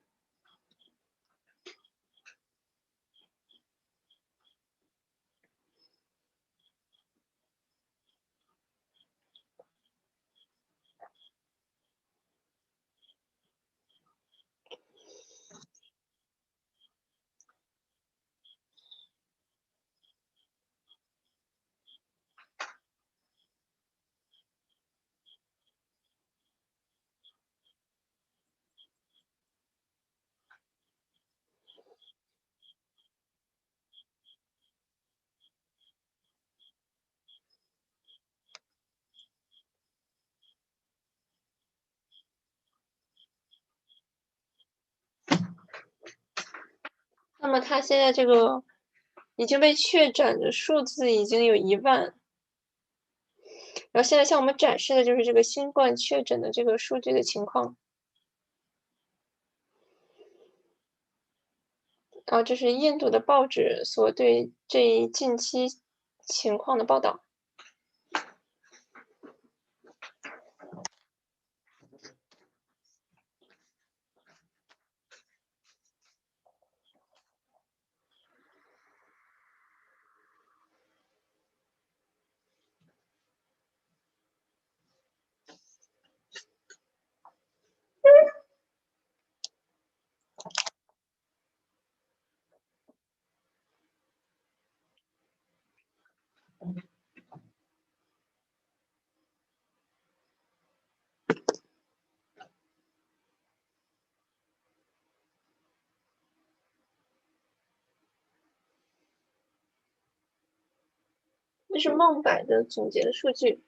那么他现在这个已经被确诊的数字已经有1万，然后现在向我们展示的就是这个新冠确诊的这个数据的情况。然后这是印度的报纸所对这近期情况的报道。这是孟百的总结的数据。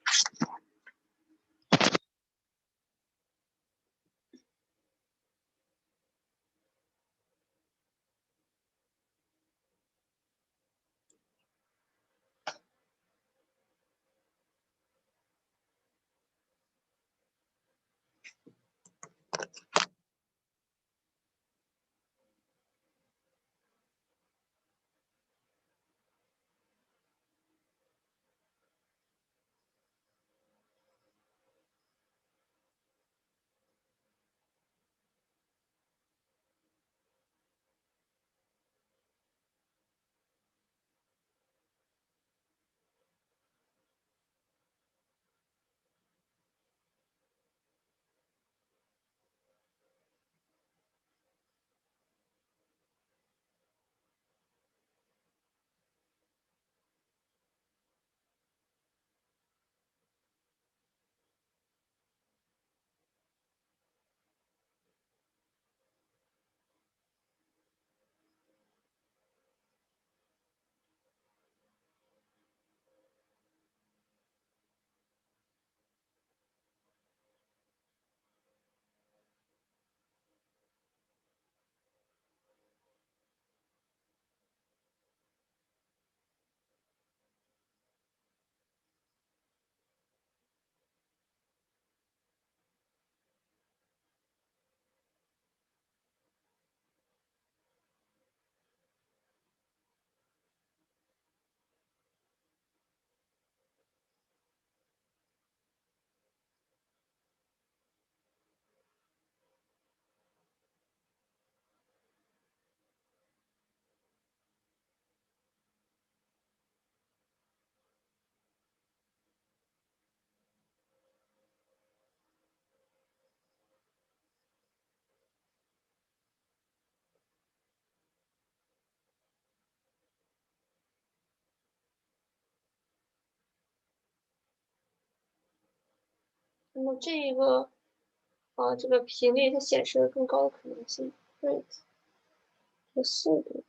那么这个这个频率它显示了更高的可能性 rate 这个速度。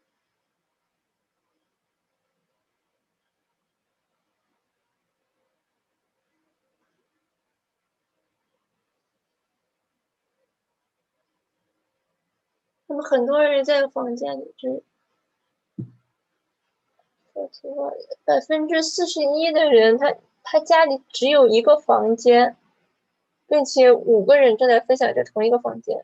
那么很多人在房间里就是41%的人，他家里只有一个房间，并且5个人正在分享着同一个房间。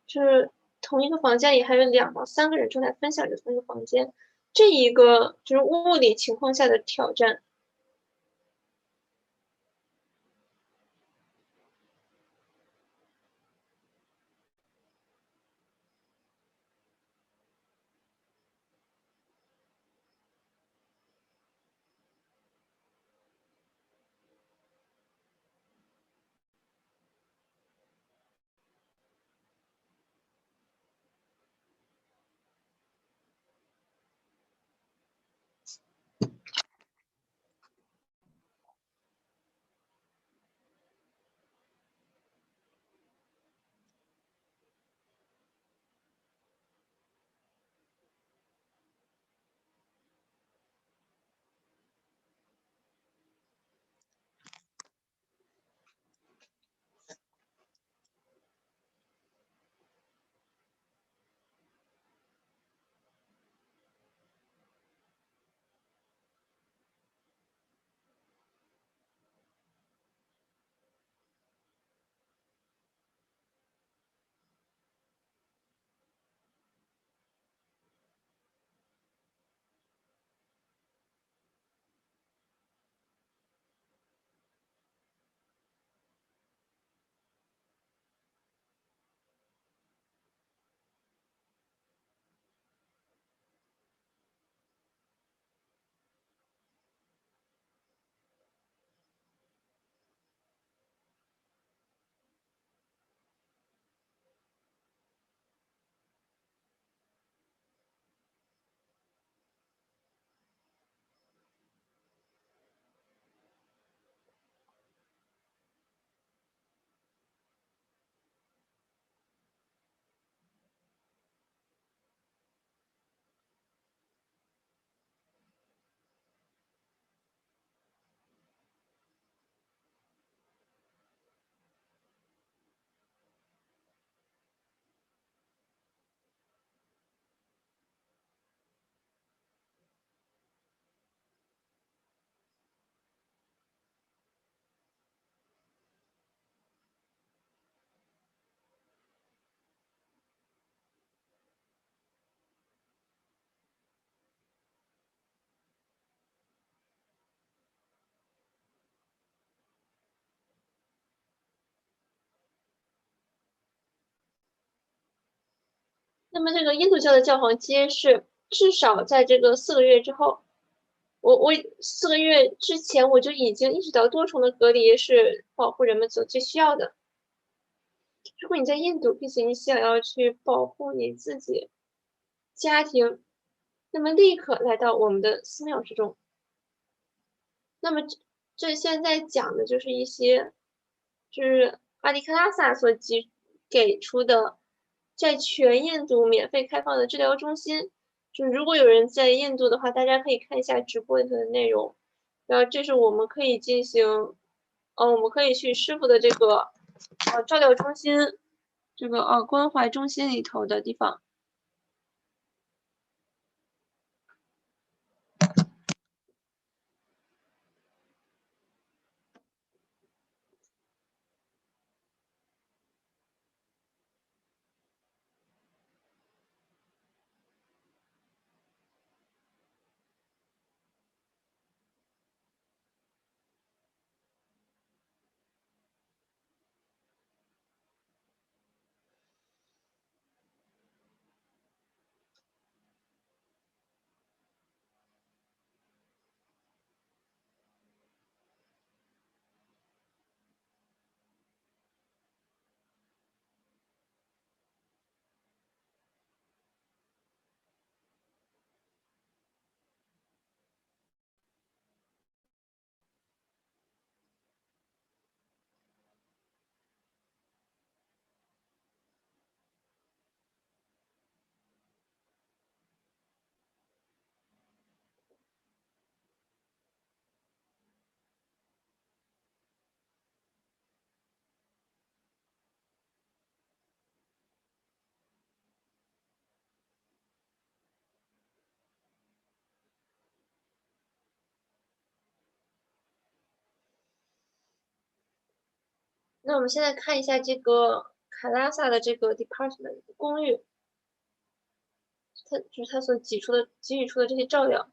就是同一个房间里还有2到3个人正在分享着同一个房间，这一个就是物理情况下的挑战。那么这个印度教的教皇揭示，至少在这个4个月之后，我4个月之前我就已经意识到多重的隔离是保护人们所最需要的。如果你在印度，并且你想要去保护你自己、家庭，那么立刻来到我们的寺庙之中。那么这现在讲的就是一些，就是阿里克拉萨所给出的，在全印度免费开放的治疗中心。就是如果有人在印度的话，大家可以看一下直播的内容。然后这是我们可以进行，我们可以去师傅的这个照料中心，这个关怀中心里头的地方。那我们现在看一下这个卡拉萨的这个 department 公寓，它所给予出的这些照料。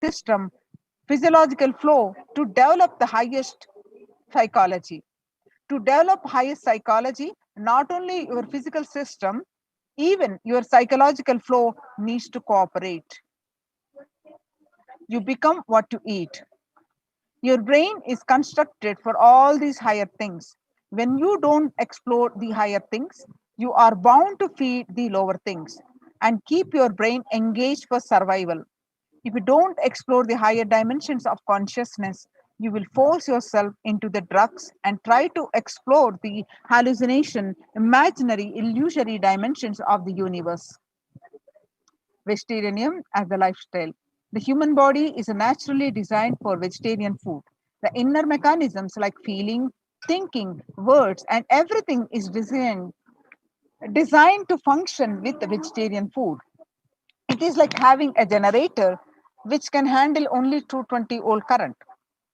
system, physiological flow to develop the highest psychology. To develop highest psychology, not only your physical system, even your psychological flow needs to cooperate. You become what you eat. Your brain is constructed for all these higher things. When you don't explore the higher things, you are bound to feed the lower things and keep your brain engaged for survival. If you don't explore the higher dimensions of consciousness, you will force yourself into the drugs and try to explore the hallucination, imaginary, illusory dimensions of the universe. Vegetarianism as a lifestyle. The human body is naturally designed for vegetarian food. The inner mechanisms like feeling, thinking, words, and everything is designed to function with the vegetarian food. It is like having a generator which can handle only 220 volt current,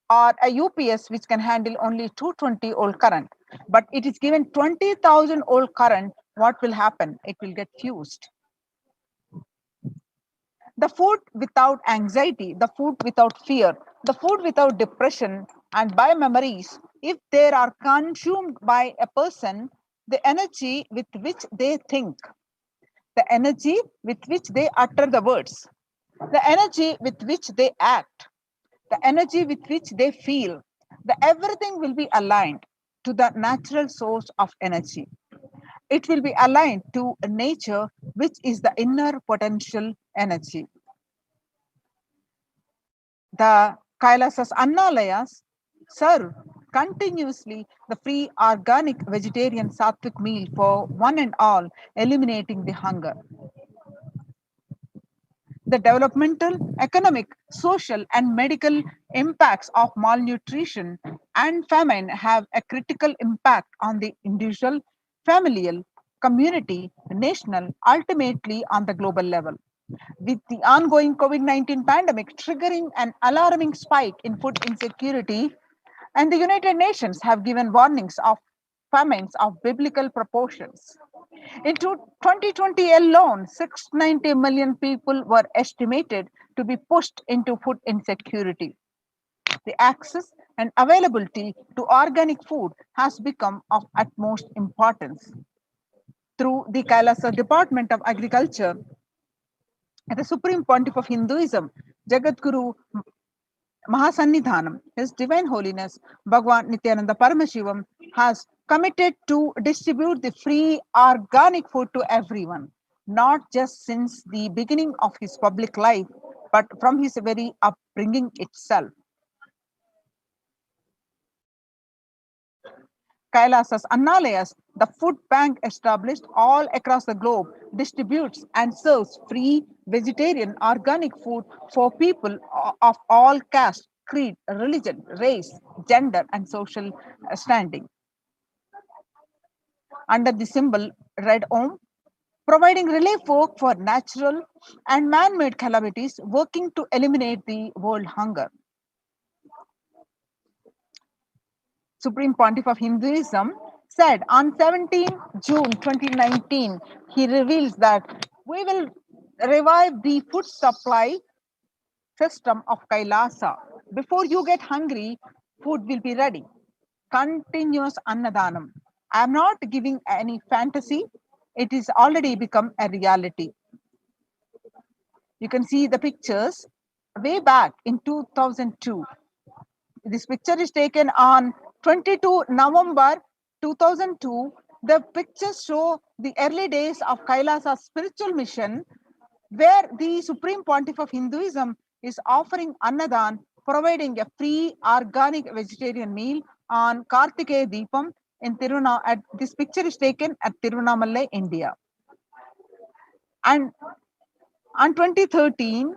or a UPS which can handle only 220 volt current. But it is given 20,000 volt current, what will happen? It will get fused. The food without anxiety, the food without fear, the food without depression and by memories, if they are consumed by a person, the energy with which they think, the energy with which they utter the words, the energy with which they act, the energy with which they feel, everything will be aligned to the natural source of energy. It will be aligned to nature, which is the inner potential energy. The Kailasas Annalayas serve continuously the free organic vegetarian sattvic meal for one and all, eliminating the hunger. The developmental, economic, social, and medical impacts of malnutrition and famine have a critical impact on the individual, familial, community, national, ultimately on the global level. With the ongoing COVID-19 pandemic triggering an alarming spike in food insecurity, and the United Nations have given warnings of famines of biblical proportions. In 2020 alone, 690 million people were estimated to be pushed into food insecurity. The access and availability to organic food has become of utmost importance. Through the Kailasa Department of Agriculture, the Supreme Pontiff of Hinduism, Jagadguru Mahasannidhanam, His Divine Holiness Bhagwan Nityananda Paramashivam, has committed to distribute the free organic food to everyone, not just since the beginning of his public life, but from his very upbringing itself. Kailasas Annalayas, the food bank established all across the globe, distributes and serves free vegetarian organic food for people of all caste, creed, religion, race, gender, and social standing. Under the symbol Red Om, providing relief work for natural and man-made calamities, working to eliminate the world hunger. Supreme Pontiff of Hinduism said on 17 June 2019, he reveals that we will revive the food supply system of Kailasa. Before you get hungry, food will be ready. Continuous Annadanam. I am not giving any fantasy. It is already become a reality. You can see the pictures way back in 2002. This picture is taken on 22 November 2002. The pictures show the early days of Kailasa's spiritual mission, where the Supreme Pontiff of Hinduism is offering Annadan, providing a free organic vegetarian meal on Kartikeya Deepam in Tirunamallai. This picture is taken at Tirunamallai, India. And on 2013,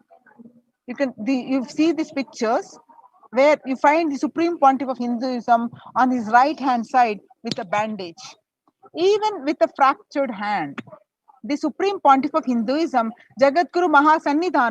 you see these pictures where you find the Supreme Pontiff of Hinduism on his right hand side with a bandage. Even with a fractured hand, the Supreme Pontiff of Hinduism, Jagadguru Mahasannidhanam,